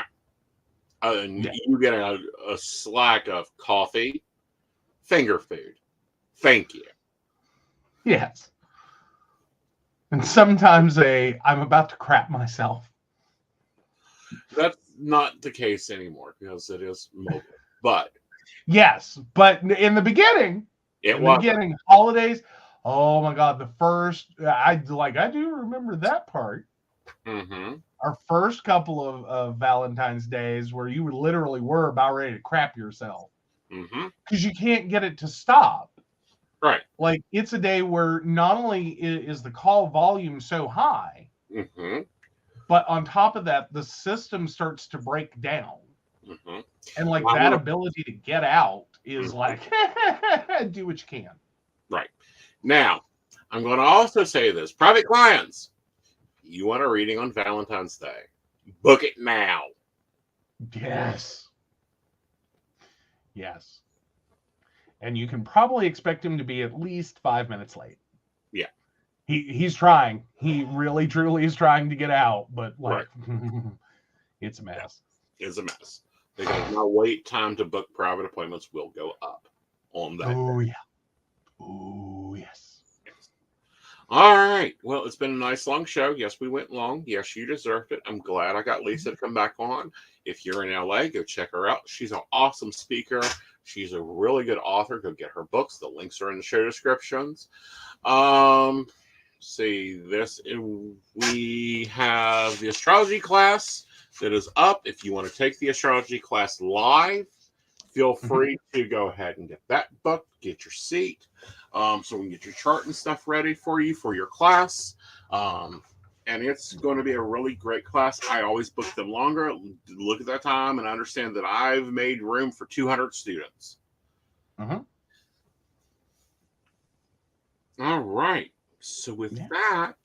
You get a slack of coffee, finger food. Thank you. Yes. And sometimes I'm about to crap myself. That's not the case anymore because it is mobile. But yes, but in the beginning, holidays. Oh my God, the first I do remember that part. Our first couple of Valentine's days where you literally were about ready to crap yourself because you can't get it to stop. Right. Like, it's a day where not only is the call volume so high, but on top of that, the system starts to break down. And like that ability to get out is like, do what you can. Right. Now, I'm going to also say this. Private clients, you want a reading on Valentine's Day, book it now. Yes. Yes. And you can probably expect him to be at least 5 minutes late. Yeah. He's trying. He really, truly is trying to get out, but like, it's a mess. It's a mess. Because my wait time to book private appointments will go up on that. Oh, yeah. Oh, yes. All right. Well, it's been a nice long show. Yes, we went long. Yes, you deserved it. I'm glad I got Lisa to come back on. If you're in LA, go check her out. She's an awesome speaker. She's a really good author. Go get her books. The links are in the show descriptions. See this. We have the astrology class that is up. If you want to take the astrology class live, feel free to go ahead and get that booked. Get your seat. So we can get your chart and stuff ready for you for your class. And it's going to be a really great class. I always book them longer. Look at that time and understand that I've made room for 200 students. All right. So with that,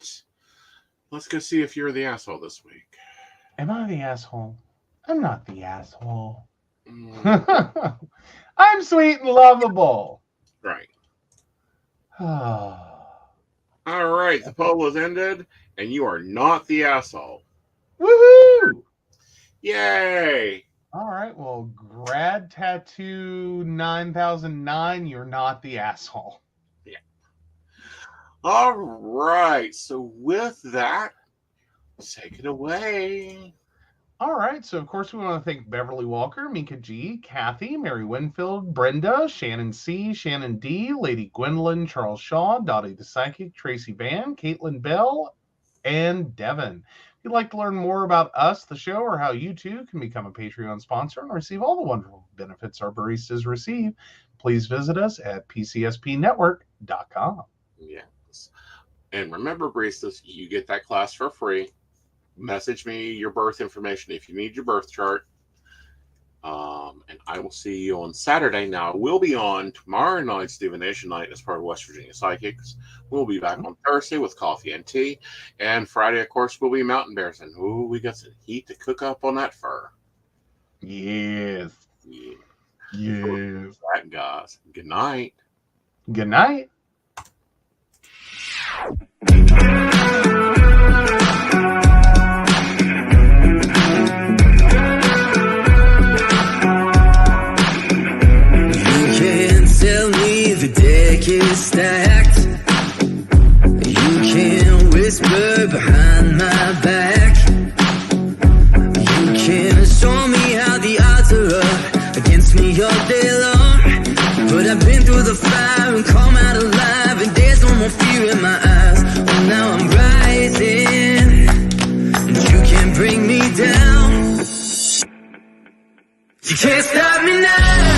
let's go see if you're the asshole this week. Am I the asshole? I'm not the asshole. I'm sweet and lovable. Right. All right. The poll has ended, and you are not the asshole. Woohoo! Yay! All right. Well, Grad Tattoo 9009, you're not the asshole. Yeah. All right. So with that, take it away. All right. So, of course, we want to thank Beverly Walker, Mika G, Kathy, Mary Winfield, Brenda, Shannon C, Shannon D, Lady Gwendolyn, Charles Shaw, Dottie the Psychic, Tracy Van, Caitlin Bell, and Devin. If you'd like to learn more about us, the show, or how you too can become a Patreon sponsor and receive all the wonderful benefits our baristas receive, please visit us at pcspnetwork.com. Yes. And remember, baristas, you get that class for free. Message me your birth information if you need your birth chart. And I will see you on Saturday. Now, we'll be on tomorrow night's Divination Night as part of West Virginia Psychics. We'll be back on Thursday with coffee and tea. And Friday, of course, we'll be Mountain Bears. And ooh, we got some heat to cook up on that fur. Yes. Yeah. Yes. That, guys. Good night. Good night. Tell me the deck is stacked. You can whisper behind my back. You can show me how the odds are up against me all day long. But I've been through the fire and come out alive, and there's no more fear in my eyes. Oh, now I'm rising, and you can't bring me down. You can't stop me now.